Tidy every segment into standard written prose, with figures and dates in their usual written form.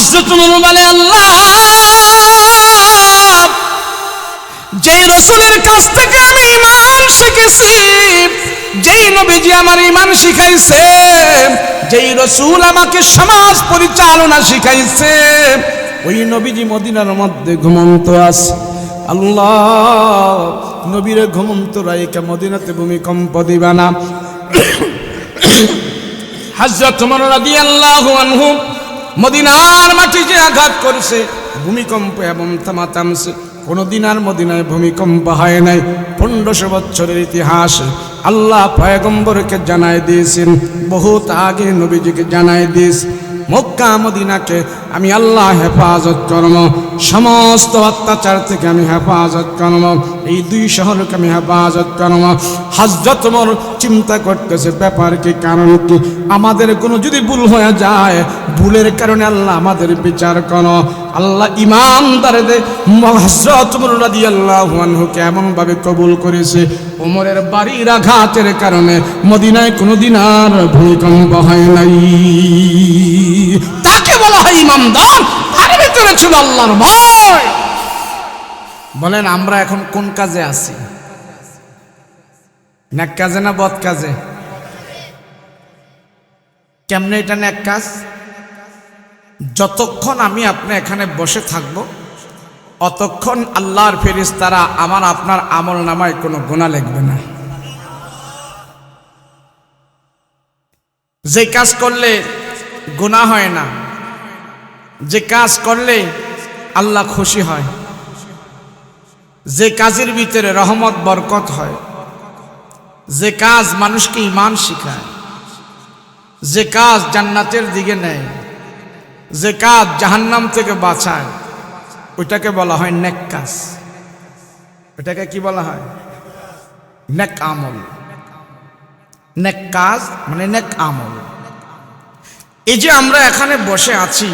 হযরত ওমর বলে, আল্লাহ, যেই রাসূলের কাছ থেকে আমি ঈমান শিখেছি, যেই নবীজি আমার ঈমান শিখাইছে, যেই রাসূল আমাকে সমাজ পরিচালনা শিখাইছে, ওই নবীজি মদিনার মধ্যে ঘুমন্ত আছে। আল্লাহ, নবীর ঘুমন্ত রাইকা মদিনাতে ভূমিকম্প দিবা না। হযরত ওমর রাদিয়াল্লাহু আনহু মদিনার মাটি যে আঘাত করেছে, ভূমিকম্প এবং থামাতামছে, কোনদিন আর মদিনায় ভূমিকম্প হয় নাই। 1500 বছরের ইতিহাস আল্লাহ পয়গম্বরকে জানায় দিয়েছেন, বহুত আগে নবীজিকে জানায় দিয়েছে, মক্কা মদিনাকে আমি আল্লাহ হেফাজত করব, সমস্ত অত্যাচার থেকে আমি হেফাজত করব, এই দুই শহরকে আমি হেফাজত করব। হযরত ওমর চিন্তা করতেছে ব্যাপার কি, কারণ কি, আমাদের কোনো যদি ভুল হয়ে যায়, ভুলের কারণে আল্লাহ আমাদের বিচার করো। আল্লাহ ইমানদারদের হযরত ওমর রাদিয়াল্লাহু আনহুকে এমনভাবে কবুল করেছে, ওমরের বাড়ির আঘাতের কারণে মদিনায় কোনোদিন আর ভূমিকম্প হয় নাই। তাকে বলা হয় ইমানদার, তার ভিতরে ছিল আল্লাহর ভয়। বলেন আমরা এখন কোন কাজে আছি? নেক কাজে না বদ কাজে? কেমনে এটা নেক কাজ? যতক্ষণ আমি আপনি এখানে বসে থাকব, অতক্ষণ আল্লাহর ফেরেশতারা আমার আপনার আমল নামায় কোনো গুনাহ লিখবে না। যে কাজ করলে গুনাহ হয় না, যে কাজ করলে আল্লাহ খুশি হয়, যে কাজের ভিতরে রহমত বরকত হয়, যে কাজ মানুষকে ঈমান শিখায়, যে কাজ জান্নাতের দিকে নেয়, যে কাজ জাহান্নাম থেকে বাঁচায়, ওইটাকে বলা হয় নেক কাজ। ওইটাকে কি বলা হয়? নেক আমল। নেক কাজ মানে নেক আমল। এই যে আমরা এখানে বসে আছি,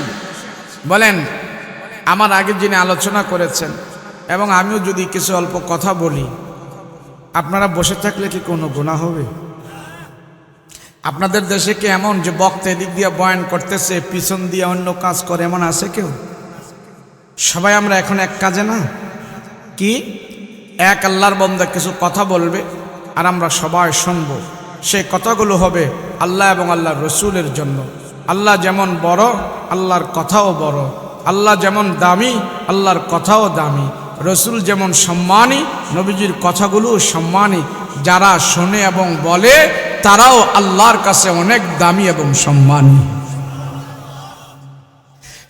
বলেন আমার আগে যিনি আলোচনা করেছেন এবং আমিও যদি কিছু অল্প কথা বলি, আপনারা বসে থাকলে কি কোনো গুনাহ হবে? আপনাদের দেশে কি এমন যে বক্তা এদিক দিয়ে বয়ান করতেছে, পিছন দিয়ে অন্য কাজ করে, এমন আছে কেউ? সবাই আমরা এখন এক কাজে না কি? এক আল্লাহর বান্দা কিছু কথা বলবে আর আমরা সবাই শুনব। সেই কথাগুলো হবে আল্লাহ এবং আল্লাহর রসুলের জন্য। আল্লাহ যেমন বড়, আল্লাহর কথাও বড়। আল্লাহ যেমন দামি, আল্লাহর কথাও দামি। রসুল যেমন সম্মানী, নবীজির কথাগুলোও সম্মানী। যারা শোনে এবং বলে তারাও আল্লাহর কাছে অনেক দামি এবং সম্মানী।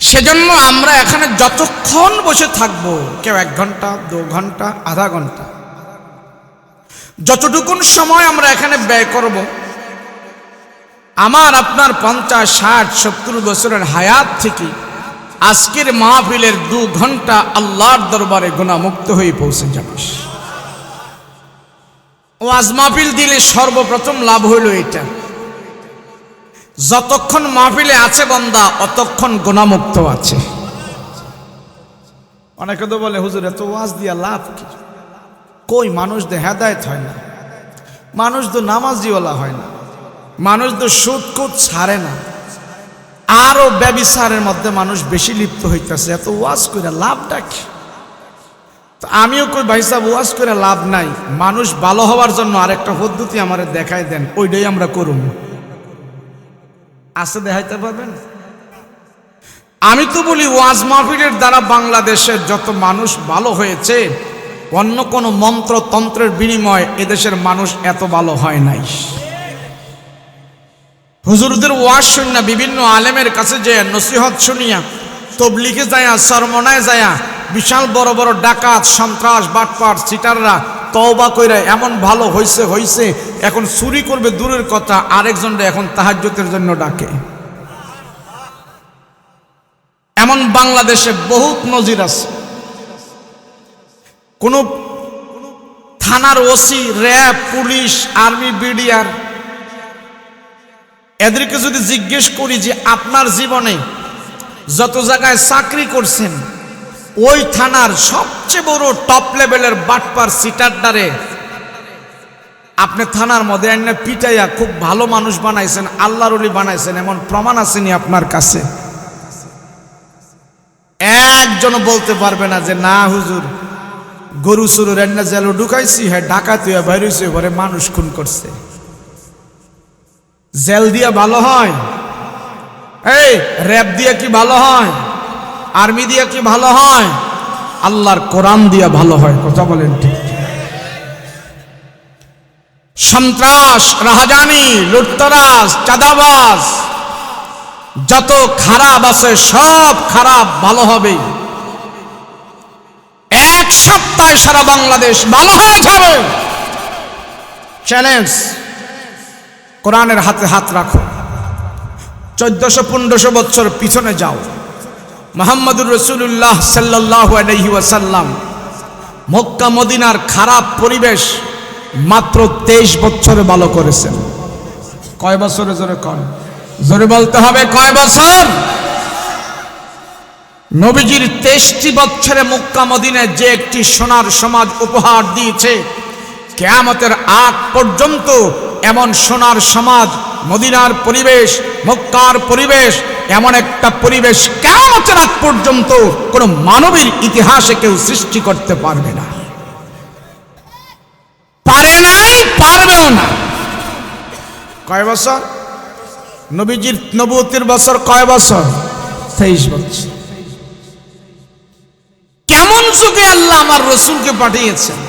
সেজন্য আমরা এখানে যতক্ষণ বসে থাকবো, কেউ 1 ঘন্টা, 2 ঘন্টা, আধা ঘন্টা, যতটুকুন সময় আমরা এখানে ব্যয় করব, আমার আপনার 50, 60, 70 বছরের হায়াত থেকে আজকের মাহফিলের 2 ঘন্টা আল্লাহর দরবারে গুনাহমুক্ত হয়ে পৌঁছে যাবে। ওয়াজ মাহফিল দিলে সর্বপ্রথম লাভ হইল এটা, যতক্ষণ মাহফিলে আছে বান্দা অতক্ষণ গুনাহমুক্ত আছে। অনেকে তো বলে হুজুর এত ওয়াজ দিয়া লাভ কি? কই মানুষ তো হেদায়েত হয় না, মানুষ তো নামাজিওয়ালা হয় না, মানুষ তো সুদ কুদ ছাড়ে না, আরো ব্যভিচারের মধ্যে মানুষ বেশি লিপ্ত হইতেছে, এত ওয়াজ করে লাভটা কি? তো আমিও কই ভাই সাহেব ওয়াজ করে লাভ নাই, মানুষ ভালো হওয়ার জন্য আরেকটা পদ্ধতি আমারে দেখাই দেন, ওইটাই আমরা করুম। আছে দেখাইতে পারবেন? আমি তো বলি ওয়াজ মাহফিলের দ্বারা বাংলাদেশের যত মানুষ ভালো হয়েছে, অন্য কোনো মন্ত্র তন্ত্রের বিনিময়ে এদেশের মানুষ এত ভালো হয় নাই। হুজুরদের ওয়াজ শুনিয়া, বিভিন্ন আলেমের কাছে যে নসিহত শুনিয়া, তবলিগে যায়া, সরমনায় যায়া, বিশাল বড় বড় ডাকাত, সন্ত্রাস, বাটপার, সিটাররা তওবা কইরা এমন ভালো হইছে, এখন চুরি করবে দূরের কথা, আরেকজনরা এখন তাহাজ্জুদের জন্য ডাকে। এমন বাংলাদেশে বহুত নজির আছে। কোন থানার OC, RAB, police, army, BDR, এদেরকে যদি জিজ্ঞেস করি যে আপনার জীবনে যত জায়গায় চাকরি করছেন, ওই থানার সবচেয়ে বড় টপ লেভেলের বাটপার সিটারডারে আপনি থানার মধ্যে এনে পিটাইয়া খুব ভালো মানুষ বানাইছেন, আল্লাহর ওলি বানাইছেন, এমন প্রমাণ আসেনি আপনার কাছে? একজনও বলতে পারবে না যে না হুজুর গরু চুরু রান্না জেলে ঢুকাইছি, হ্যাঁ ডাকাতি বাইরেছে ঘরে মানুষ খুন করছে। জেল দিয়া ভালো হয়? এই র্যাব দিয়া কি ভালো হয়? আর্মি দিয়া কি ভালো হয়? আল্লাহর কোরআন দিয়া ভালো হয়। কথা বলেন ঠিক? সন্ত্রাস, রাহাজানি, লুটতরাজ, চাঁদাবাজ যত খারাপ আছে সব খারাপ ভালো হবে। এক সপ্তাহে সারা বাংলাদেশ ভালো হয়ে যাবে। চ্যালেঞ্জ, কোরআনের হাতে হাত রাখো। 1400-1500 বছর পিছনে যাও। মুহাম্মদুর রাসূলুল্লাহ সাল্লাল্লাহু আলাইহি ওয়াসাল্লাম মক্কা মদিনার খারাপ পরিবেশ মাত্র 23 বছরে ভালো করেছেন। কয় বছরে? জোরে কন, জোরে বলতে হবে, কয় বছর? নবীজির 23টি বছরে মক্কা মদিনায় যে একটি সোনার সমাজ উপহার দিয়েছে, কিয়ামতের আগ পর্যন্ত এমন সোনার সমাজ, মদিনার পরিবেশ, মক্কার পরিবেশ, এমন একটা পরিবেশ কিয়ামতের আগ পর্যন্ত কোন মানবের ইতিহাসে কেউ সৃষ্টি করতে পারবে না, পারে নাই, পারবেও না। কয় বছর? নবীজির নবুয়তের বছর কয় বছর? 23 বছর। কেমন যুগে আল্লাহ আমার রসুলকে পাঠিয়েছেন,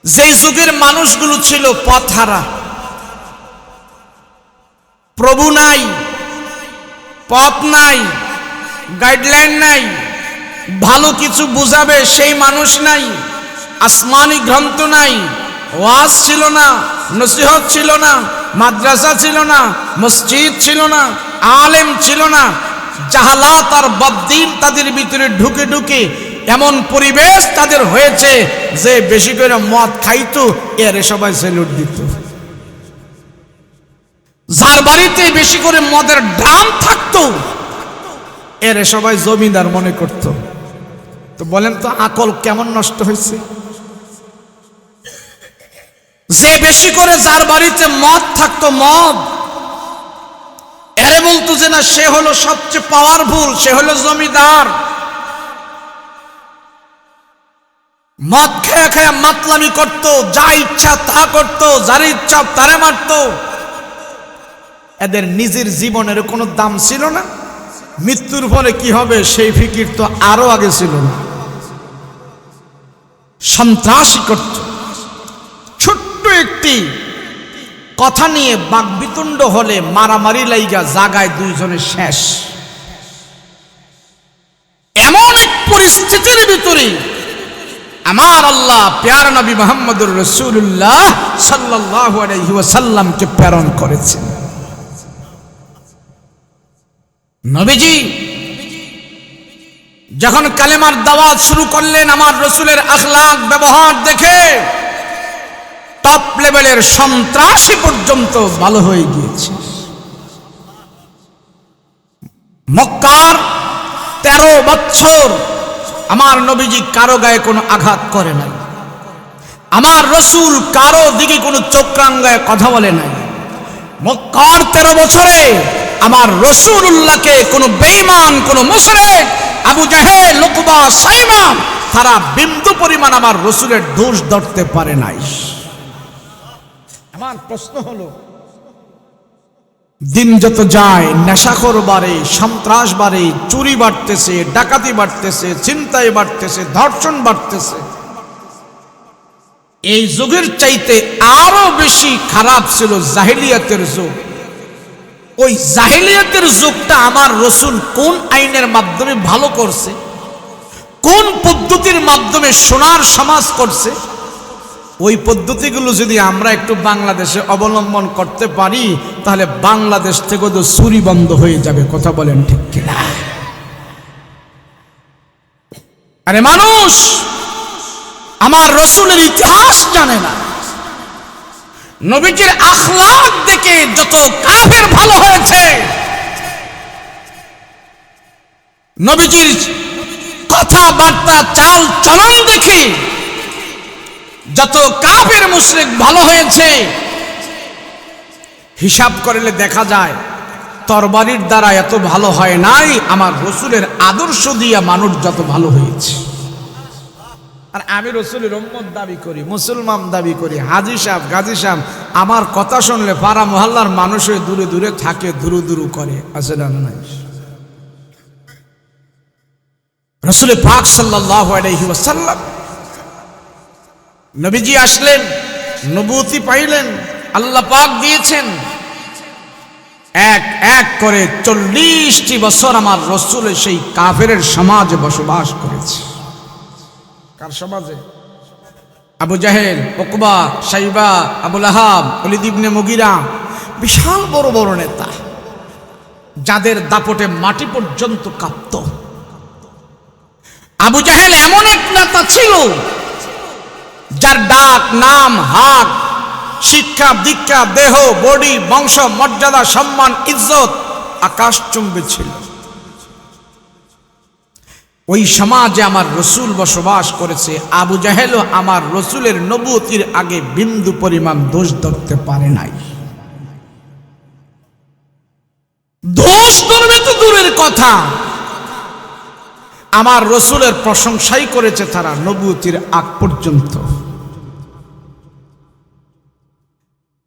যেই যুগের মানুষগুলো ছিল পথহারা, প্রভু নাই, পথ নাই, গাইডলাইন নাই, ভালো কিছু বুঝাবে সেই মানুষ নাই, আসমানি গ্রন্থ নাই, ওয়াজ ছিল না, নসিহত ছিল না, মাদ্রাসা ছিল না, মসজিদ ছিল না, আলেম ছিল না। জাহালাত আর বদ্দিন তাদের ভিতরে ঢুকে ঢুকে এমন পরিবেশ তাদের হয়েছে যে বেশি করে মদ খাইতো এর সবাই সেলুট দিত। যার বাড়িতে বেশি করে মদের ড্রাম থাকতো এর সবাই জমিদার মনে করত। তো বলেন তো আকল কেমন নষ্ট হয়েছে? যে বেশি করে যার বাড়িতে মদ থাকতো, মদ, এরে বলতো যে না সে হলো সবচেয়ে পাওয়ারফুল, সে হলো জমিদার। মদ খেয়ে খেয়ে মাতলামি করত, যা ইচ্ছা তা করত, যার ইচ্ছা তারে মারত। এদের নিজের জীবনের কোনো দাম ছিল না, মৃত্যুর পরে কি হবে সেই ফিকির তো আরো আগে ছিল না। সন্ত্রাসী করত, ছোট্ট একটি কথা নিয়ে বাকবিতণ্ড হলে মারামারি লাইগা জাগায় দুইজনের শেষ। এমন এক পরিস্থিতির ভিতরে আমার আল্লাহ প্যারা নবী মুহাম্মদুর রাসূলুল্লাহ সাল্লাল্লাহু আলাইহি ওয়াসাল্লামকে প্রেরণ করেছেন। নবীজি যখন কালেমার দাওয়াত শুরু করলেন, আমার রাসূলের আখলাক ব্যবহার দেখে টপ লেভেলের সন্ত্রাসী পর্যন্ত ভালো হয়ে গিয়েছে। মক্কার 13 বছর আমার নবীজি কারো গায়ে কোনো আঘাত করে নাই, আমার রসুল কারো দিকে কোনো চোখরাঙ্গায় কথা বলে নাই। মক্কার 13 বছরে আমার রসুলুল্লাহকে কোনো বেঈমান, কোনো মুশরিক, আবু জাহেল, উকবা, সাইমা তারা বিন্দু পরিমাণ আমার রসুলের দোষ ধরতে পারে নাই। আমার প্রশ্ন হলো, দিন যত যায় নেশাখোর বাড়ে, সন্ত্রাস বাড়ে, চুরি বাড়তেছে, ডাকাতি বাড়তেছে, ছিনতাই বাড়তেছে, ধর্ষণ বাড়তেছে। এই যুগের চাইতে আরো বেশি খারাপ ছিল জাহেলিয়াতের যুগ। ওই জাহেলিয়াতের যুগটা আমার রসুল কোন আইনের মাধ্যমে ভালো করছে, কোন পদ্ধতির মাধ্যমে সোনার সমাজ করছে, ওই পদ্ধতিগুলো যদি আমরা একটু বাংলাদেশে অবলম্বন করতে পারি তাহলে বাংলাদেশ থেকে তো চুরি বন্ধ হয়ে যাবে। কথা বলেন ঠিক কিনা? আরে মানুষ আমার রসুলের ইতিহাস জানে না, নবীজির আখলাক দেখে যত কাফের ভালো হয়েছে, নবীজির কথাবার্তা চাল চলন দেখে যত কাফের মুশরিক ভালো হয়েছে, হিসাব করলে দেখা যায় তরবারির দ্বারা এত ভালো হয় নাই, আমার রসুলের আদর্শ দিয়া মানুষ যত ভালো হয়েছে। আর আমি রসুলের উম্মত দাবি করি, মুসলমান দাবি করি, হাজি সাহেব গাজী সাহেব আমার কথা শুনলে পাড়া মহল্লার মানুষ হয়ে দূরে দূরে থাকে, দুরু দুরু করে। আসলে নাই রসুল পাক সাল্লাল্লাহু আলাইহি ওয়াসাল্লাম নবীজি আসলেন, নবুয়তি পাইলেন, আল্লাহ পাক দিয়েছেন। এক এক করে 40টি বছর আমার রসুল সেই কাফেরের সমাজে বসবাস করেছে। কার সমাজে? আবু জাহেল, উকবা, শাইবা, আবু লাহাব, ওলীদ ইবনে মুগীরা, বিশাল বড় বড় নেতা, যাদের দাপটে মাটি পর্যন্ত কাঁপত। আবু জাহেল এমন এক নেতা ছিল যার ডাক, নাম, হাত, শিক্ষা, দীক্ষা, দেহ, বডি, বংশ, মর্যাদা, সম্মান, ইজ্জত আকাশচুম্বী ছিল। ওই সমাজে আমার রসুল বসবাস করেছে। আবু জাহেলও আমার রসুলের নবুয়তির আগে বিন্দু পরিমাণ দোষ ধরতে পারে নাই। দোষ ধরবে তো দূরের কথা, আমার রসুলের প্রশংসাই করেছে তারা নবুয়তির আগ পর্যন্ত।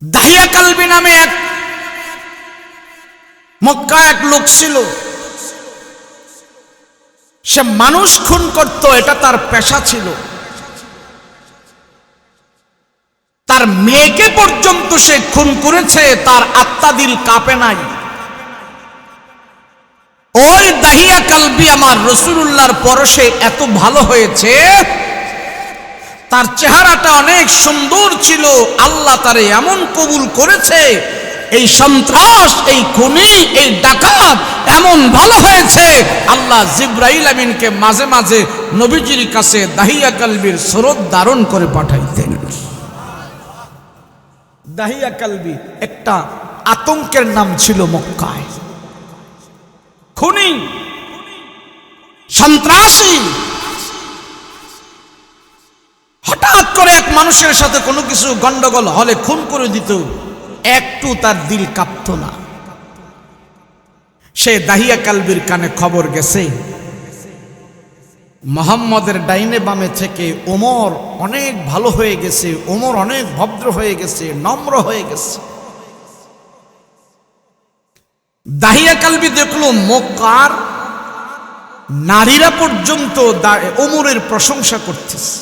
দাহিয়া কালবি নামে এক মক্কা এক লোক ছিল, সে মানুষ খুন করত, এটা তার পেশা ছিল। তার মেয়েকে পর্যন্ত সে খুন করেছে, তার আত্মা দিল কাঁপে নাই। ওই দাহিয়া কালবি আমার রাসূলুল্লাহর পরশে এত ভালো হয়েছে, তার চেহারাটা অনেক সুন্দর ছিল, আল্লাহ তারে এমন কবুল করেছে, এই সন্ত্রাস, এই খুনি, এই ডাকাত এমন ভালো হয়েছে, আল্লাহ জিবরাইল আমিনকে মাঝে মাঝে নবীজির কাছে দাহিয়া কালবির সুরত ধারণ করে পাঠাইতেন। দাহিয়া কালবি একটা আতঙ্কের নাম ছিল মক্কায়। খুনি, সন্ত্রাসী, হঠাৎ করে এক মানুষের সাথে কোনো কিছু গন্ডগোল হলে খুন করে দিত, একটু তার দিল কাঁপত না। সে দাহিয়া কালবির কানে খবর গেছে, মুহাম্মদের ডাইনে বামে থেকে ওমর অনেক ভালো হয়ে গেছে, ওমর অনেক ভদ্র হয়ে গেছে, নম্র হয়ে গেছে। দাহিয়া কালবি দেখলো মক্কার নারীরা পর্যন্ত ওমরের প্রশংসা করতেছে।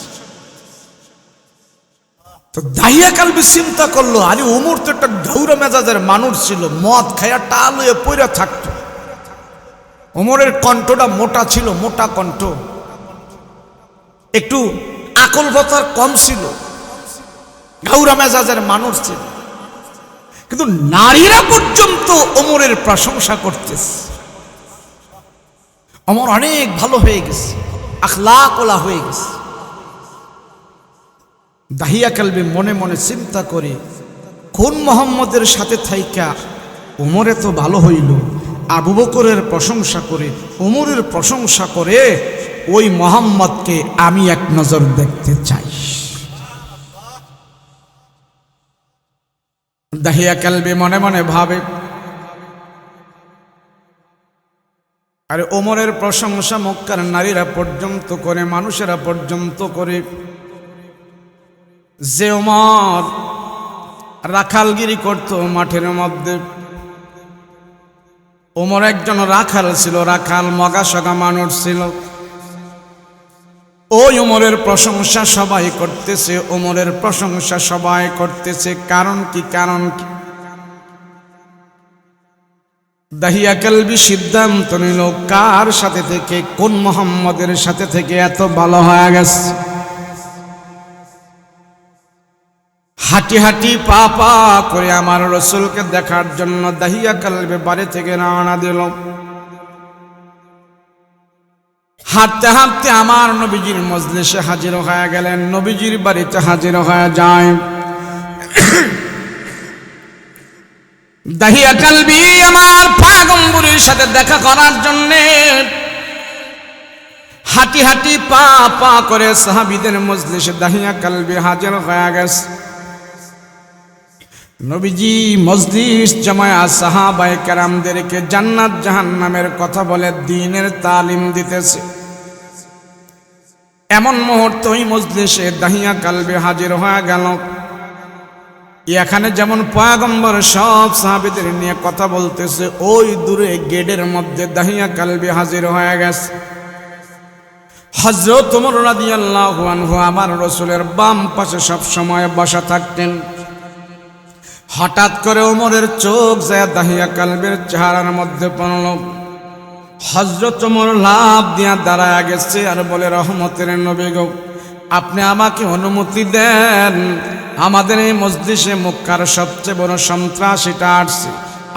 তো দাহিয়া কালবি চিন্তা করলো, আরে ওমর তো একটা গৌর মেজাজের মানুষ ছিল, মদ খায়া টাল হয়ে পইরা থাকতো। ওমরের কণ্ঠটা মোটা ছিল, মোটা কণ্ঠ, একটু আকল বতার কম ছিল, গৌর মেজাজের মানুষ ছিল। কিন্তু নারীরা পর্যন্ত ওমরের প্রশংসা করতেছে। ওমর অনেক ভালো হয়ে গেছে, আখলাক ওলা হয়ে গেছে। দাহিয়া কালবি মনে মনে চিন্তা করে, কোন মুহাম্মদের সাথে থাইকা ওমরে তো ভালো হইল, আবু বকরের প্রশংসা করে, ওমরের প্রশংসা করে, ওই মুহাম্মদকে আমি এক নজর দেখতে চাই। দাহিয়া কালবি মনে মনে ভাবে, আরে ওমরের প্রশংসা মক্কার নারীরা পর্যন্ত করে, মানুষেরা পর্যন্ত করে, যে ওমর রাখালগিরি করত মাঠের মধ্যে, ওমর একজন রাখাল ছিল, রাখাল মগা সগা মানুষ ছিল। ওই ওমরের প্রশংসা সবাই করতেছে, ওমরের প্রশংসা সবাই করতেছে, কারণ কি? কারণ কি? দাহিয়া কালবি সিদ্ধান্ত নিল, কার সাথে থেকে, কোন মুহাম্মদের সাথে থেকে এত ভালো হয়ে গেছে। হাঁটি হাঁটি পা পা করে আমার রসুলকে দেখার জন্য দাহিয়া কালবি বাড়ি থেকে রওনা দিল। হাঁটতে হাঁটতে আমার নবীজির মজলিসে হাজির হয়ে গেলেন, নবীজির বাড়িতে হাজির হয়ে যায়। দাহিয়া কালবি আমার পয়গম্বরের সাথে দেখা করার জন্য হাঁটি হাঁটি পা পা করে সাহাবীদের মজলিসে দাহিয়া কালবি হাজির হয়ে গেছে। নবীজি মজলিস জমায়া সাহাবায়ে কেরামদেরকে জান্নাত জাহান্নামের কথা বলে দ্বীনের তালিম দিতেছে। এমন মুহূর্তে ওই মজলিসে দাহিয়া কালবে হাজির হয়ে গেল। এখানে যেমন পয়গম্বর সব সাহাবীদের নিয়ে কথা বলতেছে, ওই দূরে গেটের মধ্যে দাহিয়া কালবে হাজির হয়ে গেছে। হযরত ওমর রাদিয়াল্লাহু আনহু আমার রাসূলের বাম পাশে সব সময় বসা থাকতেন। হঠাৎ করে ওমরের চোখ যায় দাহিয়া কালবের চেহারার মধ্যে পড়ল। হযরত ওমর লাফ দিয়া দাঁড়ায় গেছে আর বলে, রহমতের নবী গো, আপনি আমাকে অনুমতি দেন, আমাদের এই মজলিসে মক্কার সবচেয়ে বড় সন্ত্রাসীটা আসছে,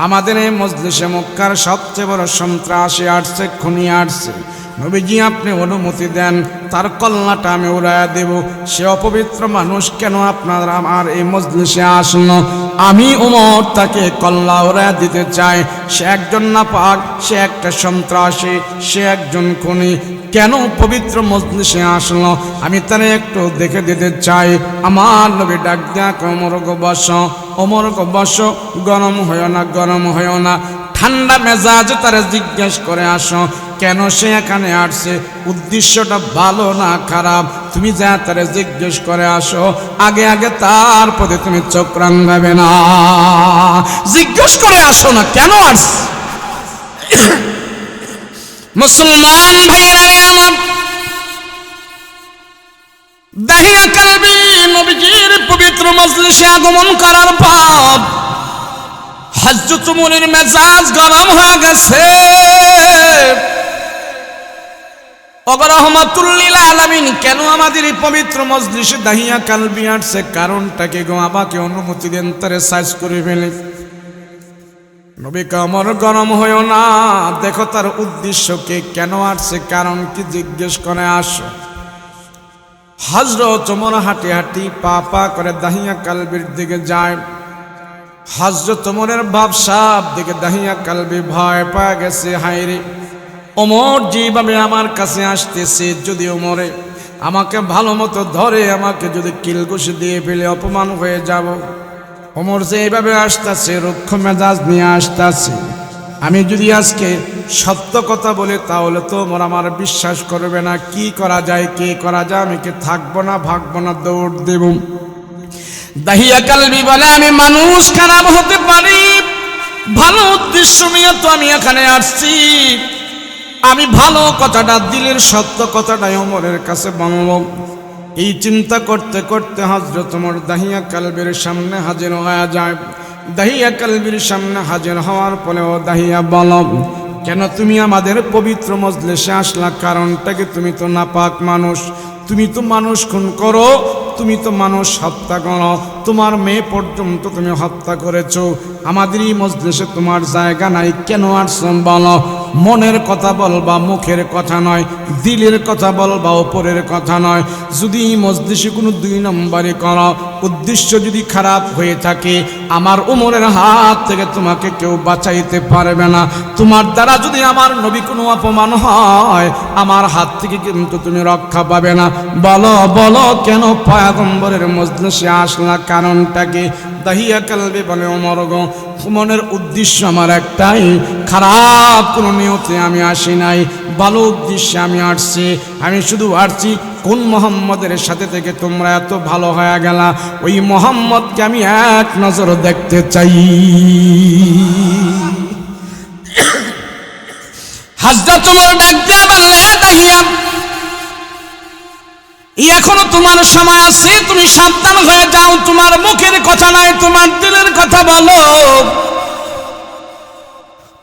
আমাদের এই মজলিসে মক্কার সবচেয়ে বড় সন্ত্রাসী আসছে, খুনি আসছে। নবীজি আপনি অনুমতি দেন, তার কল্লাটা আমি উড়াইয়া দেব। সে অপবিত্র মানুষ কেন আপনার আমার এই মজলিসে আসলো? আমি ওমর তাকে কল্লা উড়াইয়া দিতে চাই। সে একজন নাপাক, সে একটা সন্ত্রাসী, সে একজন খুনি, কেন পবিত্র মজলিসে আসলো আমি তারে একটু দেখে দিতে চাই। আমার নবী ডাক দেয়া, ওমর গো বসো, ওমর গো বসো, গরম হইও না, গরম হইও না। ঠান্ডা মেজাজ তারা জিজ্ঞেস করে আসো কেন সে এখানে আসছে, উদ্দেশ্যটা ভালো না খারাপ, তুমি যা তারা জিজ্ঞেস করে আসো। আগে আগে তার পদে তুমি চোখ রাঙাবে না, জিজ্ঞেস করে আসো না কেন আসছে। মুসলমান ভাইরা আমার, দাহিয়া কালবি নবীজির পবিত্র মজলিসে আগমন করার পর হযরত ওমরের মেজাজ গরম হয়ে গেছে। রহমাতুল লিল আলামিন কেন আমাদের এই পবিত্র মজলিসে দাহিয়া কালবি আসছে, কারণটা কি গো, আমাকে অনুমতি দেন তারে সাইজ করে ফেলে। নবী ওমর গরম হইও না, দেখো তার উদ্দেশ্য কি, কেন আসছে, কারণ কি জিজ্ঞেস করে আসো। হযরত ওমর হাঁটি হাঁটি পা পা করে দাহিয়া কালবির দিকে যায়। হযরত ওমরের ভাবসাব দিকে দাহিয়া কালবি ভয় পেয়ে গেছে। হায়রে, ওমর যেভাবে আমার কাছে আসতেছে, যদি ওমরে আমাকে ভালো মতো ধরে, আমাকে যদি কিলঘুষি দিয়ে ফেলে অপমান হয়ে যাব। ওমর যে এইভাবে আসতেছে, রুক্ষ মেজাজ নিয়ে আসতেছে, আমি যদি আজকে সত্য কথা বলি তাহলে তো ওমর আমার বিশ্বাস করবে না। কি করা যায়, কে করা যায়, আমি কি থাকবো না ভাগবো না, দৌড় দেব। দাহিয়া কালবি বলে, আমি মানুষ খারাপ হতে পারি, ভালো উদ্দেশ্য নিয়ে তো আমি এখানে আসছি, আমি ভালো কথাটা, দিলের সত্য কথাটাই ওমরের কাছে বলবো। এই চিন্তা করতে করতে হযরত ওমর দাহিয়া কালবির সামনে হাজির হয়ে যায়। দাহিয়া কালবির সামনে হাজির হওয়ার পরে, ও দাহিয়া বলো, কেন তুমি আমাদের পবিত্র মজলিসে আসলা, কারণটা কি? তুমি তো নাপাক মানুষ, তুমি তো মানুষ খুন করো, তুমি তো মানুষ হত্যা করো, তোমার মেয়ে পর্যন্ত তুমি হত্যা করেছো, আমাদের এই মজলিসে তোমার জায়গা নাই, কেন আসছো বলো। মনের কথা বলবা, মুখের কথা নয়, দিলের কথা বলবা, উপরের কথা নয়। যদি এই মজলিসে কোনো দুই নম্বরই করো, উদ্দেশ্য যদি খারাপ হয়ে থাকে, আমার ওমরের হাত থেকে তোমাকে কেউ বাঁচাইতে পারবে না। তোমার দ্বারা যদি আমার নবী কোনো অপমান হয়, আমার হাত থেকে কিন্তু তুমি রক্ষা পাবে না। বলো বলো, কেন পয়গম্বরের মজলিসে আসলা, কারণটা কি? দাহিয়া কালবি বলে, ওমর গো, মনের উদ্দেশ্য আমার একটাই, খারাপ কোনো নিয়তে আমি আসি নাই, ভালো উদ্দেশ্যে আমি আসছি। আমি শুধু আসছি, কোন মোহাম্মদের সাথে থেকে তোমরা এত ভালো হয়ে গেলা, ওই মোহাম্মদকে আমি এক নজর দেখতে চাই। হযরত ওমর ডাক দিয়ে বললে, দাহিয়া, এখনো তোমার সময় আছে, তুমি সাবধান হয়ে যাও, তোমার মুখের কথা নাই, তোমার দিলের কথা বলো।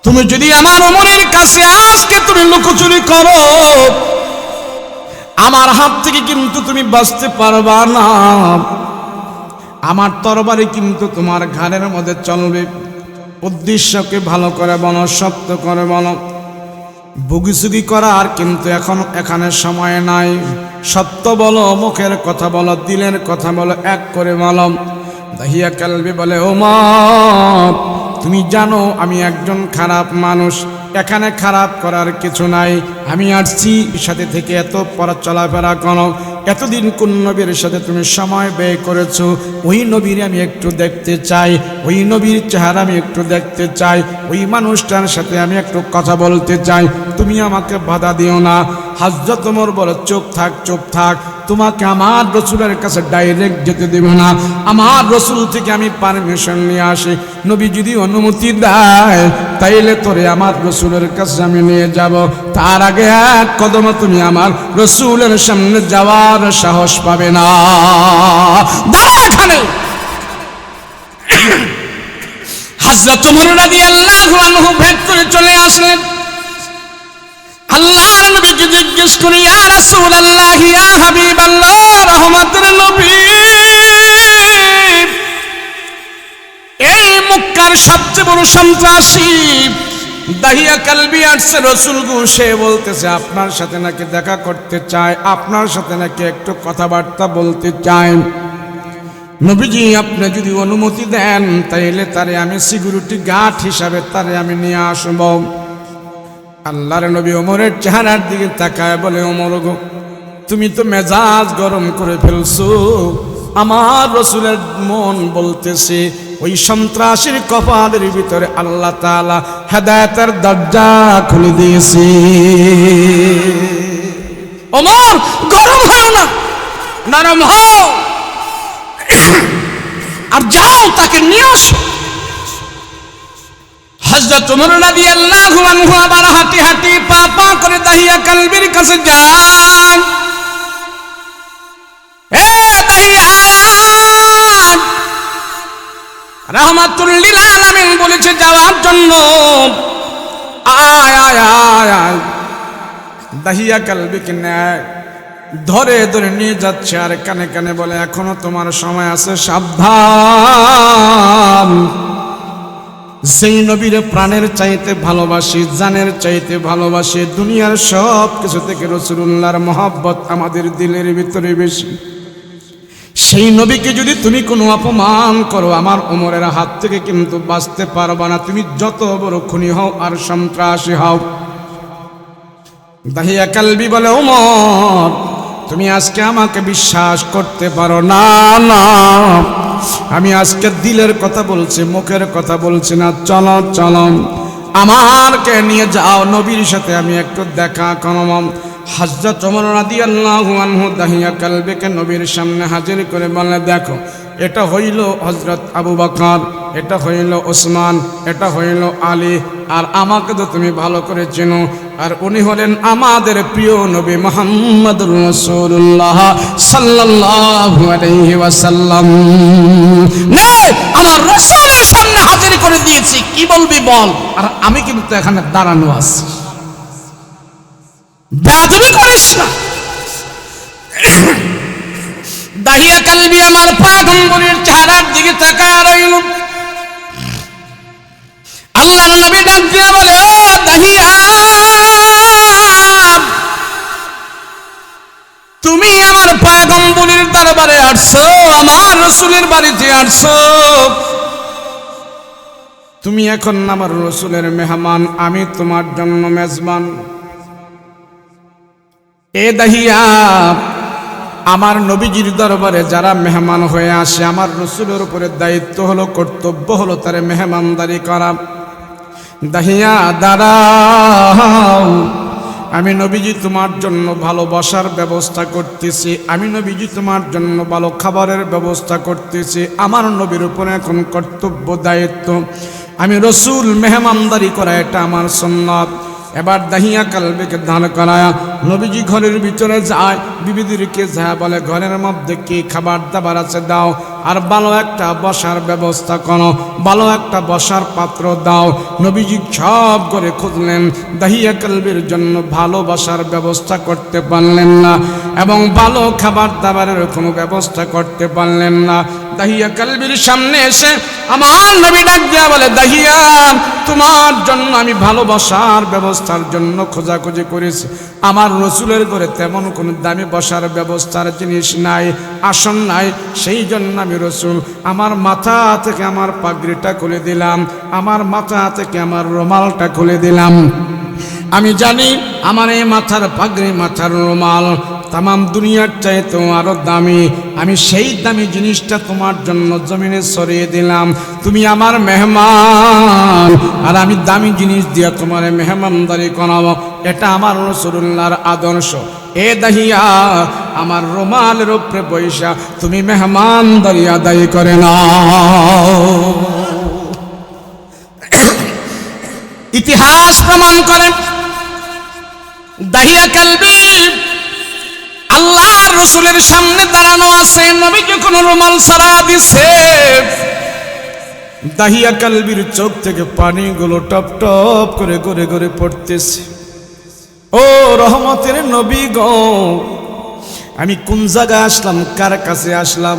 তুমি যদি আমার ওমরের কাছে আজকে তুমি লুকোচুরি করো, আমার হাত থেকে কিন্তু তুমি বাঁচতে পারবা না, আমার তরবারি কিন্তু তোমার ঘাড়ের মধ্যে চলবে। উদ্দেশ্যকে ভালো করে বলো, সত্য করে বলো, বুগিসুগি করার কিন্তু এখন এখানে সময় নাই। সত্য বলো, মুখের কথা বলো, দিলের কথা বলো, এক করে বলো। দাহিয়া কালবি বলে, ওমর, তুমি জানো আমি একজন খারাপ মানুষ, এখানে খারাপ করার কিছু নাই, আমি আসছি সাথে থেকে এত পর চলাফেরা করো, এতদিন কোন নবীর সাথে তুমি সময় ব্যয় করেছো, ওই নবীর আমি একটু দেখতে চাই, ওই নবীর চেহারা আমি একটু দেখতে চাই, ওই মানুষটার সাথে আমি একটু কথা বলতে চাই, তুমি আমাকে বাধা দিও না। হযরত ওমর বলে, চুপ থাক, চুপ থাক, তোমাকে আমার রসুলের কাছে ডাইরেক্ট যেতে দেব না, আমার রসুল থেকে আমি পারমিশন নিয়ে আসি, নবী যদি অনুমতি দেয় তাইলে তোরে আমার রসুলের কাছে আমি নিয়ে যাব, তার আগে এক কদম তুমি আমার রসুলের সামনে যাওয়ার সাহস পাবে না। দাঁড়া এখানে। হযরত ওমর রাদিয়াল্লাহু আনহু ভেদ করে চলে আসলেন। আল্লাহর নবীকে জিজ্ঞেস করি, ইয়া রাসূলুল্লাহ, ইয়া হাবিবাল্লাহ, রহমতের নবী, এই মক্কার সবচেয়ে বড় সন্ত্রাসী দাহিয়া কালবি আসছে রসুল গো, সে বলতেছে আপনার সাথে নাকি দেখা করতে চায়, আপনার সাথে নাকি একটু কথাবার্তা বলতে চায়। নবীজি আপনি যদি অনুমতি দেন তাইলে তারে আমি সিকিউরিটি গার্ড হিসাবে তারে আমি নিয়ে আসব। আল্লাহর নবী ওমরের চেহারার দিকে তাকায় বলে, ওমর গো, তুমি তো মেজাজ গরম করে ফেলছো, আমার রসুলের মন বলতেছে ওই সন্ত্রাসীর কপালের ভিতরে আল্লাহ তাআলা হেদায়েতের দরজা খুলে দিয়েছে। ওমর গরম হও না, নরম হও, আর যাও তাকে নিয়ে আসো। হযরত ওমর রাদিয়াল্লাহু আনহু আবার হাঁটি হাঁটি পা পা করে দাহিয়া কালবির কাছে যান। রাহমাতুল লিল আলামিন বলেছে যাওয়ার জন্য, আয় আয় আয় আয়। দাহিয়া কালবিকে নেয়, ধরে ধরে নিয়ে যাচ্ছে, আর কানে কানে বলে, এখনো তোমার সময় আছে, সাবধান। যেই নবীর প্রাণের চাইতে ভালোবাসি, জানের চাইতে ভালোবাসি, দুনিয়ার সব কিছু থেকে রাসূলুল্লাহর মহব্বত আমাদের দিলের ভিতরে বেশি, সেই নবীকে যদি তুমি কোনো অপমান করো, আমার ওমরের হাত থেকে কিন্তু বাঁচতে পারবা না, তুমি যত বড় খুনি হও আর সন্ত্রাসী হও। দাহিয়া কালবি বলে, ওমর তুমি আজকে আমাকে বিশ্বাস করতে পারো না, না আমি আজকে দিলের কথা বলছি, মুখের কথা বলছি না, চলো চলো আমারকে নিয়ে যাও, নবীর সাথে আমি একটু দেখা করব। হযরত ওমর রাদিয়াল্লাহু আনহু দাহিয়া কালবিকে নবীর সামনে হাজির করে বলে, দেখো এটা হইল হযরত আবু বকর, এটা হইল ওসমান, এটা হইল আলী, আর আমাকে তো তুমি ভালো করে চেনো, আর উনি হলেন আমাদের প্রিয় নবী মুহাম্মদুর রাসূলুল্লাহ সাল্লাল্লাহু আলাইহি ওয়াসাল্লাম। নে আমার রাসূলের সামনে হাজির করে দিয়েছি, কি বলবি বল, আর আমি কিন্তু এখানে দাঁড়ানো আছি, বেয়াদবি করিস না। দাহিয়া কালবি আমার পয়গম্বরের চেহারার দিকে তাকায় রইল। আল্লাহর নবী ডাক দিয়ে বলে, ও দাহিয়া, তুমি আমার পয়গম্বরের দরবারে আসছো, আমার রাসূলের বাড়িতে আসছো, তুমি এখন আমার রাসূলের মেহমান, আমি তোমার জন্য মেজবান। এ দাহিয়া, আমার নবীজির দরবারে যারা মেহমান হয়ে আসে, আমার রাসূলের উপরে দায়িত্ব হলো, কর্তব্য হলো তারে মেহমানদারি করা। দাহিয়া দাঁড়াও, আমি নবীজি তোমার জন্য ভালোবাসার ব্যবস্থা করতেছি, আমি নবীজি তোমার জন্য ভালো খাবারের ব্যবস্থা করতেছি, আমার নবীর উপরে এখন কর্তব্য দায়িত্ব, আমি রাসূল মেহমানদারি করা এটা আমার সুন্নাত। এবার দাহিয়া কালবিকে দাঁড় করায়া নবীজি ঘরের ভিতরে যায়, বিবিদেরকে যা বলে ঘরের মধ্যে কি খাবার দাবার আছে দাও, আর ভালো একটা বসার ব্যবস্থা করো, ভালো একটা বসার পাত্র দাও। নবীজি সব করে খুঁজলেন, দাহিয়া কালবির জন্য ভালো বসার ব্যবস্থা করতে পারলেন না, এবং ভালো খাবার দাবারের কোনো ব্যবস্থা করতে পারলেন না। দাহিয়া কালবির সামনে এসে আমার নবী ডাক দিয়া বলে, দাহিয়া তোমার জন্য আমি ভালোবাসার ব্যবস্থার জন্য খোঁজাখুঁজি করেছি, আমার রাসূলের ঘরে তেমন কোনো দামি বসার ব্যবস্থার জিনিস নাই, আসন নাই, সেই জন্য আমি রাসূল আমার মাথা থেকে আমার পাগড়িটা খুলে দিলাম, আমার মাথা থেকে আমার রুমালটা খুলে দিলাম। আমি জানি আমার এই মাথার পাগড়ি, মাথার রুমাল তামাম দুনিয়ার চাইতেও আরো দামি, আমি সেই দামি জিনিসটা তোমার জন্য জমিনে ছড়িয়ে দিলাম। তুমি আমার মেহমান, আর আমি দামি জিনিস দিয়ে তোমার মেহমানদারি করাবো। এটা আমার রাসূলুল্লাহর আদর্শ। এ দাহিয়া, আমার রুমালের উপরে বৈশা তুমি মেহমানদারি আদায় করে নাও। ইতিহাস প্রমাণ করে দাহিয়া কালবি আল্লাহর রাসূলের সামনে দাঁড়ানো আছে। নবী যখন রুমাল ছড়ায়া দিছে, দাহিয়া কালবির চোখ থেকে পানিগুলো টপ টপ করে গড়ে গড়ে পড়তেছে। ও রহমতের নবী গো, আমি কোন জায়গায় আসলাম, কার কাছে আসলাম?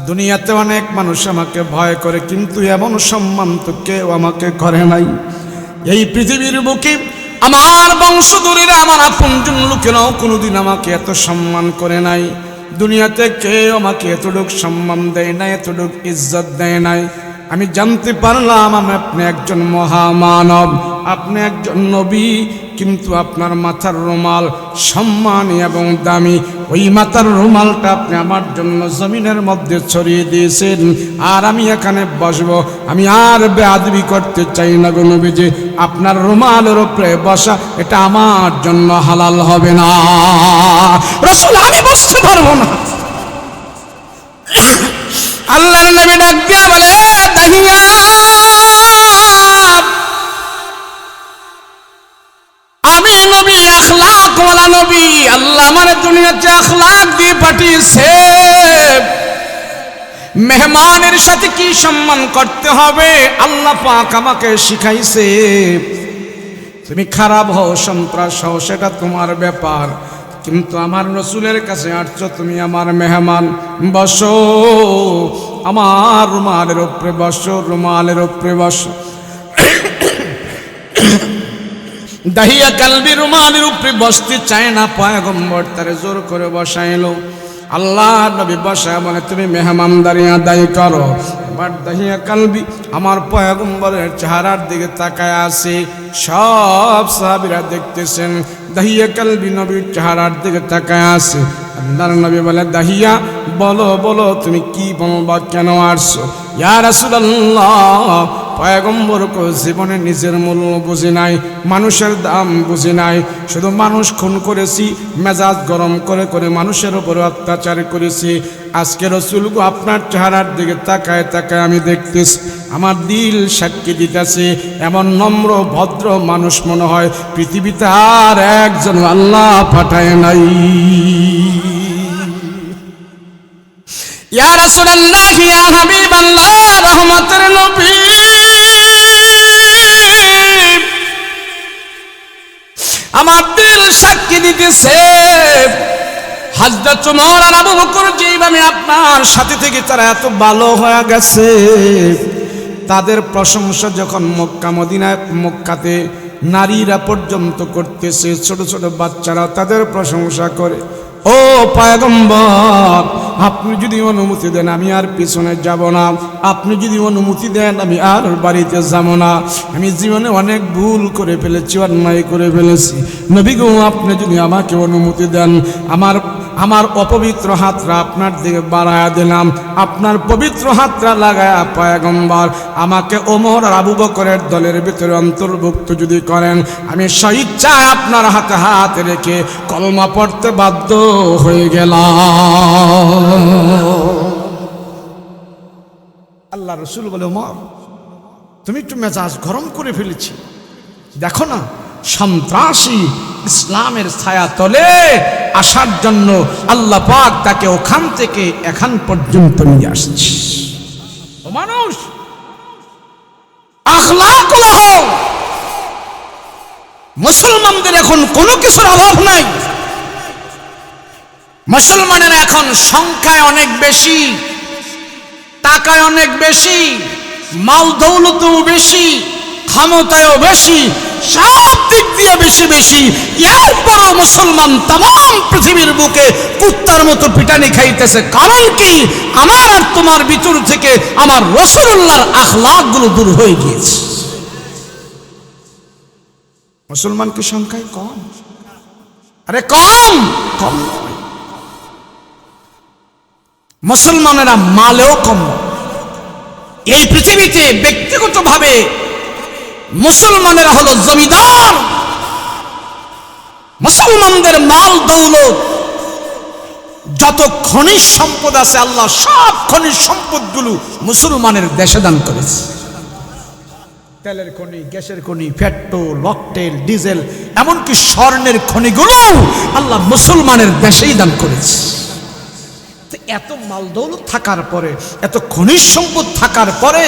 দুনিয়াতে অনেক মানুষ আমাকে ভয় করে, কিন্তু এমন সম্মান তো কেউ আমাকে করে নাই। এই পৃথিবীর বুকে আমার বংশধরেরা, আমার আপনজন লোকেরাও কোনোদিন আমাকে এত সম্মান করে নাই। দুনিয়াতে কেউ আমাকে এতটুক সম্মান দেয় নাই, এতটুক ইজ্জত দেয় নাই। আমি জানতে পারলাম আপনি একজন মহামানব, আপনি একজন নবী, কিন্তু আপনার মাথার রুমাল সম্মানী এবং দামি। ওই মাথার রুমালটা আপনি আমার জন্য জমিনের মধ্যে ছড়িয়ে দিয়েছেন, আর আমি এখানে বসবো। আমি আর বেয়াদবি করতে চাই না গো নবীজি, আপনার রুমালের উপরে বসা এটা আমার জন্য হালাল হবে না। রাসূল, আমি বসতে পারবো না। আল্লাহর নবী ডাক দিয়া বলে, দাহিয়া, আমি নবী আখলাক ওয়ালা নবী। আল্লাহ আমার দুনিয়াতে আখলাক দিয়ে পাঠিয়েছে। মেহমানের সাথে কি সম্মান করতে হবে আল্লাহ পাক আমাকে শিখাইছে। তুমি খারাপ হও, সন্ত্রাস হও, সেটা তোমার ব্যাপার, কিন্তু আমার রাসূলের কাছে আসছো, তুমি আমার মেহমান। বসো, আমার রুমালের উপরে বসো, রুমালের উপরে বসো। দাহিয়া কালবি রুমালের উপরে বসতে চায় না, পয়গম্বর তারে জোর করে বসাইলো। আল্লাহ নবী বসায় বলে, তুমি মেহমানদারি আদায় করো। এবার দাহিয়া কালবি আমার পয়গম্বরের চেহারার দিকে তাকায় আছে। সব সাহাবীরা দেখতেছেন দাহিয়া কালবি নবীর চেহারার দিকে তাকায় আছে। আল্লাহর নবী বলে, দাহিয়া বলো বলো, তুমি কি বলবা, কেন আসছো? ইয়া রাসূলুল্লাহ, পয়গম্বর কো জীবনে নিজের মূল্য বুঝি নাই, মানুষের দাম বুঝি নাই, শুধু মানুষ খুন করেছি, মেজাজ গরম করে করে মানুষের উপর অত্যাচার করেছি। আজকে রাসূল গো আপনার চেহারার দিকে তাকায় তাকায় আমি দেখতেছি, আমার দিল সাক্ষী দিতেছে, এমন নম্র ভদ্র মানুষ মনে হয় পৃথিবীতে আর একজন আল্লাহ পাঠায় নাই। ইয়া রাসূলুল্লাহ, ইয়া হাবিবাল্লাহ, রহমতের নবী, আমার দিল সাক্ষী দিতেছে হযরত ওমর আর আবু বকর যেভাবে আপনার সাথে থেকে তারা এত ভালো হয়ে গেছে, তাদের প্রশংসা যখন মক্কা মদিনায়, মক্কাতে নারীরা পর্যন্ত করতেছে, ছোট ছোট বাচ্চারা তাদের প্রশংসা করে। ও পয়গম্বর, আপনি যদি অনুমতি দেন আমি আর পিছনে যাব না, আপনি যদি অনুমতি দেন আমি আর বাড়িতে যাব না। আমি জীবনে অনেক ভুল করে ফেলেছি, অন্যায় করে ফেলেছি। নবী গো, আপনি যদি আমাকে অনুমতি দেন, আমার অপবিত্র হাতটা আপনার দিকে বাড়ায়া দিলাম, আপনার পবিত্র হাতটা লাগায়া পয়গম্বর আমাকে ওমর আর আবু বকরের দলের ভিতরে অন্তর্ভুক্ত যদি করেন, আমি স্বেচ্ছায় আপনার হাতে হাত রেখে কলমা পড়তে বাধ্য হয়ে গেলাম। আল্লাহ রাসূল বলে, ওমর তুমি একটু মেজাজ গরম করে ফেলেছি, দেখো না সন্ত্রাসী ইসলামের ছায়া তলে আসার জন্য আল্লাহ পাক তাকে ওখান থেকে এখান পর্যন্ত নিয়ে আসছে। ও মানুষ, আখলাক হও। মুসলমানদের এখন কোনো কিছুর অভাব নাই। মুসলমানের এখন সংখ্যায় অনেক বেশি, টাকায় অনেক বেশি, মাল দৌলতেও বেশি, ক্ষমতায়ও বেশি, সব দিক দিয়ে বেশি বেশি। এরপরও মুসলমান তাম পৃথিবীর বুকে কুত্তার মতো পিটানি খাইতেছে। কারণ কি? আমার আর তোমার ভিতর থেকে আমার রাসূলুল্লাহর আখলাকগুলো দূর হয়ে গিয়েছে। মুসলমান কি সংখ্যায় কম? আরে কম কম। মুসলমানেরা মালেও কম। এই পৃথিবীতে ব্যক্তিগতভাবে মুসলমানেরা হলো জমিদার। মুসলমানদের মাল দৌলত, যত খনিজ সম্পদ আছে আল্লাহ সব খনিজ সম্পদগুলো মুসলমানের দেশে দান করেছে। তেলের খনি, গ্যাসের খনি, পেট্রোল, অকটেল, ডিজেল, এমনকি স্বর্ণের খনিগুলো আল্লাহ মুসলমানের দেশেই দান করেছে। এত মাল দৌলত থাকার পরে, এত খনিজ সম্পদ থাকার পরে,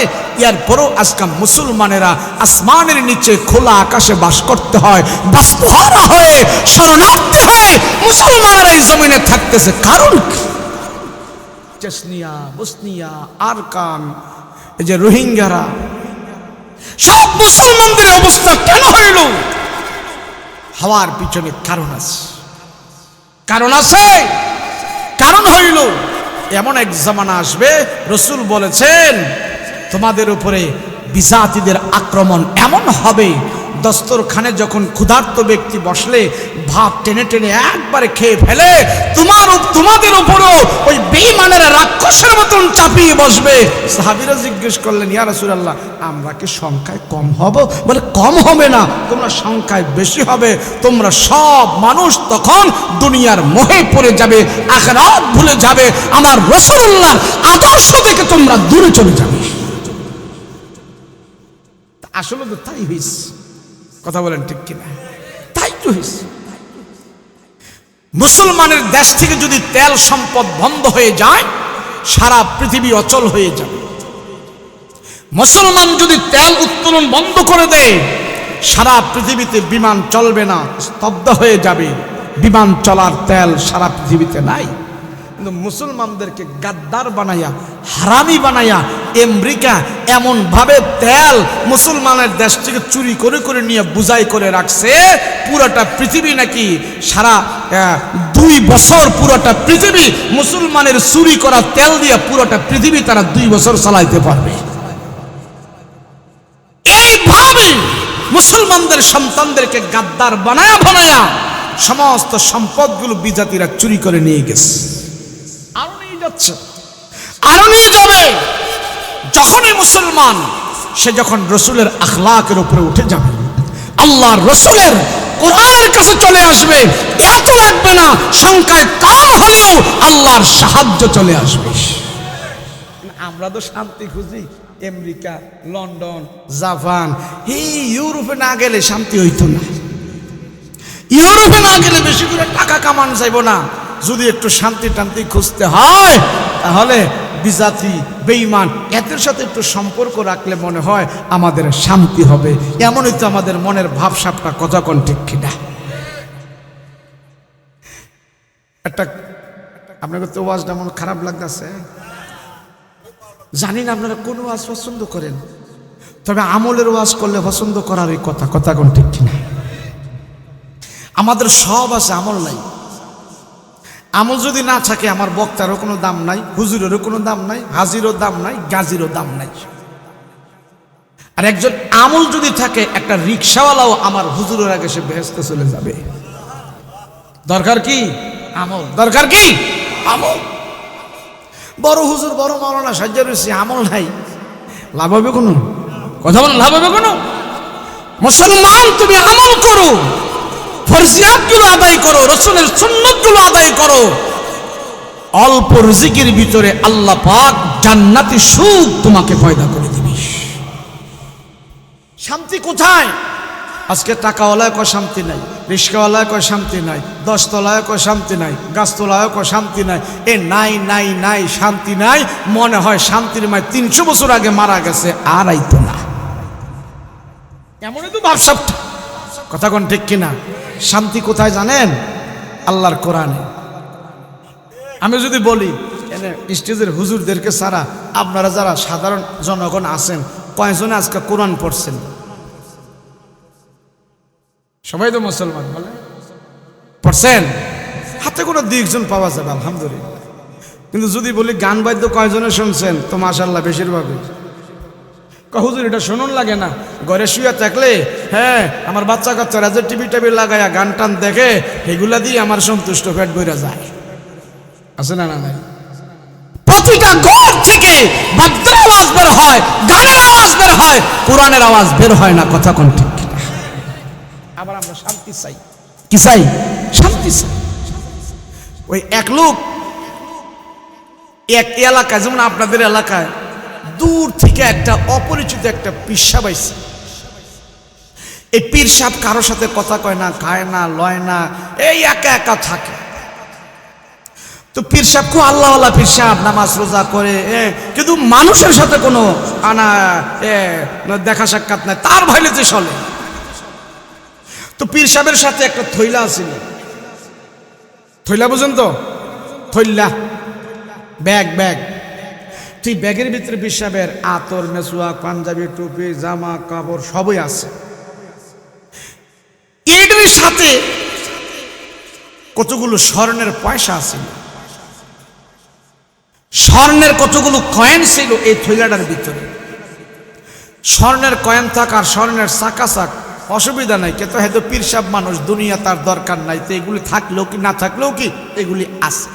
এরপরও আজকে মুসলমানেরা আসমানের নিচে খোলা আকাশে বাস করতে হয়, বাষ্পহারা হয়ে, শরণার্থী হয়ে মুসলমানেরা এই জমিনে থাকতেছে। কারণ চেচনিয়া, বসনিয়া, আরকান, এই যে রোহিঙ্গারা, সব মুসলমানদের অবস্থা কেন হইল? হওয়ার পিছনে কারণ আছে, কারণ আছে। কারণ হইল এমন এক জামানা আসবে, রসুল বলেছেন তোমাদের উপরে বিজাতিদের আক্রমণ এমন হবে, দস্তরখানে যখন ক্ষুধার্ত ব্যক্তি বসলে ভাত টেনে টেনে একবারে খেয়ে ফেলে, তোমাদের উপরও ওই বেঈমানেরা রাক্ষসের মতন চাপিয়ে বসবে। সাহাবীরা জিজ্ঞেস করলেন, ইয়া রাসূলুল্লাহ, আমরা কি সংখ্যায় কম হব? বলে, কম হবে না, তোমরা সংখ্যায় বেশি হবে। তোমরা সব মানুষ তখন দুনিয়ার মোহে পড়ে যাবে, আখিরাত ভুলে যাবে, আমার রাসূলুল্লাহর আদর্শ থেকে তোমরা দূরে চলে যাবে। আসলে তো তাই হয়েছে, কথা বলেন ঠিক কিনা? তাই তো হয়েছে। মুসলমানের দেশ থেকে যদি তেল সম্পদ বন্ধ হয়ে যায়, সারা পৃথিবী অচল হয়ে যাবে। মুসলমান যদি তেল উত্তোলন বন্ধ করে দেয়, সারা পৃথিবীতে বিমান চলবে না, স্তব্ধ হয়ে যাবে। বিমান চলার তেল সারা পৃথিবীতে নাই। কিন্তু মুসলমানদেরকে গাদ্দার বানাইয়া, হারামি বানাইয়া আমেরিকা এমন ভাবে তেল মুসলমানের দেশ থেকে চুরি করে করে নিয়ে বুঝাই করে রাখছে, পুরোটা পৃথিবী নাকি সারা 2 বছর পুরোটা পৃথিবী মুসলমানের চুরি করা তেল দিয়ে পুরোটা পৃথিবী তারা 2 বছর চালাইতে পারবে। এইভাবে মুসলমানদের সন্তানদেরকে গাদ্দার বানায়া বানায়া সমস্ত সম্পদগুলো বিজাতিরা চুরি করে নিয়ে গেছে। আরো নিয়ে যাচ্ছে, আরো নিয়ে যাবে। যখনই মুসলমান সে যখন রসুলের আখলাকের উপরে উঠে যাবে, আল্লাহর রসুলের কোরআনের কাছে চলে আসবে, এত লাগবে না, সংখ্যায় কম হলেও আল্লাহর সাহায্য চলে আসবে। আমরা তো শান্তি খুঁজি, আমেরিকা, লন্ডন, জাপান, এই ইউরোপে না গেলে শান্তি হইতো না। ইউরোপে না গেলে বেশি করে টাকা কামান যাইব না। যদি একটু শান্তি টান্তি খুঁজতে হয়, তাহলে বিজাতি, বেঈমান এদের সাথে একটু সম্পর্ক রাখলে মনে হয় আমাদের শান্তি হবে। এমনই তো আমাদের মনের ভাবসাবটা, কথা কোন ঠিক কিনা? একটা আপনাকে তো ওয়াজটা মন খারাপ লাগতেছে, জানি না আপনারা কোন ওয়াজ পছন্দ করেন, তবে আমলের ওয়াজ করলে পছন্দ করার এই কথা, কথা কোন ঠিক কিনা? আমাদের সব আছে, আমল নাই। আমল যদি না থাকে, আমার বক্তারও কোনো দাম নাই, হুজুরেরও কোনো দাম নাই, হাজিরও দাম নাই, গাজীরও দাম নাই। আর একজন আমল যদি থাকে, একটা রিক্সাওয়ালাও আমার হুজুরের আগে সে বেহেশতে চলে যাবে। দরকার কি? আমল। দরকার কি? আমল। বড় হুজুর, বড় মাওলানা সাজ্জা রয়েছে, আমল নাই, লাভ হবে কোনো? কথা বলেন, লাভ হবে কোনো? মুসলমান, তুমি আমল করো, ফরজিয়াতগুলো আদায় করো, রসুলের সুন্নতগুলো আদায় করো। অল্প রিজিকের ভিতরে আল্লাহ পাক জান্নাতি সুখ তোমাকে পয়দা করে দিবে। শান্তি কোথায়? আজকে টাকাওয়ালায় কয় শান্তি নাই, রিস্কাওয়ালায় কয় শান্তি নাই, 10 তলায় কয় শান্তি নাই, গাছতলায় কয় শান্তি নাই। এ নাই নাই নাই, শান্তি নাই। মনে হয় শান্তির মায় 300 বছর আগে মারা গেছে, আর আইতো না। এমনই তো ভাবসাবটা, কথা কোন ঠিক কিনা? শান্তি কোথায় জানেন? আল্লাহর কোরআনে। আমি যদি বলি এনে স্টেজের হুজুরদেরকে ছাড়া আপনারা যারা সাধারণ জনগণ আছেন, কয়জনে আজকে কোরআন পড়ছেন? সবাই তো মুসলমান, বলে পড়ছেন? হাতে কোনো 2-1 পাওয়া যাবে, আলহামদুলিল্লাহ। কিন্তু যদি বলি গান বাদ্য কয়জনে শুনছেন, তো মাশাআল্লাহ বেশিরভাগই। হুজুর এটা শুনুন লাগে না, ঘরে শুয়ে থাকলে, হ্যাঁ আমার বাচ্চা কাচ্চারা যে টিভি লাগায়া গান টান দেখে, এগুলা দিয়ে আমার সন্তুষ্ট, পেট ভরে যায়। আছে না? না নাই? প্রতিটা ঘর থেকে বাদ্যের আওয়াজ বের হয়, গানের আওয়াজ বের হয়, কোরআনের আওয়াজ বের হয় না। কথা কোন ঠিক কিনা? আবার আমরা শান্তি চাই, কি চাই? শান্তি চাই। ওই এক লোক এক এলাকায়, যেমন আপনাদের এলাকায় দূর থেকে একটা অপরিচিত একটা পিসাব আইছে। এই পীর সাহেব কারো সাথে কথা কয় না, খায় না, লয় না, এই একা একা থাকে। তো পীর সাহেব খুব আল্লাহওয়ালা পীর সাহেব, নামাজ রোজা করে, কিন্তু মানুষের সাথে কোনো দেখা সাক্ষাৎ নাই, তার ভাইলেতে চলে। তো পীর সাহেবের সাথে একটা থৈলা আছিল, থৈলা বুঝেন তো? থৈলা ব্যাগ, ব্যাগ। ঠিক ব্যাগের ভিতরে পীর সাহেবের আতর, মেসওয়াক, পাঞ্জাবি, টুপি, জামা কাপড় সবই আছে। এটার সাথে কতগুলো স্বর্ণের পয়সা আছিল, স্বর্ণের কতগুলো কয়েন ছিল এই থৈলাটার ভিতরে। স্বর্ণের কয়েন থাক আর স্বর্ণের চাকা চাক অসুবিধা নাই, কিন্তু হয়তো পীর সাহেব মানুষ, দুনিয়া তার দরকার নাই, তো এগুলি থাকলেও কি না থাকলেও কি এগুলি আছে।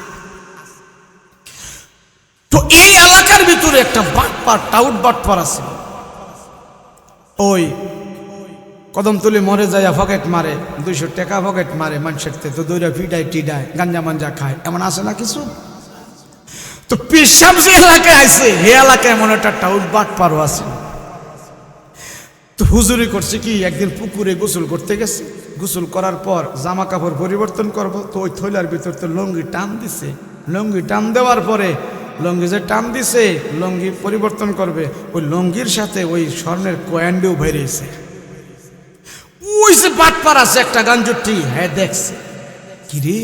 তো এই এলাকার ভিতরে একটা বাটপার, টাউট বাটপার আছে। ওই কদমতলি মরে যায় পকেট মারে, 200 টাকা পকেট মারে মানুষের, তো দৈরা ফিডায় টিডায়, গাঞ্জা মাঞ্জা খায়, এমন আছে না কিছু? তো পীর সাহেব যে এলাকায় আছে, হে এলাকায় এমন একটা টাউট বাটপারও আছে। তো হুজুরি করছে কি, একদিন পুকুরে গোসল করতে গেছে, গোসল করার পর জামা কাপড় পরিবর্তন করব, তো ওই থৈলার ভিতর তো লুঙ্গি টান দিছে। লুঙ্গি টান দেওয়ার পরে লুঙ্গি যে টান দিছে, লুঙ্গি পরিবর্তন করবে, ওই লুঙ্গির সাথে ওই স্বর্ণের কয়েনটিও বেরিয়েছে। ওই যে বাটপার আছে একটা গাঞ্জটি, হ্যাঁ দেখছে, কিরে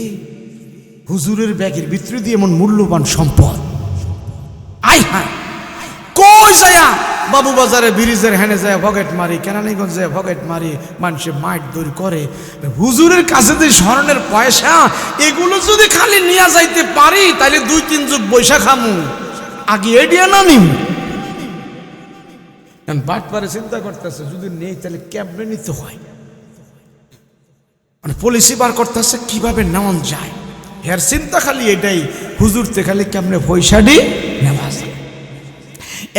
হুজুরের ব্যাগের ভিতরে দিয়ে এমন মূল্যবান সম্পদ, আই হায়, কই যায়া বাবু বাজারে ব্রিজের হেনে যায় পকেট মারি, কেরানীগঞ্জ যায় পকেট মারি, মানুষে মাইট দৌড় করে। হুজুরের কাছে যে স্বর্ণের পয়সা, এগুলো যদি খালি নিয়ে যাইতে পারি তাহলে 2-3 যুগ বৈশা খামু, আগে এডিয়া না নিম। বাটপারে চিন্তা করতেছে, যদি নেই তাহলে ক্যাবনে নিতে হয়, মানে পলিসি বার করতেছে কিভাবে নেওয়া যায়। এর চিন্তা খালি এটাই, হুজুরতে খালি কেমনে পয়সা দি নেওয়া যায়।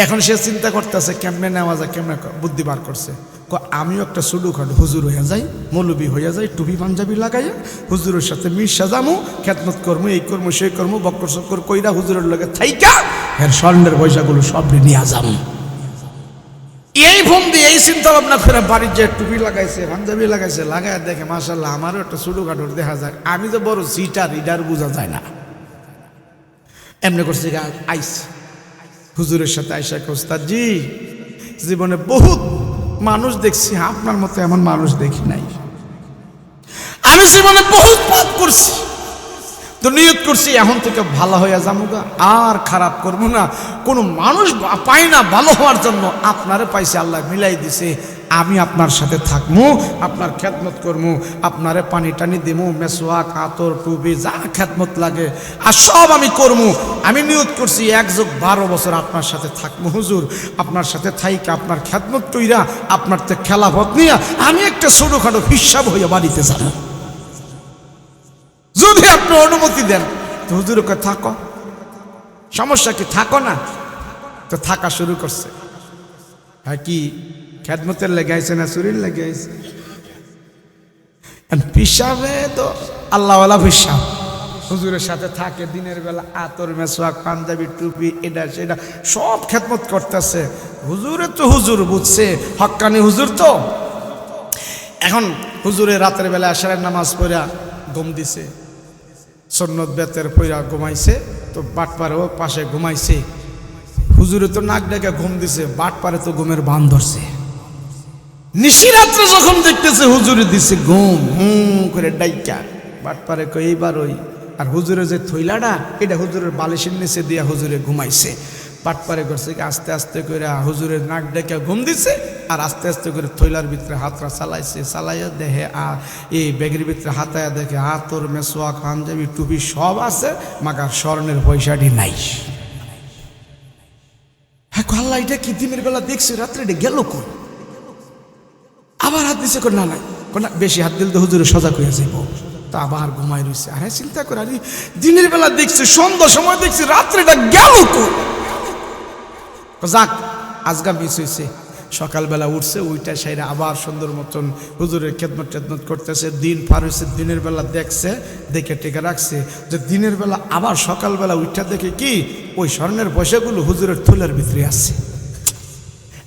এখন সে চিন্তা করতেছে কেমনে নেওয়া যায়, কেমনে বুদ্ধি বার করছে, আমিও একটা সুডু খাট হুজুর হইয়া যাই, মৌলবি হইয়া যাই, টুপি পাঞ্জাবি লাগাইয়া হুজুরের সাথে মিশা যামু, খেদমত করমু, এই করমু সেই করমু, বক্কর চক্কর কইরা হুজুরের লগে থাইকা এর স্বর্ণের পয়সাগুলো সব নিয়ে যামু। এই ফোন দিয়ে এই চিন্তা ভাবনা করে বাড়ির যে টুপি লাগাইছে, পাঞ্জাবি লাগাইছে, লাগায় দেখে মাশাআল্লাহ আমারও একটা সুডু কাঠর দেখা যায়, আমি তো বড় সিটার, ইডার বোঝা যায় না। এমনি করছে আইস হুজুরের সাথে আইসা, ওস্তাদজি জীবনে বহুত মানুষ দেখছি, আপনার মতো এমন মানুষ দেখি নাই, আমি জীবনে বহুত পাপ করছি, তো নিয়ত করছি এখন থেকে ভালো হইয়া যামুগা, আর খারাপ করবো না। কোনো মানুষ পাই না ভালো হওয়ার জন্য, আপনারে পাইছে, আল্লাহ মিলাই দিছে, আমি আপনার সাথে থাকবো, আপনার খেদমত করবো, আপনারে পানি টানি দেবো, মেসওয়াক, আতর, টুপি, যা খেদমত লাগে আর সব আমি করবো। আমি নিয়ত করছি 1 যোগ 12 বছর আপনার সাথে থাকবো হুজুর, আপনার সাথে থাইকা আপনার খেদমত কইরা আপনার তো খেলাফত নিয়া আমি একটা ছোটখাটো হিসাব হইয়া বাড়িতে যাবো, যদি আপনি অনুমতি দেন। তো হুজুর ওকে থাকো, সমস্যা কি, থাকো না। তো থাকা শুরু করছে। হ্যাঁ কি খেদমতের লেগে আইছে না চুরির লেগে আইছে? পিসাবে তো আল্লাহওয়ালা পিসাব, হুজুরের সাথে থাকে, দিনের বেলা আতর, মেসওয়াক, পাঞ্জাবি, টুপি, এটা সেটা সব খেদমত করতেছে। হুজুরে তো হুজুর বুঝছে, হক্কানি হুজুর তো। এখন হুজুরে রাতের বেলা আশারের নামাজ পড়া ঘুম দিছে, সুন্নত বেতের পইরা ঘুমাইছে, তো বাটপারেও পাশে ঘুমাইছে। হুজুরে তো নাক ডেকে ঘুম দিছে, বাটপারে তো ঘুমের বান ধরছে। নিশিরাত্রে যখন দেখতেছে হুজুরে দিছে ঘুম, করে ডাইকা বাটপারে কই এইবার ওই, আর হুজুরের যে থইলাটা এটা হুজুরের বালিশের নিচে দিয়া হুজুরে ঘুমাইছে। বাটপারে করছে আস্তে আস্তে করে হুজুরের নাক ডেকে ঘুম দিছে, আর আস্তে আস্তে করে থইলার ভিতরে হাতরা চালাইছে, চালাইয়া দেখে আর এই ব্যাগের ভিতরে হাতায়া দেখে আতর, মেসওয়াক, পাঞ্জাবি, টুপি সব আছে, মাগার স্বর্ণের পয়সাটি নাই। হ্যাঁ আল্লাহ, এটা কি দিনের বেলা দেখছে, রাত্রে এটা গেল কোন? আবার হাত দিছে, না নাই, বেশি হাত দিলে তো হুজুরে সজাগ হয়ে যাইব। তা আবার ঘুমাই রয়েছে। আরে চিন্তা করে, আরে দিনের বেলা দেখছি, সন্ধ্যার সময় দেখছি, রাত্রেটা গেল কো। যাক, আজগা মিস হয়েছে। সকালবেলা উঠছে, ওইটা সাইরে আবার সুন্দর মতন হুজুরের খেদমত টেদমত করতেছে। দিন পার হয়েছে, দিনের বেলা দেখছে, দেখে টেকে রাখছে যে দিনের বেলা আবার সকালবেলা উঠা দেখে কি ওই স্বর্ণের পয়সাগুলো হুজুরের থলের ভিতরে আছে।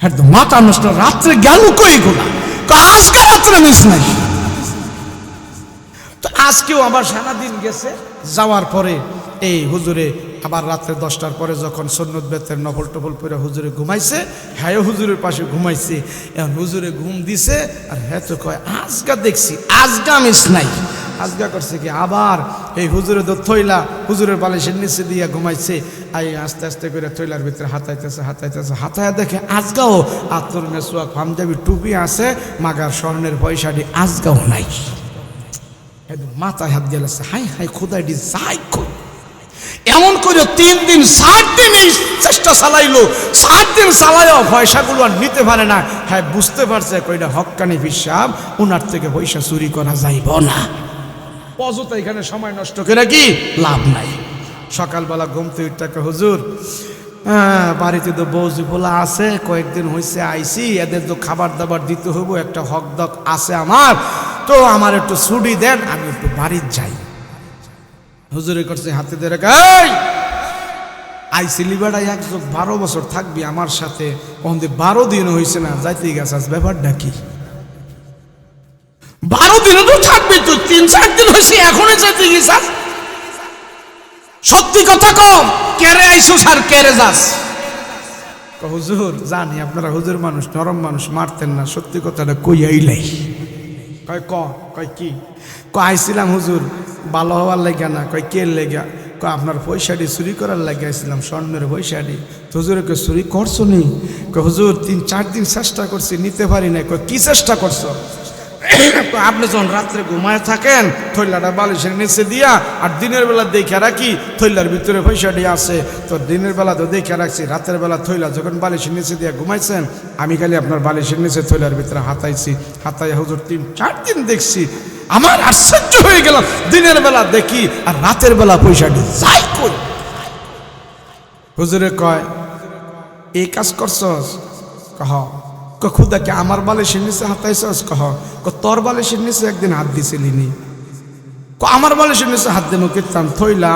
হ্যাঁ, তো মাথা নষ্ট, রাত্রে গেল কই গুলা, আজকে রাত্রে মিস নাই। তো আজকেও আবার সারাদিন গেছে, যাওয়ার পরে এই হুজুরে আবার রাত্রে 10টার পরে যখন সুন্নত বেতের নফল টফল পরে হুজুরে ঘুমাইছে, হ্যাঁ হুজুরের পাশে ঘুমাইছে। এখন হুজুরে ঘুম দিছে, আর হ্যাঁ তো কয় আজকা দেখছি, আজকা মিস নাই। আজকা করছে কি, আবার এই হুজুরে তো থইলা হুজুরের বালিশের নিচে দিয়ে ঘুমাইছে। আই আস্তে আস্তে করে থইলার ভিতরে হাতাইতেছে, হাতায় দেখে আজগাও আতর মেসোয়াক পাঞ্জাবি টুপি আছে, মাগার স্বর্ণের পয়সাটি আজগাও নাই। মাথায় হাত দিয়েছে, হাই হাই খোদাইটি যাই কই। এমন করে 3 দিন 7 দিন এই চেষ্টা চালাইলো। 7 দিন চালাইও পয়সাগুলো আর নিতে পারে না। হ্যাঁ, বুঝতে পারছে কইটা হক্কানি হিসাব, ওনার থেকে পয়সা চুরি করা যাইব না। অযথা এখানে সময় নষ্ট করে কি লাভ নাই। সকালবেলা ঘুমতে উঠতে, হুজুর বাড়িতে তো বৌজি বলা আছে, কয়েকদিন হয়েছে আইসি, এদের তো খাবার দাবার দিতে হইব, একটা হক দক আছে আমার, তো আমার একটু ছুটি দেন, আমি একটু বাড়ির যাই। হুজুরে করছে হাতে ধরে, আইসি লিবাডা 1+12 বছর থাকবি আমার সাথে, ওখানে 12 দিন হয়েছে না, যাইতেই গেছাস, ব্যাপারটা কি? 12 দিনও তো থাকবি, তো 3-4 দিন হয়েছে এখনই যাইতে গেছাস। সত্যি কথা কম, কেরে আইসুস আর কেরে যাস? হুজুর জানি আপনারা হুজুর মানুষ, নরম মানুষ, মারতেন না, সত্যি কথাটা কই আইলাই। কয় কি? আইছিলাম হুজুর ভালো হওয়ার লেগে না। কে লেগা? আপনার পয়সাটি চুরি করার লেগে আইছিলাম, স্বর্ণের পয়সাটি। তো হুজুরকে চুরি করছো নি? হুজুর 3-4 দিন চেষ্টা করছি, নিতে পারি না। কি চেষ্টা করছো? আপনি যখন রাত্রে ঘুমায় থাকেন, থৈলাটা বালিশের নিচে দিয়া, আর দিনের বেলা দেখে রাখি থৈলার ভিতরে পয়সাটি আছে। তো দিনের বেলা তো দেখে রাখছি, রাতের বেলা থৈলা যখন বালিশের নিচে দিয়া ঘুমাইছেন, আমি খালি আপনার বালিশের নিচে থৈলার ভিতরে হাতাইছি। হাতাই হুজুর 3-4 দিন দেখছি, আমার আশ্চর্য হয়ে গেল। দিনের বেলা দেখি আর রাতের বেলা পয়সাটি যাই কই। হুজুরে কয়, এই কাজ করছস? কহ খুদাকে আমার বালিশের নিচে হাতাইছস? তোর বালিশের নিচে একদিন হাত দিছিলি নি? আমার বালিশের নিচে হাত দেবো কিতাম, থইলা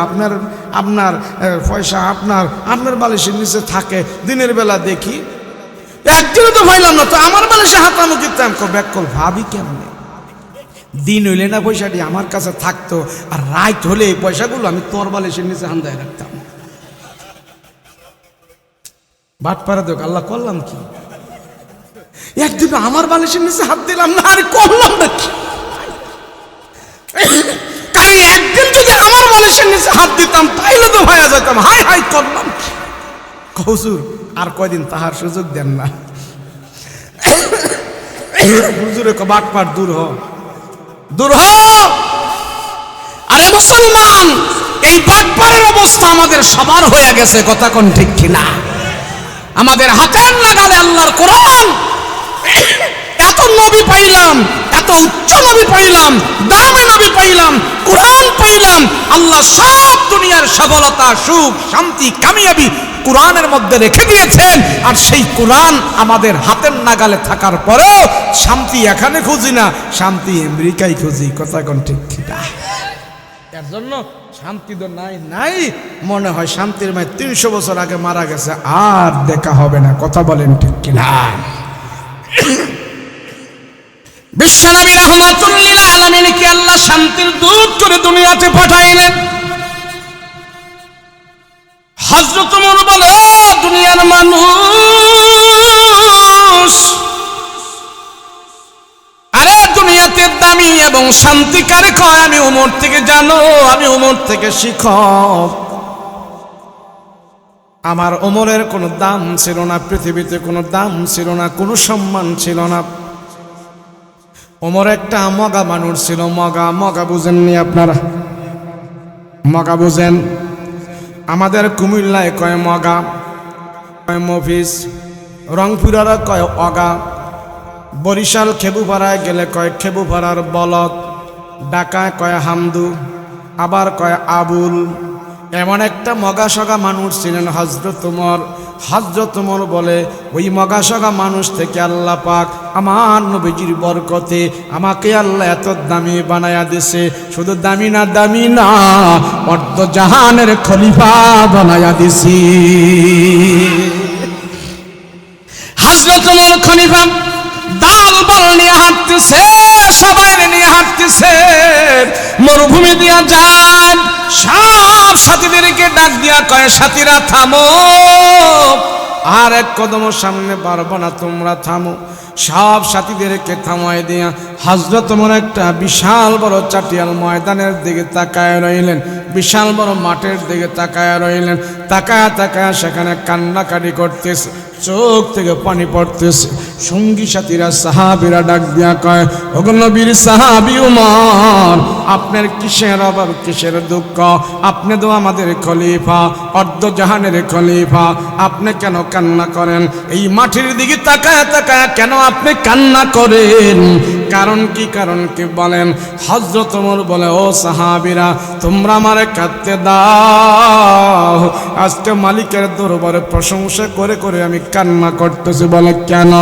আপনার পয়সা আপনার বালিশের নিচে থাকে, দিনের বেলা দেখি একদিনও তো ভাইলাম না, তো আমার বালিশে হাতামো কিতাম। ব্যাকল ভাবি কেমনে, দিন হইলে না পয়সাটি আমার কাছে থাকতো, আর রাত হলে এই পয়সাগুলো আমি তোর বালিশের নিচে হান্দায় রাখতাম। বাট পারা দেখ, আল্লাহ করলাম কি? একদিন আমার বালিশের নিচে হাত দিলাম না, আরে করলাম না কি? কারণ একদিন যদি আমার বালিশের নিচে হাত দিতাম তাইলে তো ভাইয়া যেতাম, হাই হাই করলাম কি? হুজুর আর কয়দিন তাহার সুযোগ দেন না। হুজুরে বাট পার দূর হ। আরে মুসলমান, এই বাটপাড়ের অবস্থা আমাদের সবার হয়ে গেছে, কথা কোন ঠিক কিনা? আমাদের হাতের নাগালে আল্লাহর কোরআন, এত নবী পাইলাম, এত উচ্চ নবী পাইলাম, দামি নবী পাইলাম, কোরআন পাইলাম। আল্লাহ সব দুনিয়ার সফলতা, সুখ, শান্তি, কামিয়াবি কোরআনের মধ্যে রেখে দিয়েছেন। আর সেই কোরআন আমাদের হাতের নাগালে থাকার পরেও শান্তি এখানে খুঁজি না, শান্তি আমেরিকায় খুঁজি, কথা কোন ঠিক কিনা? এর জন্য শান্তি তো নাই মনে হয় শান্তির মায় 300 বছর আগে মারা গেছে, আর দেখা হবে না, কথা বলেন ঠিক কিনা? বিশ্বনবী রাহমাতুল লিল আলামিনকে আল্লাহ শান্তির দূত করে দুনিয়াতে পাঠাইলেন। হযরত ওমর বলে, দুনিয়ার মানুষ, আরে দুনিয়াতে দামি এবং শান্তিকার কয় আমি ওমর থেকে জানো, আমি ওমর থেকে শিখো। আমার ওমরের কোনো দাম ছিল না, পৃথিবীতে কোনো দাম ছিল না, কোনো সম্মান ছিল না। ওমর একটা মগা মানুষ ছিল। মগা বুঝেননি আপনারা? মগা বুঝেন? আমাদের কুমিল্লায় কয় মগা, কয় মফিস, রংপুরারা কয় অগা, বরিশাল খেবুপাড়ায় গেলে কয় খেবুপাড়ার বলদ, ডাকায় কয় হামদু, আবার কয় আবুল। এমন একটা মগাসগা মানুষ ছিলেন হযরত ওমর। হযরত ওমর বলে, ওই মগাসগা মানুষ থেকে আল্লাহ পাক আমার নবীজির বরকতে আমাকে আল্লাহ এত দামি বানায়া দিছে। শুধু দামি না, অর্ধ জাহানের খলিফা বানায়া দিছি। হযরত ওমর খলিফা দাল বল নিয়ে হাঁটতেছে, সবাই নিয়ে হাঁটতেছে, মরুভূমি দিয়া যায়। সব সাথীদেরকে ডাক দিয়া কয়, সাথীরা থামো, আর এক কদম সামনে পারবো না, তোমরা থামো। সব সাথীদেরকে থামাই দিয়া হযরত ওমর একটা বিশাল বড় চাটিয়াল ময়দানের দিকে তাকায় রইলেন, বিশাল বড় মাঠের দিকে তাকায় রইলেন। তাকায় সেখানে কান্নাকাটি করতেছে, চোখ থেকে পানি পড়তেছে। সঙ্গী সাথীরা সাহাবীরা ডাক দিয়া কয়, ওগো নবীর সাহাবী ওমর, আপনার কিসের অভাব, কিসের দুঃখ? আপনি তো আমাদের খলিফা, অর্ধ জাহানের খলিফা, আপনি কেন কান্না করেন? এই মাটির দিকে তাকায় কেন আপনি কান্না করেন? কারণ কি বলেন? হযরত ওমর বলে, ও সাহাবীরা, তোমরা আমারে কাঁদতে দাও। আজকে মালিকের দরবারে প্রশংসা করে আমি কান্না করতেছি। বলে কেন?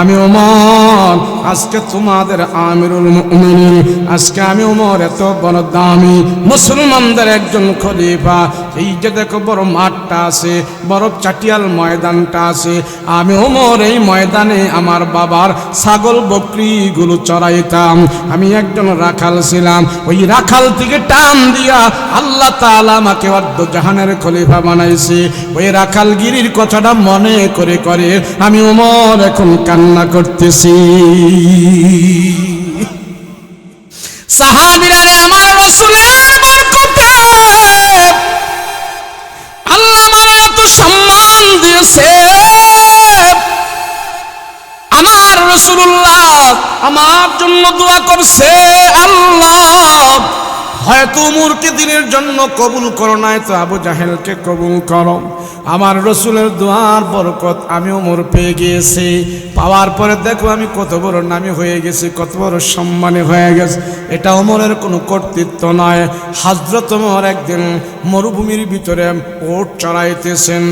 আমি ওমর, আজকে তোমাদের আমিরুল মুমিনিন, আজকে আমি ওমর এত বড় দামি মুসলমানদের একজন খলিফা। এই যে দেখো বড় মাঠটা আছে, বড় চাটিয়াল ময়দানটা আছে, আমি ওমর এই ময়দানে আমার বাবার ছাগল বকরিগুলো চড়াইতাম। আমি একজন রাখাল ছিলাম, ওই রাখাল থেকে টান দিয়া আল্লাহ তাআলা আমাকে অর্ধ জাহানের খলিফা বানাইছে। ওই রাখালগিরির কথাটা মনে করে আমি ওমর এখন কান্না করতেছি। সাহাবীরা রে, আমার রাসূলের বরকতে আল্লাহ আমারে এত সম্মান দিয়েছে। আমার রাসূলুল্লাহ আমার জন্য দোয়া করছে, আল্লাহ হয়তো উমরকে দিনের জন্য কবুল করো, নাই তো আবু জাহেলকে কবুল করো। আমার রসুলের দোয়ার বরকত আমি ওমর পেয়ে গিয়েছি। পাওয়ার পরে দেখো আমি কত বড় নামী হয়ে গেছি, কত বড় সম্মানী হয়ে গেছে। এটা ওমরের কোনো কর্তৃত্ব নয়। হযরত ওমর একদিন মরুভূমির ভিতরে ওট চড়াইতেছেন।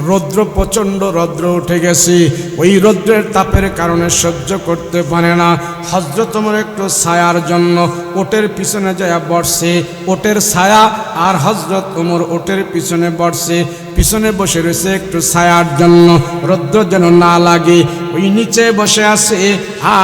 রৌদ্র, প্রচণ্ড রৌদ্র উঠে গেছে। ওই রৌদ্রের তাপের কারণে সহ্য করতে পারে না। হযরত ওমর একটু ছায়ার জন্য ওটের পিছনে যায় বসছে। ওটের ছায়া, আর হযরত ওমর ওটের পিছনে বসছে, পিছনে বসে রয়েছে একটু ছায়ার জন্য, রৌদ্র যেন না লাগে। ওই নিচে বসে আছে,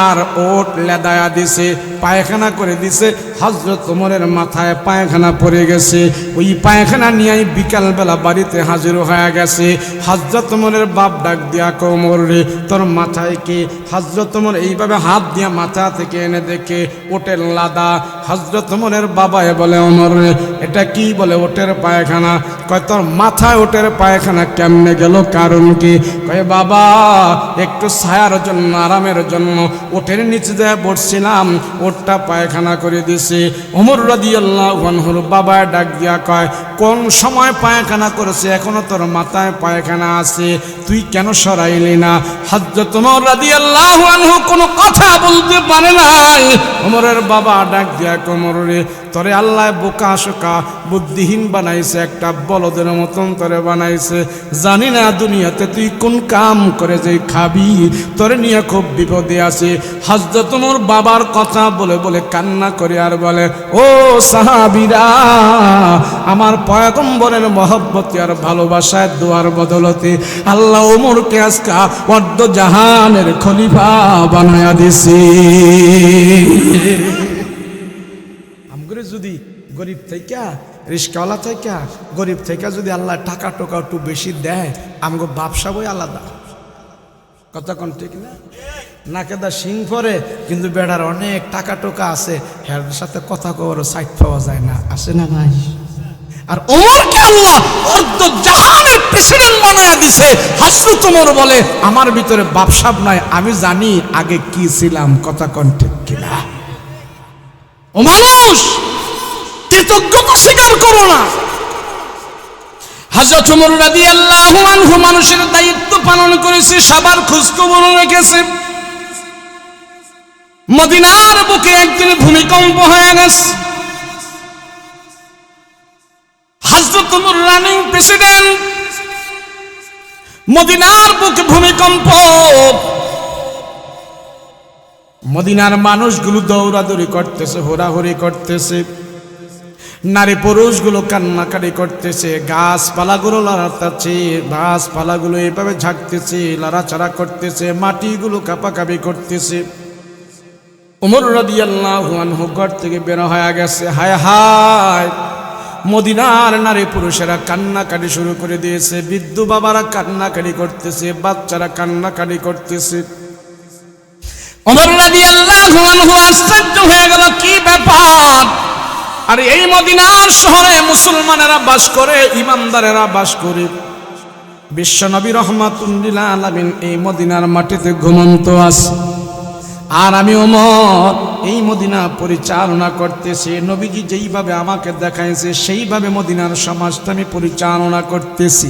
আর ওট লেদায়া দিছে, পায়খানা করে দিছে। হযরত ওমরের মাথায় পায়খানা পড়ে গেছে। ওই পায়খানা নিয়ে বিকালবেলা বাড়িতে হাজির হয়ে গেছে। হযরত ওমরের বাপ ডাক দিয়া কয়, ওমর রে, তোর মাথায় কি? হযরত ওমর এইভাবে হাত দিয়া মাথা থেকে এনে দেখে ওটের লাদা। হযরত ওমরের বাবায় বলে, ওমর রে, এটা কি? বলে ওটের পায়খানা। কয়, তোর মাথায় ওটের পায়খানা কেমনে গেল? কারণ কি? কয়, বাবা, একটু ছায়ার জন্য, আরামের জন্য ওটের নিচে দিয়ে বসছিলাম, ওটটা পায়খানা করে দিছে। ওমর রাদিয়াল্লাহু আনহুর বাবা ডাক দিয়া কয়, কোন সময় পায়খানা করেছে? এখনো তোর মাথায় পায়খানা আছে, তুই কেন সরাইলি না? হযরত ওমর রাদিয়াল্লাহু আনহু কোনো কথা বলতে পারে নাই। ওমরের বাবা ডাক দিয়া কয়, ওমর রে, তোরে আল্লাহ বোকা শোকা বুদ্ধিহীন বানাইছে, একটা বলদের মতন তোরে বানাইছে। জানি না দুনিয়াতে তুই কোন কাম করে যে খাবি, তোরে নিয়ে খুব বিপদে আছে। হযরত ওমর বাবার কথা বলে বলে কান্না করে আর বলে, ও সাহাবীরা, আমার পয়গম্বরের মহব্বতে আর ভালোবাসায় দোয়ার বদলতে আল্লাহ ওমরকে আজকে অর্ধ জাহানের খলিফা বানায়া দিছে। আমগরে যদি গরিব থেকে, রিস্কাওয়ালা থেকে, গরিব থেকে যদি আল্লাহ টাকা টোকা একটু বেশি দেয়, আমগো ব্যবসা বই আলাদা। কথা কোন ঠিক না? নাকেদা সিং পরে, কিন্তু বেড়ার অনেক টাকা টোকা আছে, হের সাথে কথা কওয়ার সাইড পাওয়া যায় না, আছে না নাই? আর ওমরকে আল্লাহ অর্ধ জাহানের প্রেসিডেন্ট বানায়া দিছে। হযরত ওমর বলে, আমার ভিতরে ব্যবসা নাই, আমি জানি আগে কি ছিলাম। কথা কোন ঠিক কিনা? ও মানুষ, কৃতজ্ঞতা স্বীকার করো না। হযরত ওমর রাদিয়াল্লাহু আনহু মানুষের দায়িত্ব পালন করেছে, সবার খোঁজ খবর রেখেছে। মদিনার বুকে একদিন ভূমিকম্প হয়ে গেছে। হযরত নূর রানিং প্রেসিডেন্ট, মদিনার বুকে ভূমিকম্প। মদিনার মানুষগুলো দৌড়াদৌড়ি করতেছে, হোরাহরি করতেছে, নারী পুরুষগুলো কান্নাকাটি করতেছে, গাছপালাগুলো লড়াচ্ছে, গাছপালাগুলো এভাবে ঝাঁকতেছে, লড়াচড়া করতেছে, মাটিগুলো কাঁপাকাঁপি করতেছে। ওমর রাদিয়াল্লাহু আনহু ঘর থেকে বের হয়ে গেছে। হায় হায়, মদিনার নারী পুরুষেরা কান্নাকাটি শুরু করে দিয়েছে, বৃদ্ধ বাবারা কান্নাকাটি করতেছে, বাচ্চারা কান্নাকাটি করতেছে। ওমর রাদিয়াল্লাহু আনহু আশ্চর্য হয়ে গেল, কি ব্যাপার? আর এই মদিনার শহরে মুসলমানেরা বাস করে, ইমানদারেরা বাস করে। বিশ্বনবী রাহমাতুল লিল আলামিন এই মদিনার মাটিতে ঘুমন্ত আছে, আর আমি ওমর এই মদিনা পরিচালনা করতেছি। নবীজি যেইভাবে আমাকে দেখাইছে সেইভাবে মদিনার সমাজটা আমি পরিচালনা করতেছি।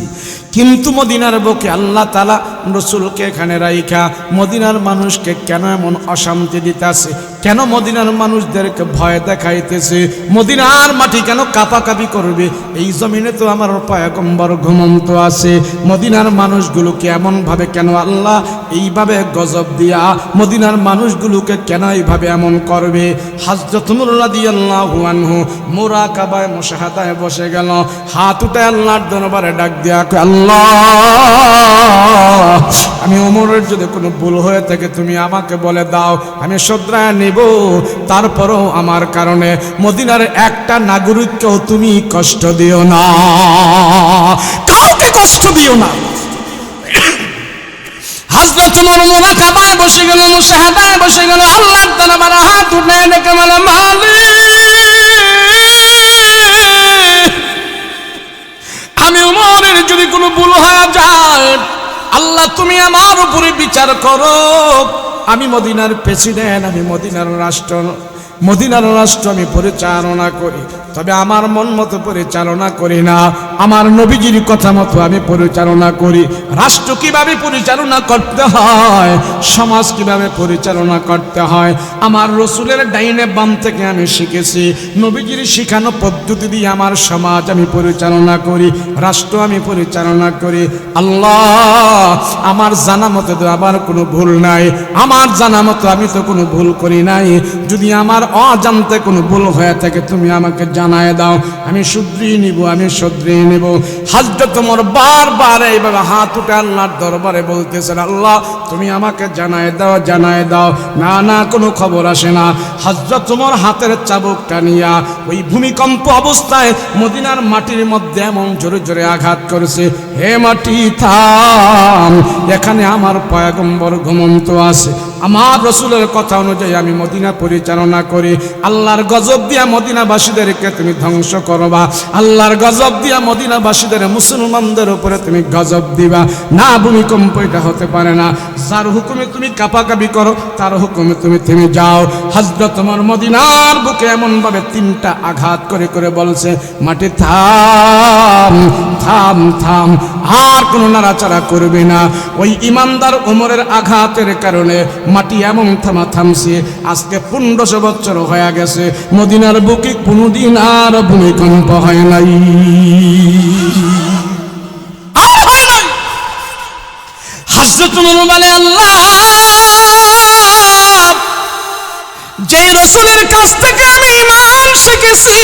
কিন্তু মদিনার বুকে আল্লাহ তাআলা রাসূলকে এখানে রাইখা মদিনার মানুষকে কেন এমন অশান্তি দিতেছে? কেন মদিনার মানুষদেরকে ভয় দেখাইতেছে? মদিনার মাটি কেন কাঁপাকাঁপি করবে? এই জমিনে তো আমার পয়গম্বর ঘুমন্ত আছে। মদিনার মানুষগুলোকে এমনভাবে কেন আল্লাহ এইভাবে গজব দিয়া মদিনার মানুষগুলোকে কেন এইভাবে এমন করবে? হযরত ওমর রাদিয়াল্লাহু আনহু মুরাকাবায় মুশাহাদায় বসে গেল, হাত উঠে আল্লাহর দরবারে ডাক দিয়া, আল্লাহ, আমি ওমরের যদি কোনো ভুল হয়ে থাকে তুমি আমাকে বলে দাও, আমি শুধরায় নেব। তারপরও আমার কারণে মদিনার একটা নাগরিককেও তুমি কষ্ট দিও না, কাউকে কষ্ট দিও না। হযরত ওমর মুরাকাবায় বসে গেল, মুশাহাদায় বসে গেল, আল্লাহর দরবারে হাত উঠে ডেকে বলে, মালিক, আমি ওমরের যদি কোনো ভুল হয়ে যায় আল্লাহ তুমি আমার উপরে বিচার করো। আমি মদিনার প্রেসিডেন্ট, আমি মদিনার রাষ্ট্র আমি পরিচালনা করি, তবে আমার মন মতো পরিচালনা করি না, আমার নবীজির কথা মতো আমি পরিচালনা করি। রাষ্ট্র কিভাবে পরিচালনা করতে হয়, সমাজ কিভাবে পরিচালনা করতে হয়, আমার রসুলের ডাইনে বাম থেকে আমি শিখেছি। নবীজির শিখানো পদ্ধতি দিয়ে আমার সমাজ আমি পরিচালনা করি, রাষ্ট্র আমি পরিচালনা করি। আল্লাহ, আমার জানা মতো তো আমার কোনো ভুল নাই, আমার জানা মতো আমি তো কোনো ভুল করি নাই। যদি আমার অজান্তে কোনো ভুল হয়ে থাকে তুমি আমাকে জানায় দাও, আমি শুধরিয়ে নিব, আমি শুধরিয়ে নেব। হযরত ওমর বারবার এইভাবে হাত উঠে আল্লাহর দরবারে বলতেছেন, আল্লাহ তুমি আমাকে জানায় দাও, জানায় দাও। না না, কোনো খবর আসে না। হযরত ওমর হাতের চাবুকটা নিয়া ওই ভূমিকম্প অবস্থায় মদিনার মাটির মধ্যে এমন জোরে জোরে আঘাত করেছে, হে মাটি থাম, এখানে আমার পয়গম্বর ঘুমন্ত আছে, আমার রসুলের কথা অনুযায়ী আমি মদিনা পরিচালনা করি। আল্লাহর গজব দিয়া মদিনাবাসীদেরকে তুমি ধ্বংস করবা, আল্লাহর গজব দিয়া মদিনাবাসীদের মুসলমানদের উপরে তুমি গজব দিবা না। ভূমিকম্প এটা হতে পারে না। যার হুকুমে তুমি কাঁপাকাঁপি করো তার হুকুমে তুমি থেমে যাও। হযরত ওমর মদিনার বুকে এমন ভাবে তিনটা আঘাত করে করে বলছে, মাটি থাম থাম থাম, আর কোনো নাড়াচাড়া করবে না। ওই ইমানদার ওমরের আঘাতের কারণে মাটি এমন থামছে। আজকে 1500 বছর হয়ে গেছে, মদিনার বুকে কোনোদিন আর ভূমিকম্প হয় নাই। হযরত ওমর বলে, আল্লাহ, যেই রসুলের কাছ থেকে আমি ঈমান শিখেছি,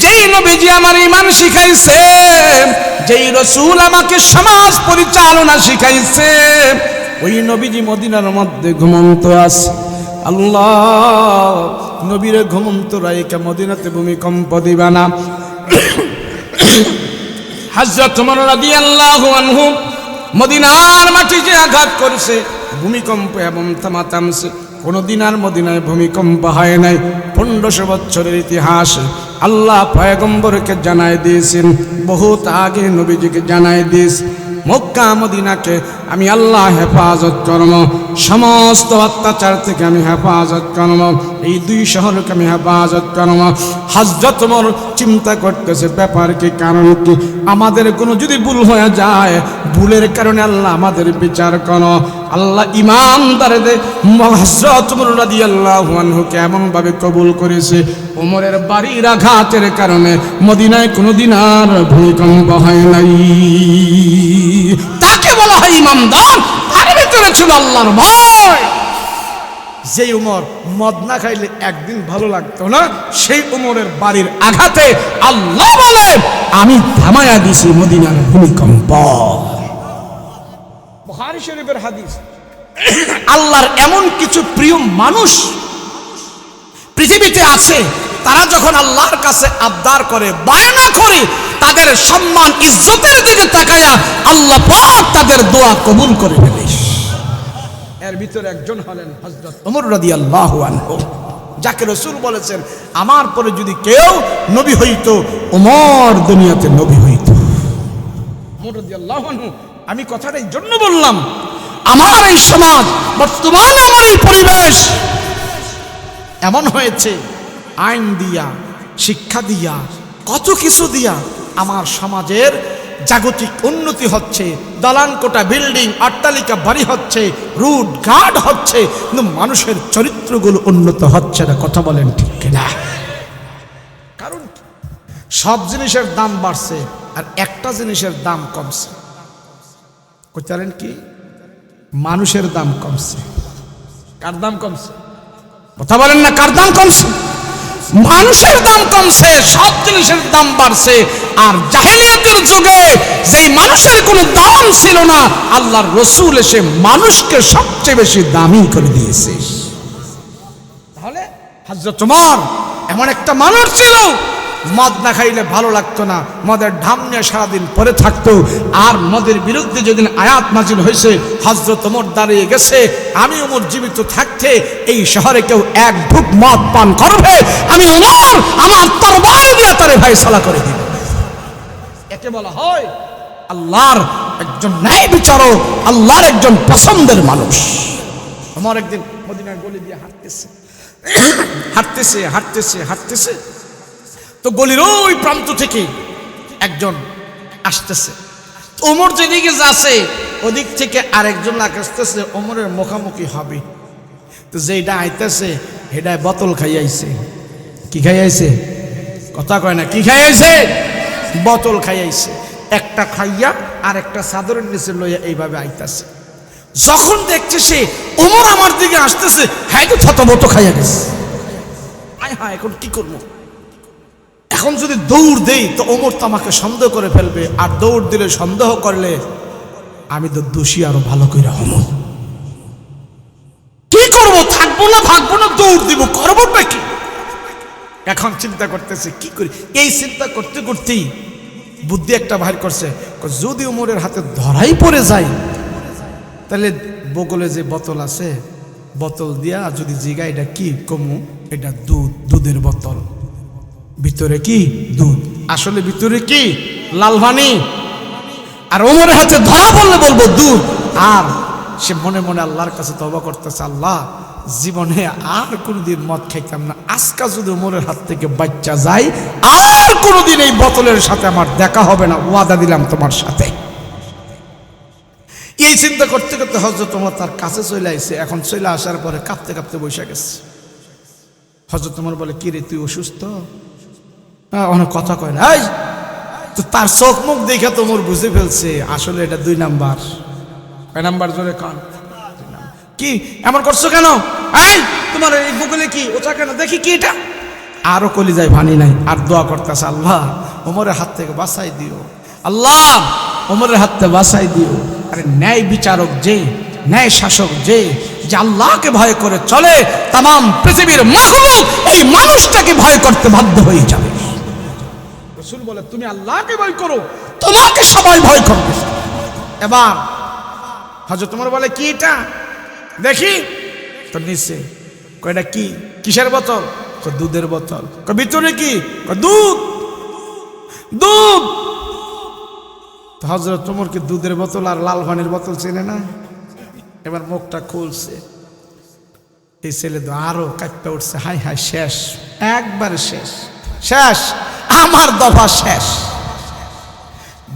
যেই নবীজি আমার ঈমান শিখাইছে, যেই রসুল আমাকে সমাজ পরিচালনা শিখাইছে, ওই নবীজি মদিনার মধ্যে ঘুমন্ত আছে। আল্লাহ, নবীর ঘুমন্ত রাইকা মদিনাতে ভূমিকম্প দিবা না। হযরত ওমর রাদিয়াল্লাহু আনহু মদিনার মাটি যে আঘাত করেছে, ভূমিকম্প এবং থামছে। কোনদিন আর মদিনায় ভূমিকম্প হয় নাই। 1500 বছরের ইতিহাস আল্লাহ পয়গম্বরকে জানাই দিয়েছেন, বহুত আগে নবীজিকে জানাই দিয়েছে। মক্কা মদিনাকে আমি আল্লাহ হেফাজত করব। সমস্ত অত্যাচার থেকে আমি হেফাজত করব, এই দুই শহরকে আমি হেফাজত করব। হযরত ওমর চিন্তা করতেছে ব্যাপার কি, কারণ কি, আমাদের কোনো যদি ভুল হয়ে যায়, ভুলের কারণে আল্লাহ আমাদের বিচার করো। আল্লাহ ইমানদারদের হযরত ওমর রাদিয়াল্লাহু আনহুকে এমনভাবে কবুল করেছে, ওমরের বাড়ির আঘাতের কারণে মদিনায় কোনোদিন আর ভূমিকম্প হয় নাই। তাকে বলা হয় ইমানদার, তার ভিতরে ছিল আল্লাহর ভয়। যে ওমর মদ না খাইলে একদিন ভালো লাগতো না, সেই ওমরের বাড়ির আঘাতে আল্লাহ বলে আমি থামায়া দিছি মদিনার ভূমিকম্প। বুখারী শরীফের হাদিস। আল্লাহর এমন কিছু প্রিয় মানুষ পৃথিবীতে আছে, তারা যখন আল্লাহর কাছে আবদার করে, বায়না করে, তাদের সম্মান ইজ্জতের দিকে তাকায়া আল্লাহ পাক তাদের দোয়া কবুল করে ফেলে। এর ভিতরে একজন হলেন হযরত ওমর রাদিয়াল্লাহু আনহু, যাকে রাসূল বলেছেন আমার পরে যদি কেউ নবী হইতো, ওমর দুনিয়াতে নবী হইতো। ওমর রাদিয়াল্লাহু আনহু, আমি কথাটা এই জন্য বললাম, আমার এই সমাজ বর্তমানে, আমার এই পরিবেশ এমন হয়েছে, আইন দিয়া, শিক্ষা দিয়া, কত কিছু দিয়া আমার সমাজের জাগতিক উন্নতি হচ্ছে, দালানকোটা বিল্ডিং, অট্টালিকা বাড়ি হচ্ছে, রুট ঘাট হচ্ছে, কিন্তু মানুষের চরিত্রগুলো উন্নত হচ্ছে না। কথা বলেন ঠিক কিনা? কারণ সব জিনিসের দাম বাড়ছে আর একটা জিনিসের দাম কমছে। বুঝতে কি? মানুষের দাম কমছে। কার দাম কমছে? কথা বলেন না, কার দাম কমছে? মানুষের দাম কমছে, সব জিনিসের দাম বাড়ছে। আর জাহেলিয়াতের যুগে যেই মানুষের কোনো দাম ছিল না, আল্লাহর রাসূল এসে মানুষকে সবচেয়ে বেশি দামি করে দিয়েছে। তাহলে হযরত ওমর এমন একটা মানুষ ছিল, মদ না খাইলে ভালো লাগতো না, মদের ঢাম নিয়ে সারাদিন পরে থাকতো। আর মদের বিরুদ্ধে যেদিন আয়াত নাজিল হয়েছে, হযরত ওমর দাঁড়িয়ে গেছে, আমি ওমর জীবিত থাকতে এই শহরে কেউ এক ঢুক মদ পান করবে, আমি ওমর আমার তরবারি দিয়ে তারে ফয়সালা করে দিব। একে বলা হয় আল্লাহর একজন ন্যায় বিচারক, আল্লাহর একজন পছন্দের মানুষ। ওমর একদিন মদিনার গলি দিয়ে হাঁটতেছে, হাঁটতেছে হাঁটতেছে হাঁটতেছে, তো গলির ওই প্রান্ত থেকে একজন আসতেছে। ওমর যেদিকে যাচ্ছে ওদিক থেকে আরেকজন আসতেছে, ওমরের মুখামুখি হবে। তো যেটা আইতেছে হেডায় বোতল খাইয়াইছে। কি খাইয়াইছে? কথা কয় না, কি খাইয়াইছে? বোতল খাইয়াইছে। একটা খাইয়া আর একটা চাদরের নিচে লইয়া এইভাবে আইতাছে। যখন দেখছে সে ওমর আমার দিকে আসতেছে, হ্যাঁ তো থতমত খাইয়া গেছে। আয় হ্যাঁ, এখন কি করবো? এখন যদি দৌড় দেই তো ওমর তো আমাকে সন্দেহ করে ফেলবে, আর দৌড় দিলে সন্দেহ করলে আমি তো দোষী আরো ভালো করে হব। কি করবো? থাকবো না ভাগবো না, দৌড় দিব, করবো নাকি? এখন চিন্তা করতেছে কি করি। এই চিন্তা করতে করতেই বুদ্ধি একটা বাহির করছে, যদি ওমরের হাতে ধরাই পড়ে যায় তাহলে বগলে যে বোতল আছে, বোতল দিয়া যদি জিগা এটা কি কমু, এটা দুধ, দুধের বোতল। ভিতরে কি? দুধ। আসলে ভিতরে কি? লাল পানি। আর ওমরের হাতে ধরা পড়লে বলবো দুধ। আর সে মনে মনে আল্লাহর কাছে তওবা করতেছে, আল্লাহ জীবনে আর কোনোদিন মদ খাইতাম না, আজকে যদি ওমরের হাত থেকে বাচ্চা যায় আর কোনোদিন এই বোতলের সাথে আমার দেখা হবে না, ওয়াদা দিলাম তোমার সাথে। এই চিন্তা করতে করতে হযরত ওমর তার কাছে চলে আসছে। এখন চলে আসার পরে কাঁপতে কাঁপতে বসে গেছে। হযরত ওমর বলে, কি রে তুই অসুস্থ? অনেক কথা কয় না। এই তো তার চোখ মুখ দেখে তো ওমর বুঝে ফেলছে আসলে এটা 2 নাম্বার। কয় নাম্বার? জোরে কান। কি এমন করছো কেন? এই তোমার এই বুকলে কি ওটা কেন? দেখি কি এটা। আরো কলিজায় ভানি নাই, আর দোয়া করতেছে, আল্লাহ ওমরের হাত থেকে বাঁচাই দিও, আল্লাহ ওমরের হাত থেকে বাঁচাই দিও। আরে ন্যায় বিচারক যে, ন্যায় শাসক যে, যে আল্লাহকে ভয় করে চলে, তাম পৃথিবীর মাখলুক এই মানুষটাকে ভয় করতে বাধ্য হয়ে যাবে। রাসূল বলে, তুমি আল্লাহকে ভয় করো, তোমাকে সবাই ভয় করবে। এবার হযরত ওমর বলে, কি এটা? দেখি তো নিচে। কয়টা কি? কিসের বোতল? দুধের বোতল। ভিতরে কি? দুধ। দুধ। হযরত ওমর কি দুধের বোতল আর লাল পানির বোতল চেনে না? এবার মুখটা খুলছে, এই ছেলে তো আরো কাঁপতে উঠছে, হাই হাই শেষ, একবার শেষ, শেষ, আমার দফা শেষ।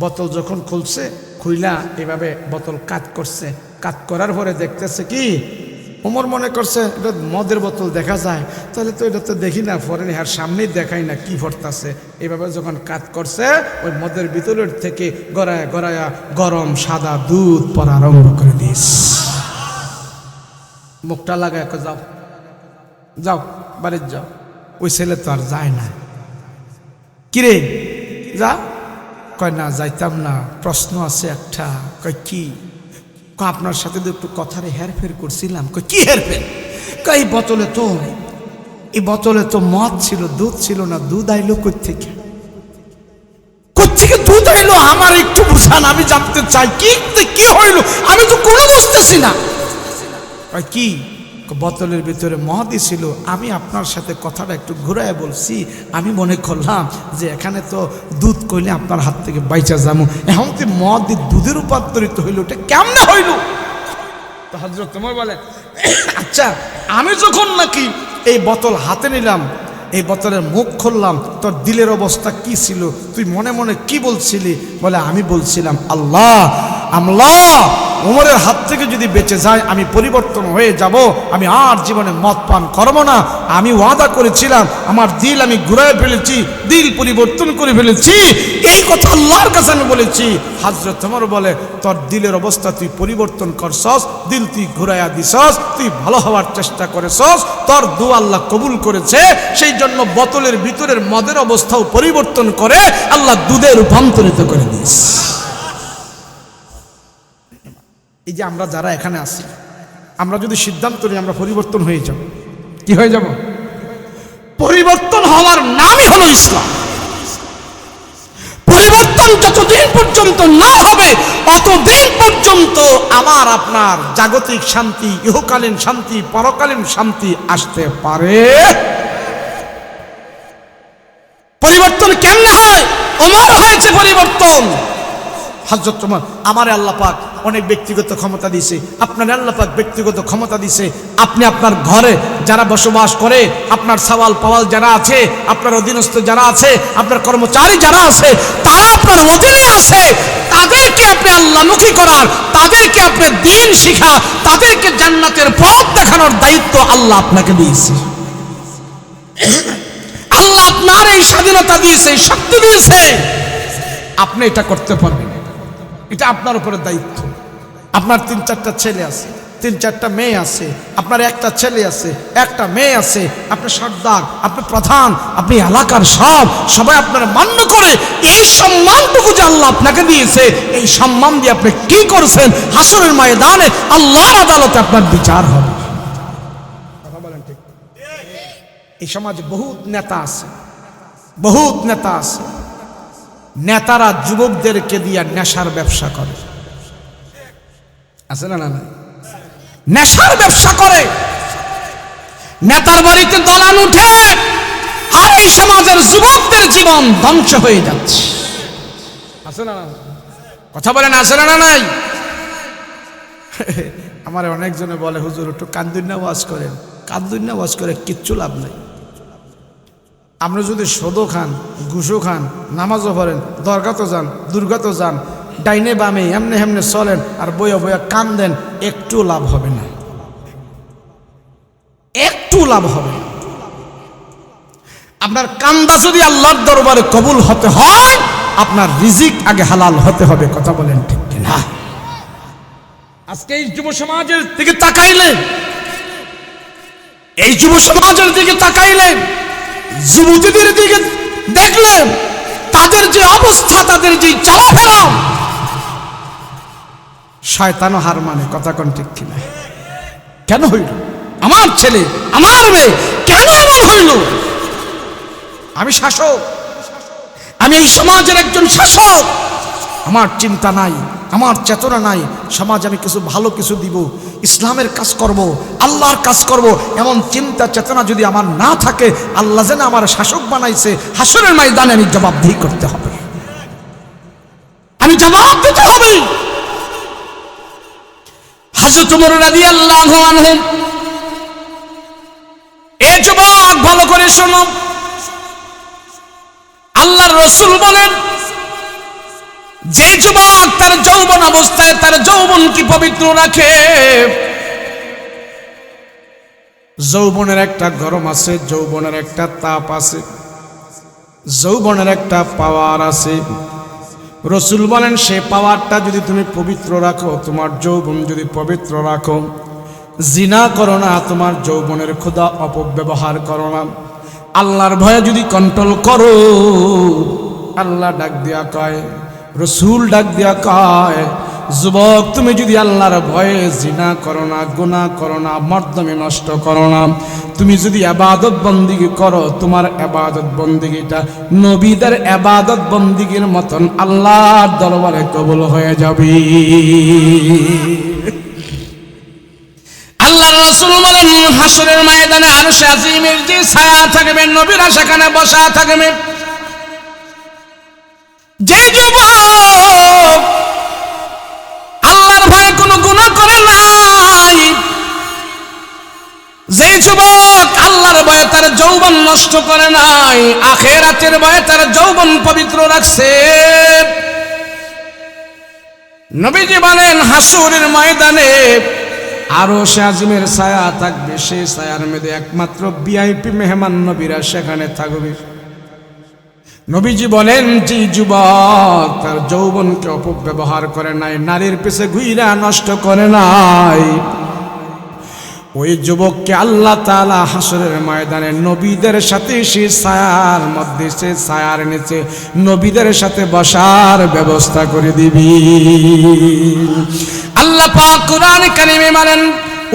বোতল যখন খুলছে, খুইলা এভাবে বোতল কাট করছে, কাট করার পরে দেখতেছে কি, ওমর মনে করছে এটা মদের বোতল দেখা যায়, তাহলে তো এটা তো দেখি না, ফরেন আর সামনেই দেখাই না কি ভরতাছে। এভাবে যখন কাট করছে, ওই মদের ভিতরের থেকে গড়ায়া গড়ায়া গরম সাদা দুধ পড়া আরম্ভ করে দিস। মুখটা লাগায় যাও যাও বাড়ির যাও। ওই ছেলে তো আর যায় না। কিরে যা, কয় না যাইতাম না, প্রশ্ন আছে একটা। কয় কি? আপনার সাথে তো একটু কথারে হেরফের করছিলাম। কই কি হেরফের? কই এই বোতলে তো মদ ছিল, দুধ ছিল না। দুধ আইলো কোত্থেকে? কোত্থেকে দুধ আইলো আমার একটু বুঝান, আমি জানতে চাই কি হইলো, আমি তো কোনো বুঝতেছি না। কই কি? বোতলের ভিতরে মদই ছিল, আমি আপনার সাথে কথাটা একটু ঘুরায় বলছি, আমি মনে করলাম যে এখানে তো দুধ কইলে আপনার হাত থেকে বাইচা যাবো, এখন তো মদ দুধে রূপান্তরিত হইল, ওটা কেমনে হইল? তো হযরত ওমর বলে, আচ্ছা আমি যখন নাকি এই বোতল হাতে নিলাম, এই বোতলের মুখ খুললাম, তোর দিলের অবস্থা কি ছিল? তুই মনে মনে কি বলছিলি? বলে আমি বলছিলাম আল্লাহ ওমরের হাত থেকে যদি বেঁচে যায় আমি পরিবর্তন হয়ে যাব, আমি আর জীবনে মদ পান করব না। আমি ওয়াদা করেছিলাম, আমার দিল আমি ঘুরায় ফেলেছি, দিল পরিবর্তন করে ফেলেছি, এই কথা আল্লাহর কাছে আমি বলেছি। হযরত ওমর বলে, তোর দিলের অবস্থা তুই পরিবর্তন করছস, দিল তুই ঘুরাইয়া দিছস, তুই ভালো হওয়ার চেষ্টা করেছস, তোর দোয়া আল্লাহ কবুল করেছে, সেই জন্য বোতলের ভিতরের মদের অবস্থাও পরিবর্তন করে আল্লাহ দুধে রূপান্তরিত করে দিয়েছে। এই যে আমরা যারা এখানে আছি, আমরা যদি সিদ্ধান্ত নিই আমরা পরিবর্তন হয়ে যাব, কি হয়ে যাব? পরিবর্তন হওয়ার নামই হলো ইসলাম। পরিবর্তন যতদিন পর্যন্ত না হবে অতদিন পর্যন্ত আমার আপনার জাগতিক শান্তি, ইহকালীন শান্তি, পরকালীন শান্তি আসতে পারে। পরিবর্তন কেমনে হয়? ওমর হয়েছে পরিবর্তন। হযরত ওমর, আমারে আল্লাহ পাক অনেক ব্যক্তিগত ক্ষমতা দিয়েছে, আপনার আল্লাহ পাক ব্যক্তিগত ক্ষমতা দিয়েছে। আপনি আপনার ঘরে যারা বসবাস করে, আপনার সওয়াল পাওয়াল যারা আছে, আপনার অধীনস্থ যারা আছে, আপনার কর্মচারী যারা আছে, তারা আপনার অধীনে আছে, তাদেরকে আপনি আল্লাহমুখী করার, তাদেরকে আপনি দ্বীন শিখা, তাদেরকে জান্নাতের পথ দেখানোর দায়িত্ব আল্লাহ আপনাকে দিয়েছে। আল্লাহ আপনার এই স্বাধীনতা দিয়েছে, এই শক্তি দিয়েছে, আপনি এটা করতে পারবেন, এটা আপনার উপরে দায়িত্ব। আপনার 3-4টা ছেলে আছে, 3-4টা মেয়ে আছে, আপনার একটা ছেলে আছে, একটা মেয়ে আছে, আপনি সর্দার, আপনি প্রধান, আপনি এলাকার সবাই আপনার মান্য করে। এই সম্মানটুকু যে আল্লাহ আপনাকে দিয়েছে, এই সম্মান দিয়ে আপনি কি করছেন, হাসরের ময়দানে আল্লাহর আদালতে আপনার বিচার হবে। কথা বলেন ঠিক? এই সমাজে বহুত নেতা আছে, বহুত নেতা আছে, নেতারা যুবকদেরকে দিয়ে নেশার ব্যবসা করে, আছে না? না, নেশার ব্যবসা করে, নেতার বাড়িতে দলান উঠে, আর এই সমাজের যুবকদের জীবন ধ্বংস হয়ে যাচ্ছে, আছে না? কথা বলেন, আছে না? নাই? আমার অনেকজনে বলে, হুজুর একটু কান্দুন্না ওয়াজ করেন। কান্দুন্না ওয়াজ করে কিচ্ছু লাভ নাই। আপনি যদি সদো খান, ঘুষো খান, নামাজও পড়েন, দরগাতে যান, দুর্গাতে যান, ডাইনে বামে এমনে হেমনে চলেন, আর বইয়া বইয়া কান দেন, একটু লাভ হবে না, একটু লাভ হবে না। আপনার কান্দা যদি আল্লাহর দরবারে কবুল হতে হয়, আপনার রিজিক আগে হালাল হতে হবে। কথা বলেন ঠিক কিনা? আজকে এই যুব সমাজের দিকে তাকাইলে, এই যুব সমাজের দিকে তাকাইলে, যুবতীদের দিকে দেখলেন, তাদের যে অবস্থা, তাদের যে চলাফেরা, শয়তানও হার মানে। কথা কোন ঠিক কিনা? কেন হইল? আমার ছেলে, আমার মেয়ে কেন এমন হইল? আমি শাসক, আমি এই সমাজের একজন শাসক, আমার চিন্তা নাই, আমার চেতনা নাই, সমাজ আমি কিছু ভালো কিছু দিব, ইসলামের কাজ করব, আল্লাহর কাজ করব, এমন চিন্তা চেতনা যদি আমার না থাকে, আল্লাহ যেন আমার শাসক বানাইছে, হাসরের ময়দানে আমি জবাবদিহি করতে হবে, আমি জবাব দিতে হবে। হযরত ওমর রাদিয়াল্লাহু আনহু, এ যুবক ভালো করে শোনো, আল্লাহর রাসূল বলেন যে যুবক তার যৌবন অবস্থায় তার যৌবন কি পবিত্র রাখে, যৌবনের একটা গরম আছে, যৌবনের একটা তাপ আছে, যৌবনের একটা পাওয়ার আছে। রাসূল বলেন সে পাওয়ারটা যদি তুমি পবিত্র রাখো, তোমার যৌবন যদি পবিত্র রাখো, জিনা করো না, তোমার যৌবনের ক্ষুধা অপব্যবহার করো না, আল্লাহর ভয়ে যদি কন্ট্রোল করো, আল্লাহ ডাক দিয়া কয়, রাসূল ডাক দিয়া কয়, যুবক তুমি যদি আল্লাহর ভয়ে জিনা করো না, গুনাহ করো না, মর্দমে নষ্ট করো না, তুমি যদি ইবাদত বন্দেগী করো, তোমার ইবাদত বন্দেগীটা নবীদের ইবাদত বন্দেগীর মতন আল্লাহর দরবারে কবুল হয়ে যাবে। আল্লাহর রাসূল বলেন হাসরের ময়দানে আরশে আজিমের যে ছায়া থাকবে, নবীরা সেখানে বসা থাকবে। যে যুবক আল্লাহর ভয়ে কোনো গুনাহ করে নাই, যে যুবক আল্লাহর ভয়ে তার যৌবন নষ্ট করে নাই, আখিরাতের ভয়ে তার যৌবন পবিত্র রাখছে, নবীজি বলেন হাসরের ময়দানে আরশে আজিমের ছায়া থাকবে, সেই ছায়ার মধ্যে একমাত্র ভিআইপি মেহমান নবীরা সেখানে থাকবে। নবীজি বলেন যে যুবক তার যৌবনকে অপব্যবহার করে নাই, নারীর পেছে ঘুইরা নষ্ট করে নাই, ওই যুবককে আল্লাহ তাআলা হাসরের ময়দানে নবীদের সাথে সে ছায়ার মধ্যে, সে ছায়ার নিচে নবীদের সাথে বসার ব্যবস্থা করে দিবি। আল্লাহ পাক কোরআনে কারিমে বলেন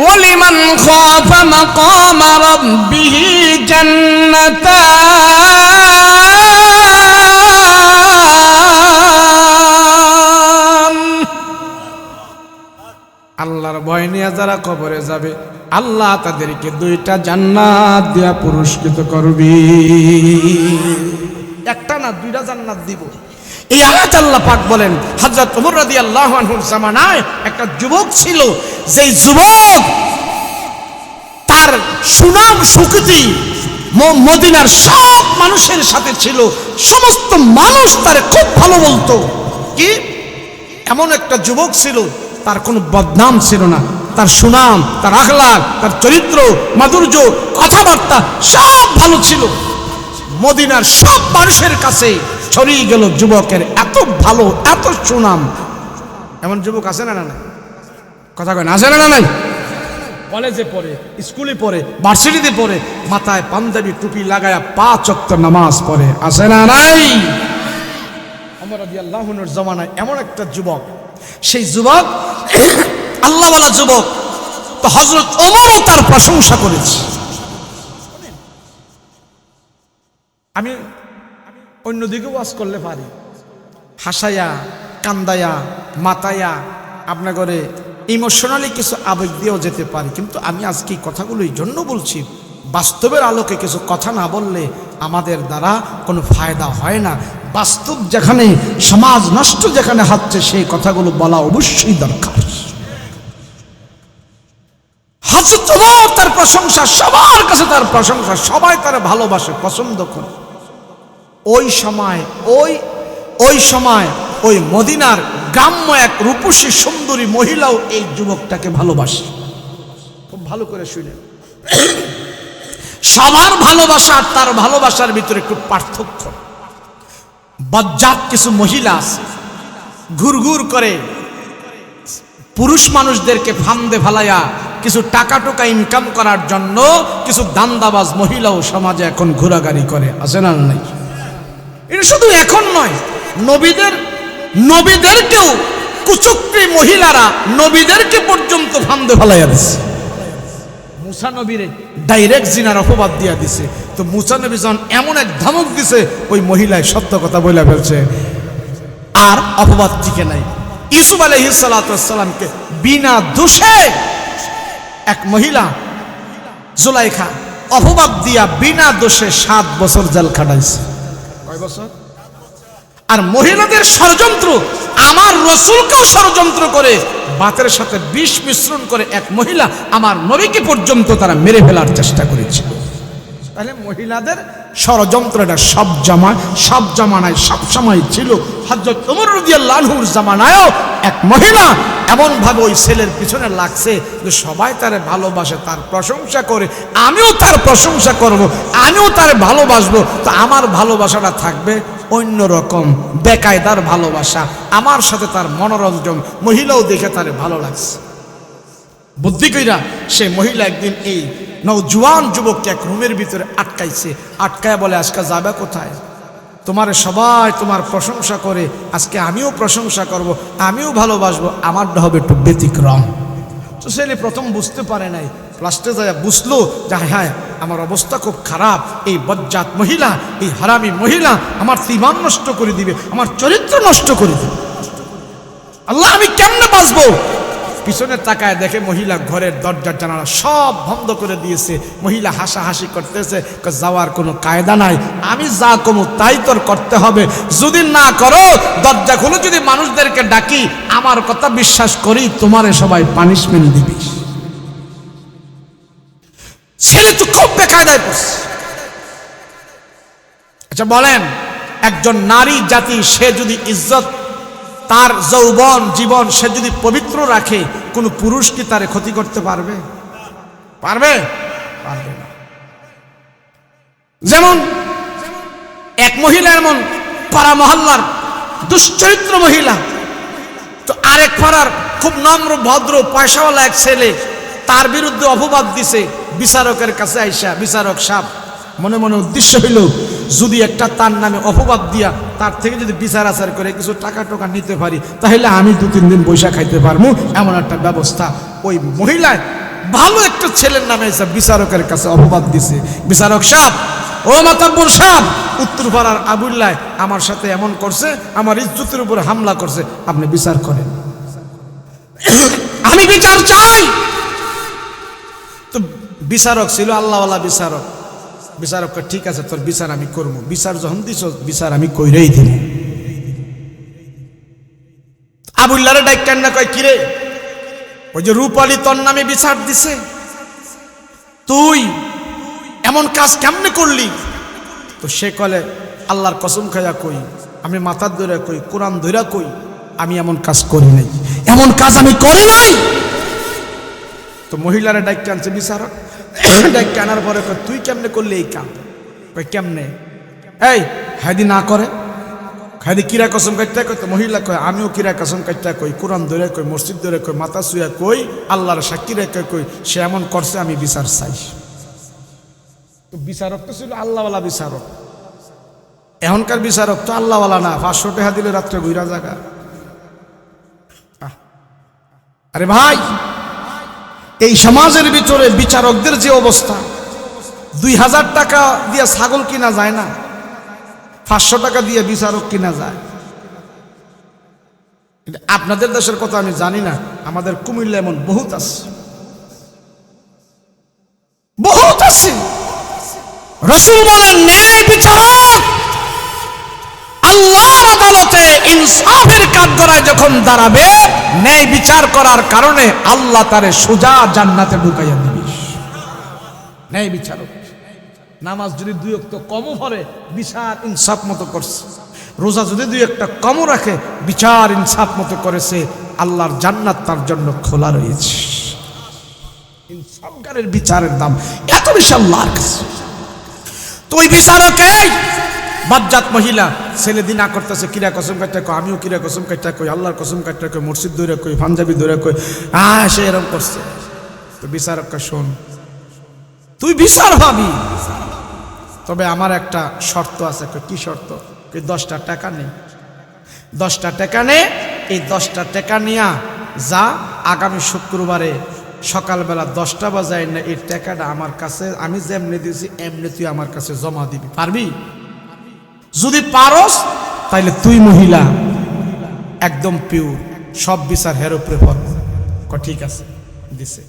ওয়ালিমান খাফা মাকামা রাব্বিহি জান্নাতান। আল্লাহর ভয় নিয়ে যারা কবরে যাবে, আল্লাহ তাদেরকে দুইটা জান্নাত দিয়া পুরস্কৃত করবে। একটা না, দুইটা জান্নাত দিব। এই আয়াত আল্লাহ পাক বলেন হযরত ওমর রাদিয়াল্লাহু আনহুর জামানায় একটা যুবক ছিল, যেই যুবক তার সুনাম সুখ্যাতি মদিনার সব মানুষের সাথে ছিল, সমস্ত মানুষ তার খুব ভালো বলতো। কি এমন একটা যুবক ছিল, তার কোনো বদনাম ছিল না, তার সুনাম, তার আখলাক, তার চরিত্র, মাধুর্য, কথাবার্তা সব ভালো ছিল। মদিনার সব মানুষের কাছে ছড়িয়ে গেল যুবকের এত ভালো, এত সুনাম। এমন যুবক আছে না? না কথা কয় না, আছে না? নাই। কলেজে পড়ে, স্কুলে পড়ে, ভার্সিটিতে পড়ে, মাথায় পাঞ্জাবি টুপি লাগায়া 5 ওয়াক্ত নামাজ পড়ে, আছে না? নাই। ওমর রাদিয়াল্লাহু আনহুর জামানায় এমন একটা যুবক, সেই যুবক আল্লাহওয়ালা যুবক, তো হযরত ওমরও তার প্রশংসা করেছে। আমি অন্যদিকে ওয়াজ করলে পারি, হাসায়া, কান্দায়া, মাতায়া, আপনার ঘরে ইমোশনালি কিছু আবেগ দিয়েও যেতে পারি, কিন্তু আমি আজকে এই কথাগুলো এই জন্য বলছি, বাস্তবের আলোকে কিছু কথা না বললে আমাদের দ্বারা কোনো ফায়দা হয় না। বাস্তব যেখানে, সমাজ নষ্ট যেখানে হচ্ছে, সেই কথাগুলো বলা অবশ্যই দরকার। হযরত ওমর তার প্রশংসা, সবার কাছে তার প্রশংসা, সবাই তার ভালোবাসে, পছন্দ করে। ওই সময় ওই মদিনার গ্রাম্য এক রূপসী সুন্দরী মহিলাও এই যুবকটাকে ভালোবাসে। খুব ভালো করে শুনে, সবার ভালোবাসা আর তার ভালোবাসার ভিতরে একটু পার্থক্য। বজ্জাত কিছু মহিলা আছে, ঘুরঘুর করে পুরুষ মানুষদেরকে ফান্দে ফালাইয়া কিছু টাকা টোকা ইনকাম করার জন্য কিছু দান্দাবাজ মহিলাও সমাজে এখন ঘোরাঘুরি করে, আছে না? নাই। এটা শুধু এখন নয়, নবীদেরকেও কুচক্রী মহিলারা নবীদেরকে পর্যন্ত ফান্দে ফালাইয়া দিছে। মুসা নবীরে ডাইরেক্ট জিনার অপবাদ দিয়া দিছে, তো মুসা নবী যখন এমন এক ধমক দিছে, ওই মহিলায় সত্য কথা বলে ফেলছে, আর অপবাদ টিকে নাই। ইউসুফ আলাইহিস সালাতু ওয়াস সালামকে বিনা দোষে এক মহিলা জুলাইখা অপবাদ দিয়া বিনা দোষে 7 বছর জেল খাটাইছে। কয় বছর? আর মহিলাদের ষড়যন্ত্র, আমার রাসূলকেও ষড়যন্ত্র করে ভাতের সাথে বিষ মিশ্রণ করে এক মহিলা আমার নবীকে পর্যন্ত তারা মেরে ফেলার চেষ্টা করেছিল। তাহলে মহিলাদের ষড়যন্ত্র এটা সব জামানায় সব সময় ছিল। হযরত ওমর রাদিয়াল্লাহু আনহুর জামানায়ও এক মহিলা এমন ভাবে ওই ছেলের পিছনে লাগছে যে সবাই তারে ভালোবাসে, তার প্রশংসা করে, আমিও তার প্রশংসা করব, আমিও তারে ভালোবাসবো। তো আমার ভালোবাসাটা থাকবে অন্যরকম, বেকায়দার ভালোবাসা। আমার সাথে তার মনোরঞ্জন, মহিলাও দেখে তারে ভালো লাগছে। বুদ্ধি কইরা সে মহিলা একদিন এই নওজোয়ান যুবককে এক রুমের ভিতরে আটকাইছে। আটকায় বলে, আজকে যাবে কোথায়? তোমারে সবাই তোমার প্রশংসা করে, আজকে আমিও প্রশংসা করব, আমিও ভালোবাসবো, আমারটা হবে একটু ব্যতিক্রম। তো ছেলে প্রথম বুঝতে পারে নাই, লাস্টে যায় বুঝলো যে হ্যাঁ আমার অবস্থা খুব খারাপ, এই বজ্জাত মহিলা, এই হারামি মহিলা আমার ঈমান নষ্ট করে দিবে, আমার চরিত্র নষ্ট করে দিবে। আল্লাহ, আমি কেমনে বাঁচবো? পিছনে তাকায় দেখে মহিলা ঘরের দরজার জানালা সব বন্ধ করে দিয়েছে। মহিলা হাসাহাসি করতেছে, যাওয়ার কোনো কায়দা নাই, আমি যা কমু তাই তোর করতে হবে, যদি না করো দরজা খুলে যদি মানুষদেরকে ডাকি আমার কথা বিশ্বাস করি তোমারে সবাই পানিশমেন্ট দিবি। ছেলে তো খুব বেকায়দায় পড়ছে। আচ্ছা বলেন, একজন নারী জাতি সে যদি ইজ্জত, তার যৌবন জীবন সে যদি পবিত্র রাখে, কোন পুরুষ কি তারে ক্ষতি করতে পারবে? পারবে? পারবে না। যেমন এক মহিলা এমন পাড়া মহল্লার দুশ্চরিত্র মহিলা, তো আরেক পাড়ার খুব নম্র ভদ্র পয়সাওয়ালা এক ছেলে তার বিরুদ্ধে অপবাদ দিছে। বিচারকের কাছে আইসা বিচারক সাহেব মনে মনে উদ্দেশ্য হইল, যদি একটা তার নামে অপবাদ দিয়া তার থেকে যদি বিচার আচার করে কিছু টাকা টোকা নিতে পারি, তাহলে আমি 2-3 দিন পয়সা খাইতে পারবো, এমন একটা ব্যবস্থা। ওই মহিলায় ভালো একটা ছেলের নামে এসে বিচারকের কাছে অপবাদ দিছে। বিচারক সাহেব, ও মাতাব্বর সাহেব, উত্তরপাড়ার আবুল্লাহ আমার সাথে এমন করছে, আমার ইজ্জতের উপরে হামলা করছে, আপনি বিচার করেন, আমি বিচার চাই। তো বিচারক ছিল আল্লাহওয়ালা বিচারক। বিচারক ঠিক আছে, তোর বিচার আমি করবো। বিচার যখন দিছ, বিচার আমি কইরেই দিব। আবুল্লারে ডাক কান্না কয়, কিরে, ওই যে রূপালী তোর নামে বিচার দিছে, তুই এমন কাজ কেমনে করলি? তো সে কলে, আল্লাহর কসম খাইয়া কই, আমি মাথার ধরে কই, কোরআন ধইরা কই, আমি এমন কাজ করি নাই, এমন কাজ আমি করি নাই। তো মহিলারা ডাক আনছে বিচারক। ডাক আনার পরে তুই কেমনে করলি এই কাম? কেমনে? এই হাইদি না করে, হাইদি কিরা কসম কাটতে কই? তো মহিলা কয়, আমিও কিরা কসম কাটতে কই, কোরআন ধরে কই, মসজিদ ধরে কই, মাথা শুয়া কই, আল্লাহর সাক্ষী রেখে কই, সে এমন করছে, আমি বিচার চাই। তো বিচারক তো ছিল আল্লাহওয়ালা বিচারক। এখনকার বিচারক তো আল্লাহওয়ালা না, 500 টাকা দিলে রাত্রে ঘুরা জায়গা। আরে ভাই, এই সমাজের ভিতরে বিচারকদের যে অবস্থা, 2000 টাকা দিয়ে ছাগল কিনা যায় না, 500 টাকা দিয়ে বিচারক কিনা যায়। আপনাদের দেশের কথা আমি জানি না, আমাদের কুমিল্লা এমন বহুত আছে, বহুত আছে। রাসূল বলেন, ন্যায় বিচারক আল্লাহর আদালতে ইনসাফের কাঠগড়ায় যখন দাঁড়াবে, ন্যায় বিচার করার কারণে আল্লাহ তারে সোজা জান্নাতে ঢুকাইয়া দিবে। ন্যায় বিচারক নামাজ যদি 2 ওয়াক্ত কমও পড়ে, বিচার ইনসাফ মতো করছে। রোজা যদি 2 একটা কমও রাখে, বিচার ইনসাফ মতো করেছে, আল্লাহর জান্নাত তার জন্য খোলা রয়েছে। ইনসাফকারের বিচারের দাম এত বেশি আল্লাহর কাছে। তো ওই বিচারকে বজ্জাত মহিলা ছেলে দিনা করতেছে, কিরা কসম কাটতে কই, আমিও কিরা কসম কাটতে কই, আল্লাহর কসম কাটতে কই, মসজিদ ধরে কই, পাঞ্জাবি ধরে কই, সে এরকম করছে। তো বিচারককে, শোন, তুই বিচার ভাবি, তবে আমার একটা শর্ত আছে। কি শর্ত? 10টা টাকা নেই, 10টা টাকা নে, এই 10টা টাকা নিয়া যা, আগামী শুক্রবারে সকালবেলা 10টা বাজায় না, এই টাকাটা আমার কাছে আমি যেমনি দিয়েছি এমনি তুই আমার কাছে জমা দিবি। পারবি? যদি পারস তাইলে তুই মহিলা একদম পিওর, সব বিচার হের উপরে ফরব। ঠিক আছে, দিছে।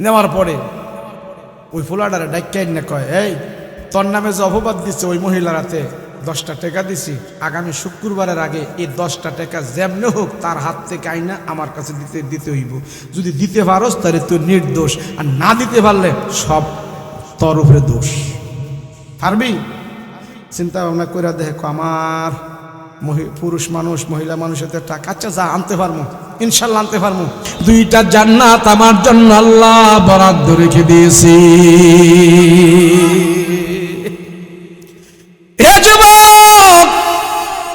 নেওয়ার পরে ওই ফুলাডারে ডাক্তার না কয়, এই তোর নামে যে অপবাদ দিচ্ছে ওই মহিলার হাতে 10টা টাকা দিছি, আগামী শুক্রবারের আগে এই 10টা টাকা যেমনে হোক তার হাত থেকে আইনা আমার কাছে দিতে হইব। যদি দিতে পারস তাহলে তুই নির্দোষ, আর না দিতে পারলে সব তোর উপরে দোষ। পারবি? চিন্তা ভাবনা করে দেখো, আমার পুরুষ মানুষ মহিলা মানুষের টাকা, আচ্ছা যা আনতে পারবো, ইনশাল্লাহ আনতে পারবো। 2টা জান্নাত আমার জন্য আল্লাহ বরাদ্দ রেখে দিয়েছি। হে যুবক,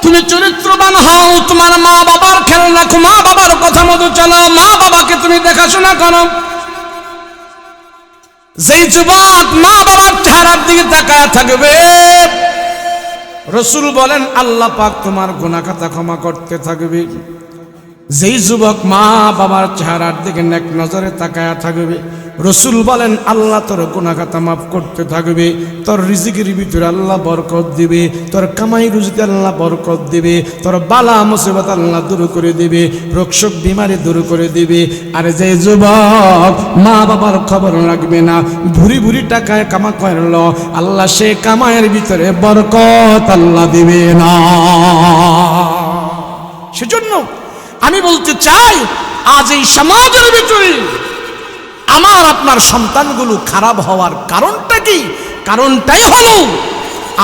তুমি চরিত্রবান হও, তোমার মা বাবার খেয়াল রাখো, মা বাবার কথা মতো চলো, মা বাবাকে তুমি দেখাশোনা করো। যেই যুবক মা বাবার চেহারার দিকে তাকায় থাকবে, রসুল বলেন আল্লাহ পাক তোমার গুনাহ খাতা ক্ষমা করতে থাকবে। যেই যুবক মা বাবার চেহারার দিকে নেক নজরে তাকায়া থাকবে, রসুল বলেন আল্লাহ তোর গুনাহ খাতা মাফ করতে থাকবে। তোর রিজিকের ভিতরে আল্লাহ বরকত দিবে, তোর কামাই রুজিতে আল্লাহ বরকত দিবে, তোর বালা মুসিবত আল্লাহ দূর করে দিবে, রোগশোক বিমারি দূর করে দিবে। আর যে যুবক মা বাবার খবর রাখবে না, ভুরি ভুরি টাকায় কামা করল, আল্লাহ সে কামাইয়ের ভিতরে বরকত আল্লাহ দিবে না। সেজন্য আমি বলতে চাই, আজ এই সমাজের ভিতরে আমার আপনার সন্তানগুলো খারাপ হওয়ার কারণটা কি? কারণটাই হলো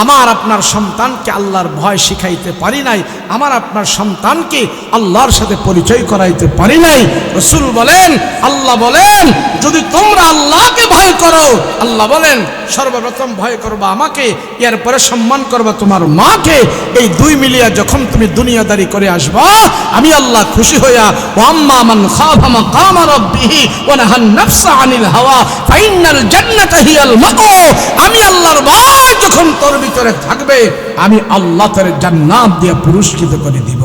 আমার আপনার সন্তানকে আল্লাহর ভয় শিখাইতে পারি নাই, আমার আপনার সন্তানকে আল্লাহর সাথে পরিচয় করাইতে পারি নাই। রাসূল বলেন, আল্লাহ বলেন, যদি তোমরা আল্লাহকে ভয় করো, আল্লাহ বলেন সর্বপ্রথম ভয় করবা আমাকে, এরপরে সম্মান করবা তোমার মাকে। এই 2 মিলিয়া যখন তুমি দুনিয়াদারি করে আসবা, আমি আল্লাহ খুশি হইয়া ওয়াম্মা মান খাফা মাকাম রাব্বিহি ওয়া নাহান নাফসা আনিল হাওয়া ফাইনাল জান্নাতা হিয়াল মাওয়া। আমি আল্লাহর ভয় যখন তোর ভিতরে থাকবে, আমি আল্লাহ তোর জান্নাত দিয়ে পুরস্কৃত করে দিব।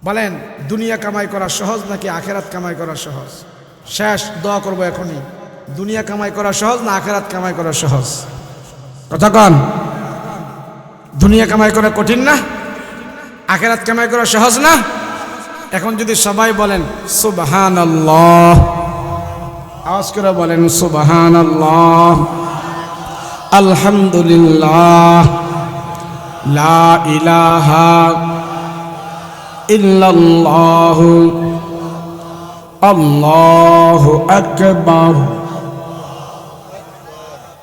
বলেন দুনিয়া কামাই করা সহজ নাকি আখেরাত কামাই করা সহজ? শেষ দোয়া করবো এখনই। দুনিয়া কামাই করা সহজ না আখেরাত কামাই করা সহজ? কথা কন। দুনিয়া কামাই করা কঠিন না? আখেরাত কামাই করা সহজ না? এখন যদি সবাই বলেন সুবহানাল্লাহ, আওয়াজ করে বলেন সুবহানাল্লাহ, আলহামদুলিল্লাহ, লা ইলাহা ইল্লাল্লাহু আল্লাহু আকবার।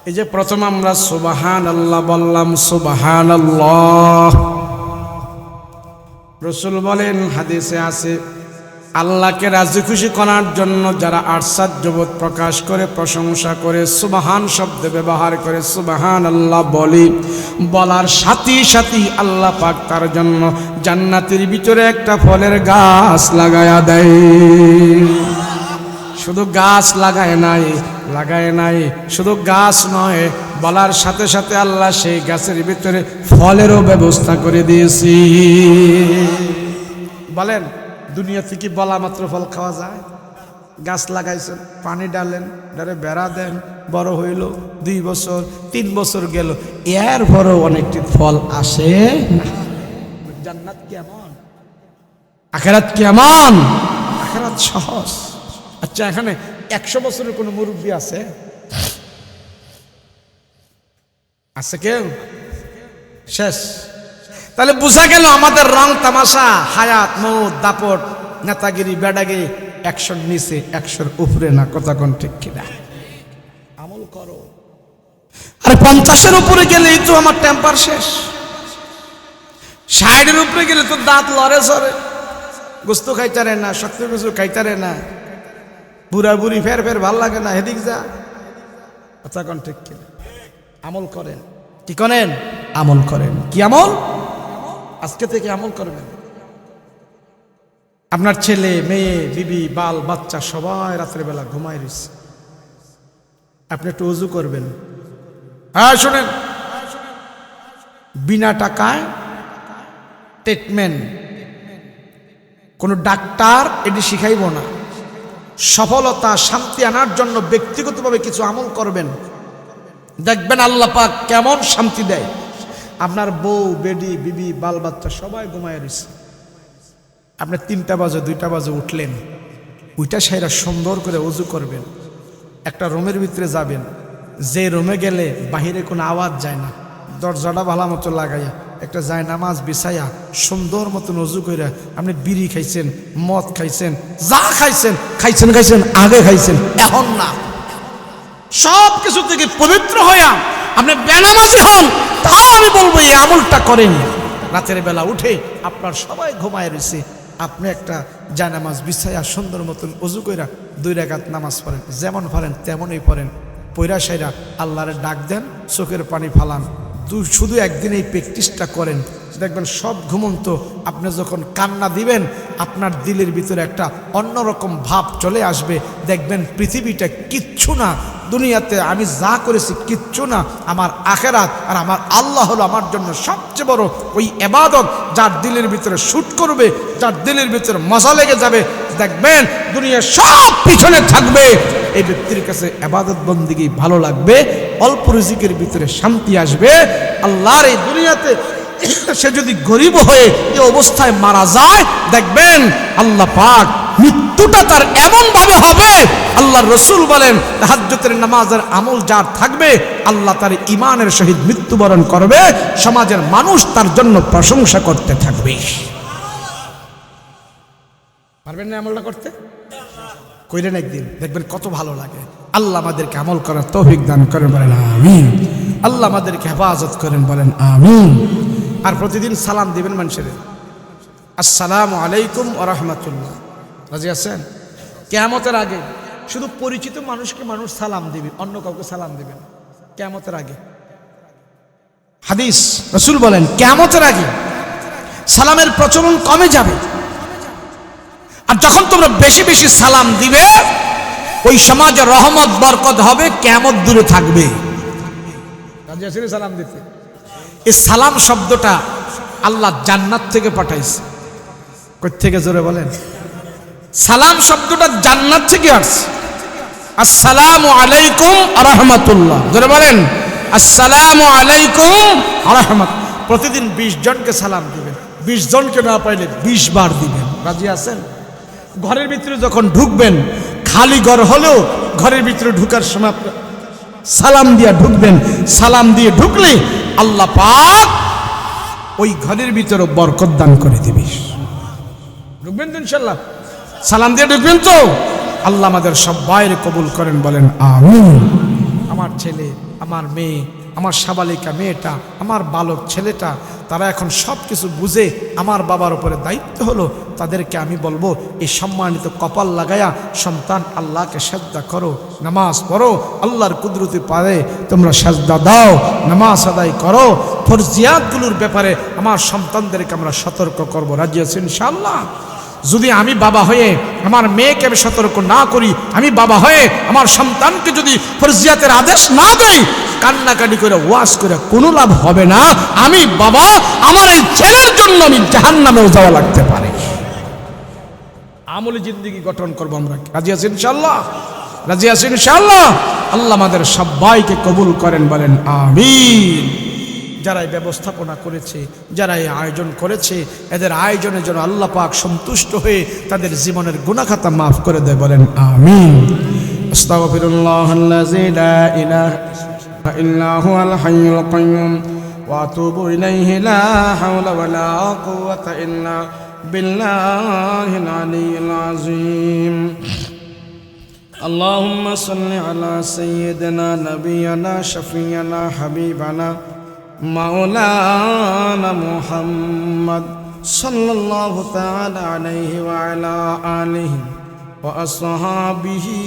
এই যে প্রথম আমরা সুবহানাল্লাহ বললাম, সুবহানাল্লাহ, রাসূল বলেন হাদিসে আছে, আল্লাহকে রাজি খুশি করার জন্য যারা আশ্চর্যবোধ প্রকাশ করে, প্রশংসা করে, সুবহান শব্দ ব্যবহার করে, সুবহানাল্লাহ বলে, বলার সাথে সাথে আল্লাহ পাক তার জন্য জান্নাতের ভিতরে একটা ফলের গাছ লাগায়া দেয়। শুধু গাছ লাগায় নাই, শুধু গাছ নয়, বলার সাথে সাথে আল্লাহ সেই গাছের ভিতরে ফলেরও ব্যবস্থা করে দিয়েছি। বলেন দুনিয়া থেকে বলা মাত্র ফল খাওয়া যায়? গাছ লাগাইছেন, পানি ডালেন, ডালে বেড়া দেন, বড় হইল, 2 বছর 3 বছর গেল, এর পরও অনেকটি ফল আসে না। জান্নাত কেমন? আখিরাত কেমন? আখিরাত সহজ। আচ্ছা এখানে 100 বছরের কোনো মুরব্বী আছে? আছে কেউ? শেষ। তাহলে বোঝা গেল আমাদের রং তামাশা, হায়াত, মৌত, দাপট, নেতাগিরি, বেডাগিরি 100-র নিচে 100-র উপরে না। কথা কোন ঠিক কিনা? আমল করো। আরে 50-এর উপরে গেলেই তো আমার টেম্পার শেষ। 60-এর উপরে গেলে তো দাঁত লড়ে সরে, গোস্ত খাইতারে না, শক্ত কিছু খাইতারে না, বুড়া বুড়ি ফের ভাল লাগে না, হেদিক যা। কথা কোন ঠিক কিনা? আমল করেন। কি করেন? আমল করেন। কি আমল? আজকে থেকে আমল করবেন। আপনার ছেলে মেয়ে বিবি বাল বাচ্চা সবাই রাতের বেলা ঘুমায় রয়েছে, আপনি একটু ওযু করবেন। হ্যাঁ শোনেন, বিনা টাকায় ট্রিটমেন্ট কোনো ডাক্তার এটি শিখাইব না। সফলতা শান্তি আনার জন্য ব্যক্তিগতভাবে কিছু আমল করবেন, দেখবেন আল্লাহ পাক কেমন শান্তি দেয়। আপনার বউ বেডি বিবি বাল বাচ্চা সবাই ঘুমায় রয়েছে, আপনি 3টা বাজে 2টা বাজে উঠলেন, ওইটা সেরা সুন্দর করে ওযু করবেন, একটা রুমের ভিতরে যাবেন, যে রুমে গেলে বাহিরে কোনো আওয়াজ যায় না, দরজাটা ভালো মতো লাগাইয়া একটা যায় নামাজ বিছাইয়া সুন্দর মতন অজু কইরা আপনি বিড়ি খাইছেন, মদ খাইছেন, যা খাইছেন খাইছেন খাইছেন আগে খাইছেন, এখন না। সব কিছু থেকে পবিত্র হইয়া আপনি বেনামাজি হন, তাও আমি বলবো এই আমলটা করেন। রাতের বেলা উঠে আপনার সবাই ঘুমায় রয়েছে, আপনি একটা জায়নামাজ বিছাইয়া সুন্দর মতন অজু কইরা 2 রাকাত নামাজ পড়েন, যেমন পারেন তেমনই পড়েন, পয়রা সাইরা আল্লাহরে ডাক দেন, চোখের পানি ফালান। শুধু একদিন এই প্র্যাকটিসটা করেন, দেখবেন সব ঘুমন্ত। আপনি যখন কান্না দিবেন আপনার দিলের ভিতরে একটা অন্যরকম ভাব চলে আসবে, দেখবেন পৃথিবীটা কিচ্ছু না, দুনিয়াতে আমি যা করেছি কিচ্ছু না, আমার আখেরাত আর আমার আল্লাহ হলো আমার জন্য সবচেয়ে বড় ওই ইবাদত। যার দিলের ভিতরে শুট করবে, যার দিলের ভিতরে মজা লেগে যাবে, দেখবেন দুনিয়া সব পিছনে থাকবে, এই ব্যক্তির কাছে ইবাদত বন্দেগী ভালো লাগবে, অল্প রিজিকের ভিতরে শান্তি আসবে। আল্লাহর এই দুনিয়াতে সে যদি গরিব হয়ে এই অবস্থায় মারা যায়, দেখবেন আল্লাহ পাক মৃত্যুটা তার এমন ভাবে হবে, আল্লাহর রাসূল বলেন তাহাজ্জুদের নামাজের আমল যার থাকবে আল্লাহ তার ঈমানের সহিত মৃত্যুবরণ করবে, সমাজের মানুষ তার জন্য প্রশংসা করতে থাকবে। পারবেন না আমলটা করতে? কইলেন একদিন, দেখবেন কত ভালো লাগে। আল্লাহ আমাদেরকে আমল করার তৌফিক দান করেন, বলেন আমিন। আল্লাহ আমাদেরকে হেফাজত করেন, বলেন আমিন। আর প্রতিদিন সালাম দিবেন মানুষের, আসসালামু আলাইকুম ওয়া রাহমাতুল্লাহ। রাজি আছেন? কিয়ামতের আগে শুধু পরিচিত মানুষকে মানুষ সালাম দিবে, অন্য কাউকে সালাম দিবে না কিয়ামতের আগে। হাদিস, রাসূল বলেন কিয়ামতের আগে সালামের প্রচলন কমে যাবে, আর যখন তোমরা বেশি বেশি সালাম দিবে ওই সমাজে রহমত বরকত হবে, কিয়ামত দূরে থাকবে। রাজি আছেন সালাম দিতে? এই সালাম শব্দটা আল্লাহ জান্নাত থেকে পাঠাইছে। কই থেকে? জোরে বলেন। সালাম শব্দটা জান্নাত থেকে আসছে। আসসালামু আলাইকুম ওয়া রাহমাতুল্লাহ। জোরে বলেন আসসালামু আলাইকুম ওয়া রাহমাত। প্রতিদিন 20 জনকে সালাম দিবেন, 20 জনকে না পাইলে 20 বার দিবেন। রাজি আছেন? ঘরের ভিতরে যখন ঢুকবেন, খালি ঘর হলেও ঘরের ভিতরে ঢুকার সময় সালাম দিয়ে ঢুকবেন। সালাম দিয়ে ঢুকলে আল্লাহ পাক ওই ঘরের ভিতরে বরকত দান করে দিবে। ঢুকবেন তো ইনশাআল্লাহ? সালাম দিয়ে ঢুকবেন তো? আল্লাহ আমাদের সবাইকে কবুল করেন, বলেন আমিন। আমার ছেলে, আমার মেয়ে, আমার সাবালিকা মেয়েটা, আমার বালক ছেলেটা, তারা এখন সব কিছু বুঝে আমার বাবার উপরে দায়িত্ব হলো, তাদেরকে আমি বলবো এই সম্মানিত কপাল লাগায়া সন্তান আল্লাহকে সাজদা করো, নামাজ পড়ো, আল্লাহর কুদরতি পারে তোমরা সাজদা দাও, নামাজ আদায় করো। ফরজিয়াতগুলোর ব্যাপারে আমার সন্তানদেরকে আমরা সতর্ক করবো। রাজি আছেন ইনশাআল্লাহ? যদি আমি বাবা হয়ে আমার মেয়েকে আমি সতর্ক না করি, আমি বাবা হয়ে আমার সন্তানকে যদি ফরজিয়াতের আদেশ না দেই, কান্নাকাটি করে ওয়াজ করে কোনো লাভ হবে না। আমি বাবা, আমার এই ছেলের জন্য আমি জাহান্নামেও যাওয়া লাগতে পারে। আমলি জিন্দেগি গঠন করবো আমরা। রাজি আছেন ইনশাআল্লাহ? রাজি আছেন ইনশাআল্লাহ? আল্লাহ আমাদের সবাইকে কবুল করেন, বলেন আমিন। যারা এই ব্যবস্থাপনা করেছে, যারা এই আয়োজন করেছে, এদের আয়োজনের জন্য আল্লাহ পাক সন্তুষ্ট হয়ে তাদের জীবনের গুনাহ খাতা মাফ করে দেয়, বলেন আমিন। আস্তাগফিরুল্লাহাল্লাযী লা ইলাহা ইল্লা হুয়াল হাইয়ুল কাইয়্যুম ওয়া আতুবু ইলাইহি লা হাওলা ওয়া লা কুওয়াতা ইল্লা বিল্লাহিল আলিয়্যিল আযীম। আল্লাহুম্মা সাল্লি আলা সাইয়্যিদিনা নাবিয়িনা শাফিয়িনা হাবিবানা মাওলানা মুহাম্মদ সাল্লাল্লাহু তাআলা আলাইহি ওয়া আলা আলিহি ওয়া আসহাবিহি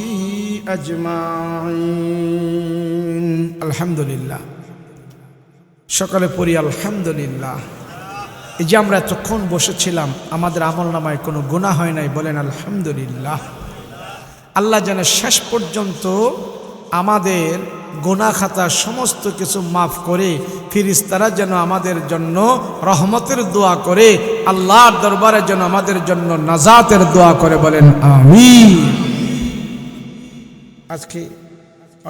আজমাইন। আলহামদুলিল্লাহ। সকালে পড়ি আলহামদুলিল্লাহ। এই যে আমরা এতক্ষণ বসেছিলাম, আমাদের আমলনামায় কোনো গুনাহ হয় নাই, বলেন আলহামদুলিল্লাহ। আল্লাহ যেন শেষ পর্যন্ত আমাদের গুনাহ খাতা সমস্ত কিছু মাফ করে, ফেরেশতারা যেন আমাদের জন্য রহমতের দোয়া করে, আল্লাহর দরবারে যেন আমাদের জন্য নাজাতের দোয়া করে, বলেন আমিন। আজকে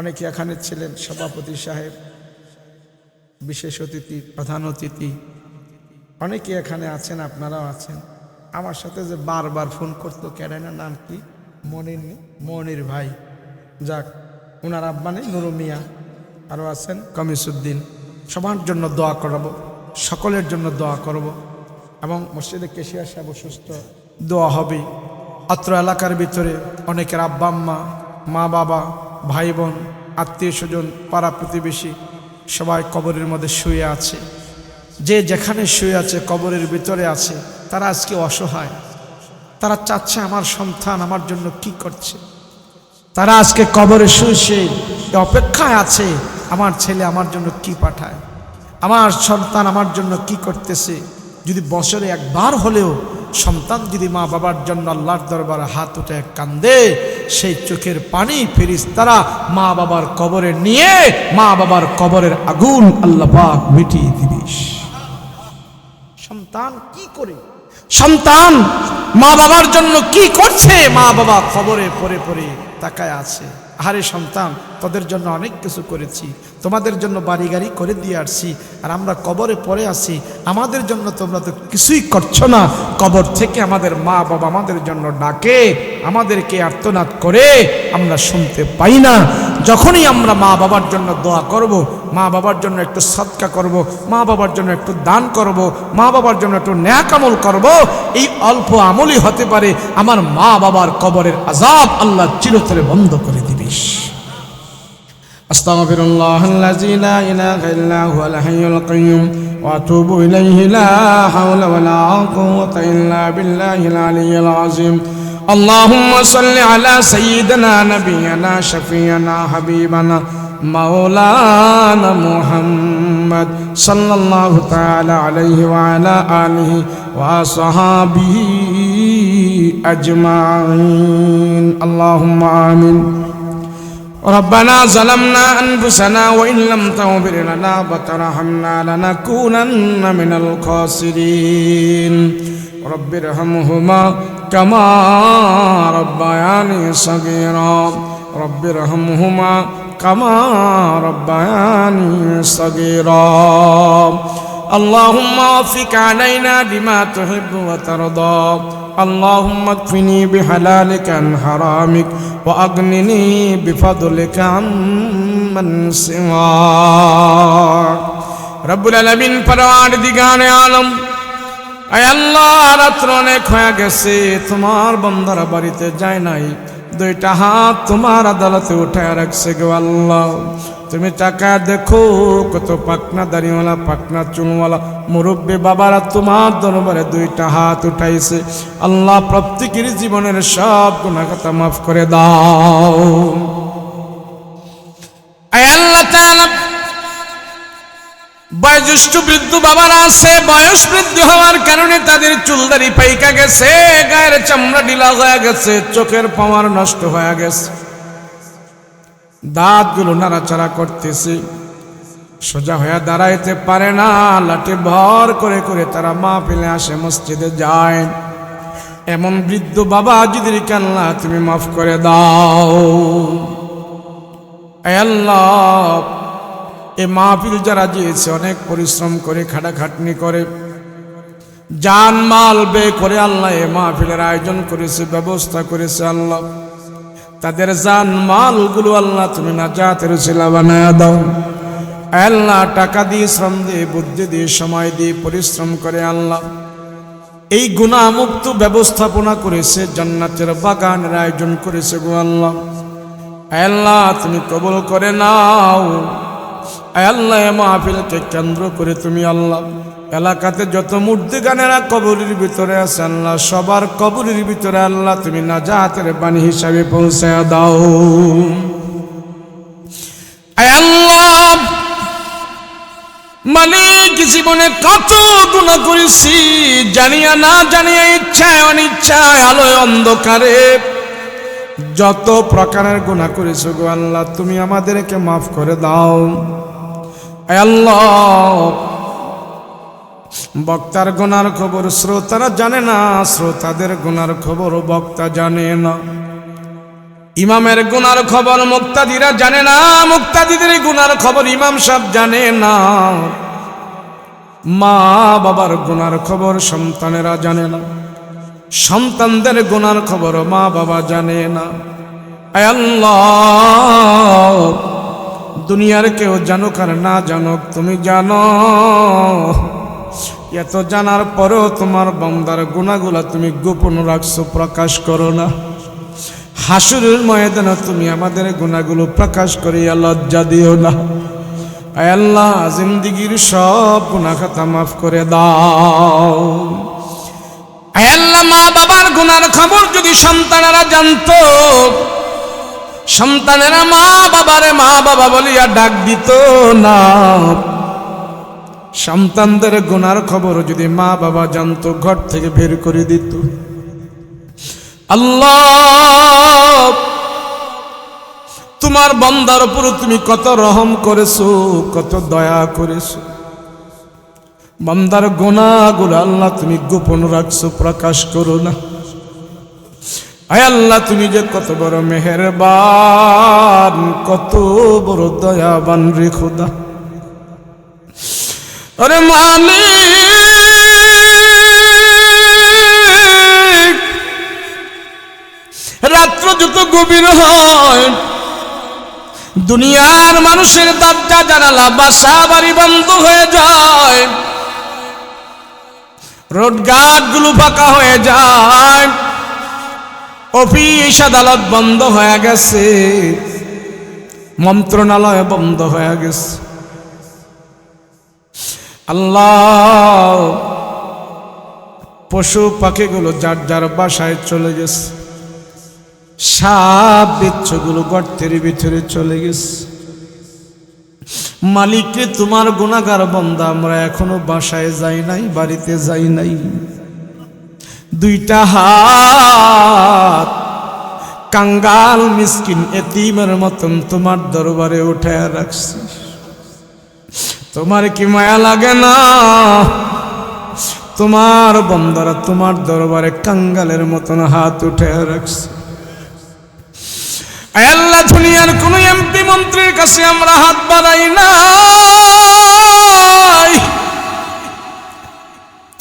অনেকে এখানে ছিলেন, সভাপতি সাহেব, বিশেষ অতিথি, প্রধান অতিথি, অনেকে এখানে আছেন, আপনারাও আছেন। আমার সাথে যে বারবার ফোন করতো, কেরানা নাম কি? মনির ভাই। যাক, ওনার আব্বা নেই, নুরু মিয়া, আরও আছেন কমিসুদ্দিন, সবার জন্য দোয়া করব, সকলের জন্য দোয়া করব। এবং মসজিদে কেশিয়া সাহেব অসুস্থ, দোয়া হবে। অত্র এলাকার ভিতরে অনেকের আব্বা আম্মা, মা বাবা, ভাই বোন, আত্মীয় স্বজন, পাড়া প্রতিবেশী সবাই কবরের মধ্যে শুয়ে আছে। যে যেখানে শুয়ে আছে, কবরের ভিতরে আছে, তারা আজকে অসহায়। তারা চাচ্ছে আমার সন্তান আমার জন্য কি করছে। তারা আজকে কবরে শুয়ে অপেক্ষায় আছে, আমার ছেলে আমার জন্য কি পাঠায়, আমার সন্তান আমার জন্য কি করতেছে। যদি বছরে একবার হলেও সন্তান যদি মা বাবার জন্য আল্লাহর দরবারে হাত উঠে কান্দে, সেই চোখের পানি ফেরেশতারা মা বাবার কবরে নিয়ে মা বাবার কবরের আগুন আল্লাহ পাক মিটিয়ে দিবে। সন্তান কি করে, সন্তান মা বাবার জন্য কি করছে, মা বাবা খবরে পড়ে পড়ে তাকায় আছে। আরে সন্তান, তোদের জন্য অনেক কিছু করেছি, তোমাদের জন্য বাড়ি গাড়ি করে দিয়ে আসছি, আর আমরা কবরে পড়ে আছি, আমাদের জন্য তোমরা তো কিছুই করছো না। কবর থেকে আমাদের মা বাবা আমাদের জন্য ডাকে, আমাদেরকে আর্তনাদ করে, আমরা শুনতে পাই না। যখনই আমরা মা বাবার জন্য দোয়া করব, মা বাবার জন্য একটু সদকা করব, মা বাবার জন্য একটু দান করব, মা বাবার জন্য একটু নেক আমল করব, এই অল্প আমলই হতে পারে আমার মা বাবার কবরের আযাব আল্লাহ চিরতরে বন্ধ করে দিবে। আস্তাগফিরুল্লাহাল্লাযী লা ইলাহা ইল্লা হুয়াল হাইয়ুল কাইয়্যুম ওয়া আতুবু ইলাইহি লা হাওলা ওয়া লা কুওয়াতা ইল্লা বিল্লাহিল আলিয়্যিল আযীম। اللهم صل على سيدنا نبينا شفيعنا حبيبنا مولانا محمد صلى الله تعالى عليه وعلى آله وصحابه أجمعين اللهم آمين. ربنا ظلمنا أنفسنا وإن لم تغفر لنا وترحمنا لنكونن من الخاسرين. رب ارحمهما كما ربياني صغيرا. رب ارحمهما كما ربياني صغيرا. اللهم وفق علينا لما تحب وترضى. اللهم اكفني بحلالك عن حرامك وأغنني بفضلك عمن سواك. رب العالمين পরওয়ারদিগারে আলম, আয় আল্লাহ, রাত্র অনেক হয়ে গেছে, তোমার বান্দারা বাড়িতে যায় নাই, দুইটা হাত তোমার আদালতে উঠায় রাখছে গো আল্লাহ। তুমি টাকা দেখো, কত পাকনা দাড়িওয়ালা, পাকনা চুলওয়ালা মুরব্বী বাবারা তোমার দরবারে দুইটা হাত উঠাইছে। আল্লাহ, প্রত্যেকের জীবনের সব গুনাহ খাতা মাফ করে দাও। আয় আল্লাহ তাআলা, বয়োজ্যেষ্ঠ বৃদ্ধ বাবারা আছে, বয়স বৃদ্ধি হওয়ার কারণে তাদের চুলদারি পাইকা গেছে, গায়ের চামড়া ঢিলা হয়ে গেছে, চোখের পাওয়ার নষ্ট হয়ে গেছে, দাঁতগুলো নাড়াচাড়া করতেছে, সোজা হয়ে দাঁড়াইতে পারে না, লাঠি ভর করে করে তারা মাহফিলে আসে, মসজিদে যায়। এমন বৃদ্ধ বাবা জিদেরকে আল্লাহ তুমি মাফ করে দাও। আয় আল্লাহ, এ মাহফিল যারা দিয়েছে অনেক পরিশ্রম করে, খাটাখাটনি করে, জান মাল ব্যয় করে আল্লাহ এ মাহফিলের আয়োজন করেছে, ব্যবস্থা করেছে। আল্লাহ, তাদের জান মালগুলো আল্লাহ তুমি নাজাতের উসিলা বানায়া দাও। আল্লাহ, টাকা দিয়ে, শ্রম দিয়ে, বুদ্ধি দিয়ে, সময় দিয়ে পরিশ্রম করে আল্লাহ এই গুনাহ মুক্ত ব্যবস্থাপনা করেছে, জান্নাতের বাগানের আয়োজন করেছে গো আল্লাহ। আল্লাহ, তুমি কবুল করে নাও। আল্লাহ, মাহফিলকে কেন্দ্র করে তুমি আল্লাহ এলাকাতে যত মুর্দিগানেরা কবরের ভিতরে আছে আল্লাহ, সবার কবরের ভিতরে আল্লাহ তুমি নাজাতের বাণী হিসাবে পৌঁছায়া দাও। আল্লাহ মালিক, জীবনে কত গুনাহ করেছি, জানিয়া না জানিয়া, ইচ্ছায় অনিচ্ছায়, আলোয় অন্ধকারে, যত প্রকারের গুনাহ করেছো গো আল্লাহ, তুমি আমাদেরকে মাফ করে দাও। আল্লাহ, বক্তার গুনার খবর শ্রোতারা জানে না, শ্রোতাদের গুনার খবর বক্তা জানে না, ইমামের গুনার খবর মুক্তাদিরা জানে না, মুক্তাদিদের গুনার খবর ইমাম সাহেব জানে না, মা বাবার গুনার খবর সন্তানেরা জানে না, সন্তানদের গুনার খবর মা বাবা জানে না। আয় আল্লাহ, দুনিয়ার কেউ জানুক আর না জানুক তুমি জানো। এত জানার পরেও তোমার বান্দার গুনাহগুলা তুমি গোপন রাখছো, প্রকাশ করো না। হাসুরের ময়দানে তুমি আমাদের গুনাহগুলো প্রকাশ করিয়া লজ্জা দিও না। আয় আল্লাহ, জিন্দেগীর সব গুনাহ খাতা মাফ করে দাও। আয় আল্লাহ, মা বাবার গুনার খবর যদি সন্তানেরা জানতো, সন্তানেরা মা বাবারে মা বাবা বলিয়া ডাক দিত না। সন্তানদের গুনার খবর যদি মা বাবা জানতো, ঘর থেকে বের করে দিত। আল্লাহ, তোমার বান্দার উপর তুমি কত রহম করেছো, কত দয়া করেছো। বান্দার গুনাহগুলো আল্লাহ তুমি গোপন রাখছো, প্রকাশ করো না। আয় আল্লাহ, তুমি যে কত বড় মেহেরবান, কত বড় দয়াবান রে খোদা। আরে মালিক, রাত্র যত গভীর হয়, দুনিয়ার মানুষের দরজা জানালা বাসা বাড়ি বন্ধ হয়ে যায়, রোডঘাট গুলো ফাঁকা হয়ে যায়, অফিস আদালত বন্ধ হয়ে গেছে, মন্ত্রণালয় বন্ধ হয়ে গেছে। আল্লাহ, পশু পাখিগুলো যার যার বাসায় চলে গেছে, সাপ বিচ্ছুগুলো গর্তের ভিতরে চলে গেছে। মালিককে তোমার গুনাহগার বান্দা আমরা এখনো বাসায় যাই নাই, বাড়িতে যাই নাই। দুইটা হাত কাঙ্গাল মিসকিন এতিমের মতন তোমার দরবারে উঠায় রাখছি। তোমার কি মায়া লাগে না? তোমার বান্দারা তোমার দরবারে কাঙ্গালের মতন হাত উঠায় রাখছে। আল্লাহ, দুনিয়ার কোন এমপি মন্ত্রীর কাছে আমরা হাত বাড়াই নাই,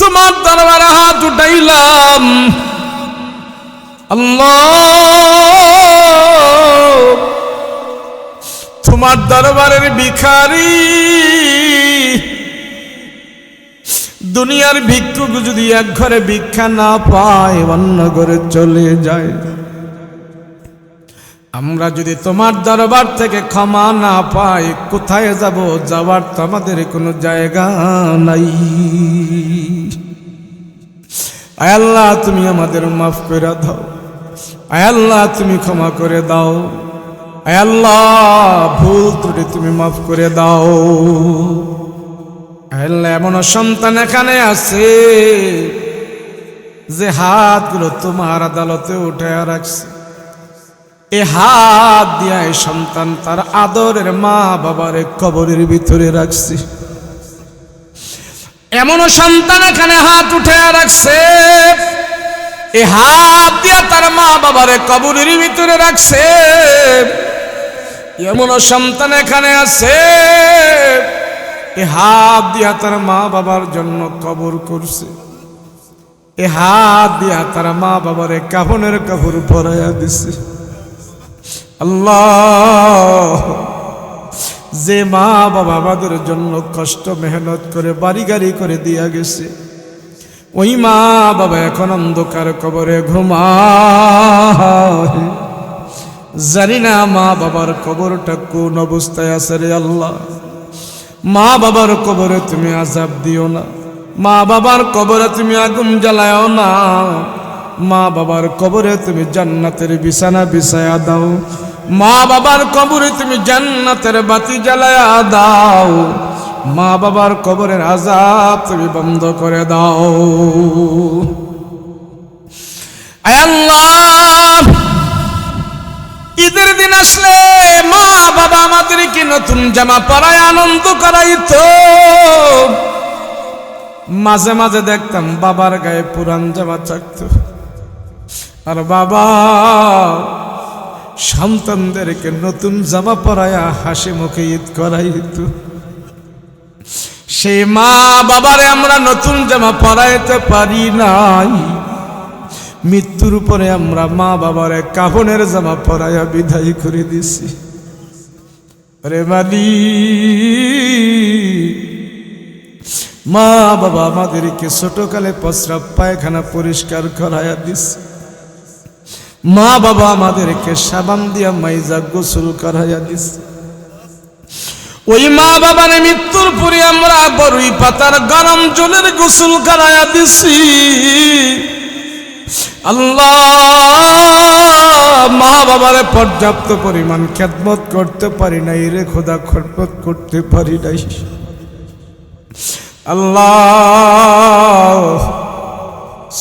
তোমার দরবারে হাত উঠাইলাম। আল্লাহ, তোমার দরবারের ভিখারি, দুনিয়ার ভিক্ষুক যদি এক ঘরে ভিক্ষা না পায়, অন্য ঘরে চলে যায়। আমরা যদি তোমার দরবার থেকে ক্ষমা না পাই, কোথায় যাব? যাওয়ার তো আমাদের কোনো জায়গা নাই। আয় আল্লাহ, তুমি আমাদের মাফ করে দাও। আয় আল্লাহ, তুমি ক্ষমা করে দাও। আয় আল্লাহ, ভুল ত্রুটি তুমি মাফ করে দাও। আয় আল্লাহ, এমন সন্তান এখানে আছে যে হাতগুলো তোমার আদালতে উঠে রাখছে। এ হাত দিয়া এই সন্তান তার আদরের মা বাবার কবরের ভিতরে রাখছে। এমন সন্তান এখানে হাত উঠে রাখছে, এ হাত দিয়া তার মা বাবার কবরের ভিতরে রাখছে। এমন সন্তান এখানে আছে, এ হাত দিয়া তার মা বাবার জন্য কবর করছে। এ হাত দিয়া তার মা বাবার কাফনের কাপড় পরাইয়া দিছে। আল্লাহ, যে মা বাবা আমাদের জন্য কষ্ট মেহনত করে বাড়ি গাড়ি করে দিয়া গেছে, ওই মা বাবা এখন অন্ধকার কবরে ঘুমায়। জানি না মা বাবার কবরটা কোন অবস্থায় আছে রে আল্লাহ। মা বাবার কবরে তুমি আযাব দিও না, মা বাবার কবরে তুমি আগুন জ্বালাও না, মা বাবার কবরে তুমি জান্নাতের বিছানা বিছায়া দাও, মা বাবার কবরে তুমি জান্নাতের বাতি জ্বালায়া দাও, মা বাবার কবরের আযাব তুমি বন্ধ করে দাও। আয় আল্লাহ, ঈদের দিন আসলে মা বাবা আমাদেরকে নতুন জামা পরায় আনন্দ করাইতো। মাঝে মাঝে দেখতাম বাবার গায়ে পুরান জামা থাকতো, আর বাবা সন্তানদেরকে নতুন জামা পরায়া হাসি মুখে ঈদ করাইতো। সেই মা বাবারে আমরা নতুন জামা পরাইতে পারি নাই। মৃত্যুর পরে আমরা মা বাবারে কাফনের জামা পরাইয়া বিদায় করে দিছি। রে মালি, মা বাবা আমাদেরকে ছোটকালে প্রস্রাব পায়খানা পরিষ্কার করাইয়া দিছে, মা বাবা আমাদেরকে সাবান দিয়া মাইজা গোসল করাইয়া দিছে। ওই মা বাবার মৃত্যুর পরে আমরা বরুই পাতার গরম জলের গোসল করাইয়া দিছি। আল্লাহ, মা বাবারে পর্যাপ্ত পরিমাণ খেদমত করতে পারি নাই রে খোদা, খেদমত করতে পারি নাই। আল্লাহ,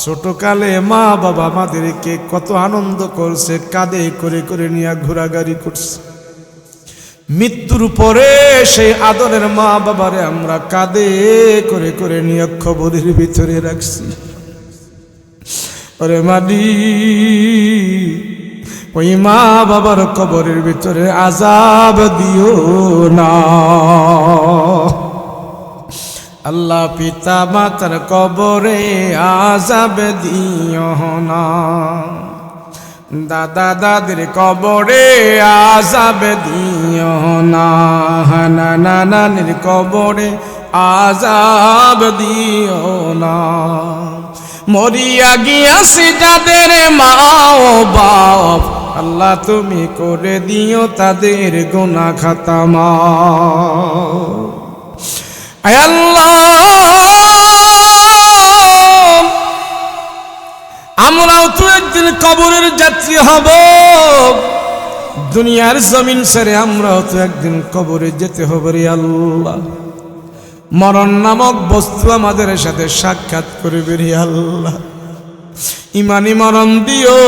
ছোটকালে মা বাবা আমাদেরকে কত আনন্দ করছে, কাঁধে করে করে নিয়ে ঘোরাঘুরি করছে। মৃত্যুর পরে সেই আদরের মা বাবারে আমরা কাঁধে করে করে নিয়ে কবরের ভিতরে রাখছি। ওরে মালি, ওই মা বাবার কবরের ভিতরে আযাব দিও না। আল্লাহ, পিতা মাতার কবরে আযাব দিও না, দাদা দাদির কবরে আযাব দিও না, নানা নানির কবরে আযাব দিও না। মরিয়া গিয়াছে যাদের মা ও বাপ, আল্লাহ তুমি করে দিও তাদের গুনাহ খাতা মাফ। আয় আল্লাহ, আমরাও তো একদিন কবরের যাত্রী হব, দুনিয়ার জমিন ছেড়ে আমরাও তো একদিন কবরে যেতে হবে রে আল্লাহ। মরণ নামক বস্তু আমাদের সাথে সাক্ষাৎ করবে রে আল্লাহ। ইমানি মরণ দিও,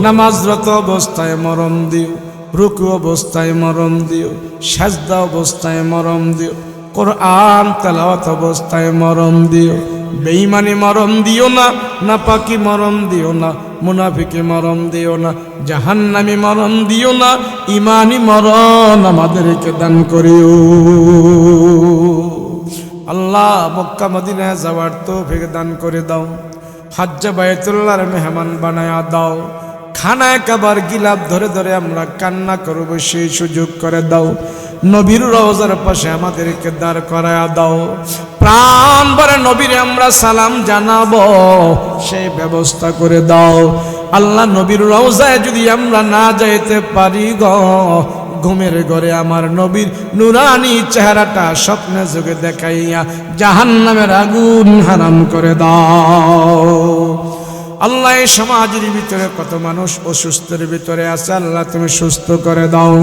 নামাজরত অবস্থায় মরণ দিও, রুকু অবস্থায় মরণ দিও, সাজদা অবস্থায় মরণ দিও, কোরআন তেলাওয়াত অবস্থায় মরণ দিও। বেঈমানি মরণ দিও না, নাপাকি মরণ দিও না, মুনাফিকি মরণ দিও না, জাহান্নামী মরণ দিও না, ইমানি মরণ আমাদেরকে দান করিও। আল্লাহ, মক্কা মদিনায় যাওয়ার তৌফিক দান করে দাও, হজ্জে বাইতুল্লাহর মেহমান বানায়া দাও, খানায় কাবার গিলাপ ধরে ধরে আমরা কান্না করব সেই সুযোগ করে দাও। নবীর রওজার পাশে আমাদেরকে দাঁড় করায়া দাও, প্রাণ ভরে নবীরে আমরা সালাম জানাবো সেই ব্যবস্থা করে দাও। আল্লাহ, নবীর রওজায় যদি আমরা না যাইতে পারি গো, ঘুমের ঘরে আমার নবীর নুরানি চেহারাটা স্বপ্নে যোগে দেখাইয়া জাহান্নামের আগুন হারাম করে দাও। আল্লাহ, এই সমাজের ভিতরে কত মানুষ অসুস্থের ভিতরে আছে, আল্লাহ তুমি সুস্থ করে দাও।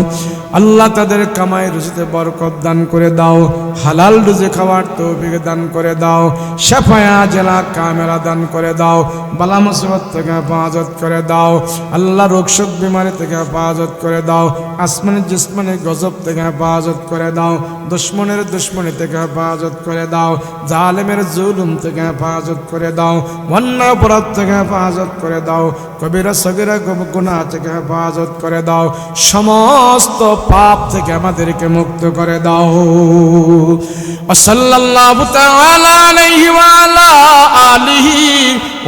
আল্লাহ, তাদের কামাই রুজিতে বরকত দান করে দাও, হালাল রুজি খাওয়ার তৌফিক দান করে দাও, শাফায়া জেলা কামেলা দান করে দাও, বালা মুসিবত থেকে হেফাজত করে দাও। আল্লাহ, রোগ শোক বিমারি থেকে হেফাজত করে দাও, আসমানি জিসমানি গজব থেকে হেফাজত করে দাও, দুশ্মনের দুশ্মনী থেকে হেফাজত করে দাও, জালেমের জুলুম থেকে হেফাজত করে দাও, অন্যায় অপরাধ থেকে হেফাজত করে দাও, কবিরা সগীরা গুনাহ থেকে হেফাজত করে দাও, সমস্ত পাপ থেকে আমাদেরকে মুক্ত করে দাও। সাল্লাল্লাহু তাআলা আলাইহি ওয়া আলা আলিহি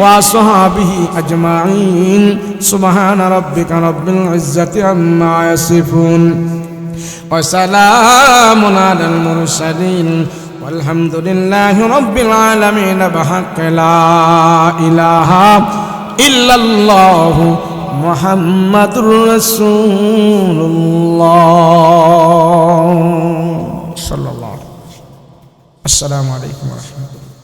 ওয়া সাহবিহি আজমাইন। সুবহানা রাব্বিকা রাব্বিল ইজ্জাতি আম্মা ইয়াসিফুন ওয়া সালামুন আলাল মুরসালিন আলহামদুলিল্লাহি রাব্বিল আলামিন। বিহাক্কি লা ইলাহা ইল্লাল্লাহু মুহাম্মাদুর রাসূলুল্লাহ সাল্লাল্লাহু আলাইহি ওয়া সাল্লাম। আসসালামু আলাইকুম ওয়া রাহমাতুল্লাহ।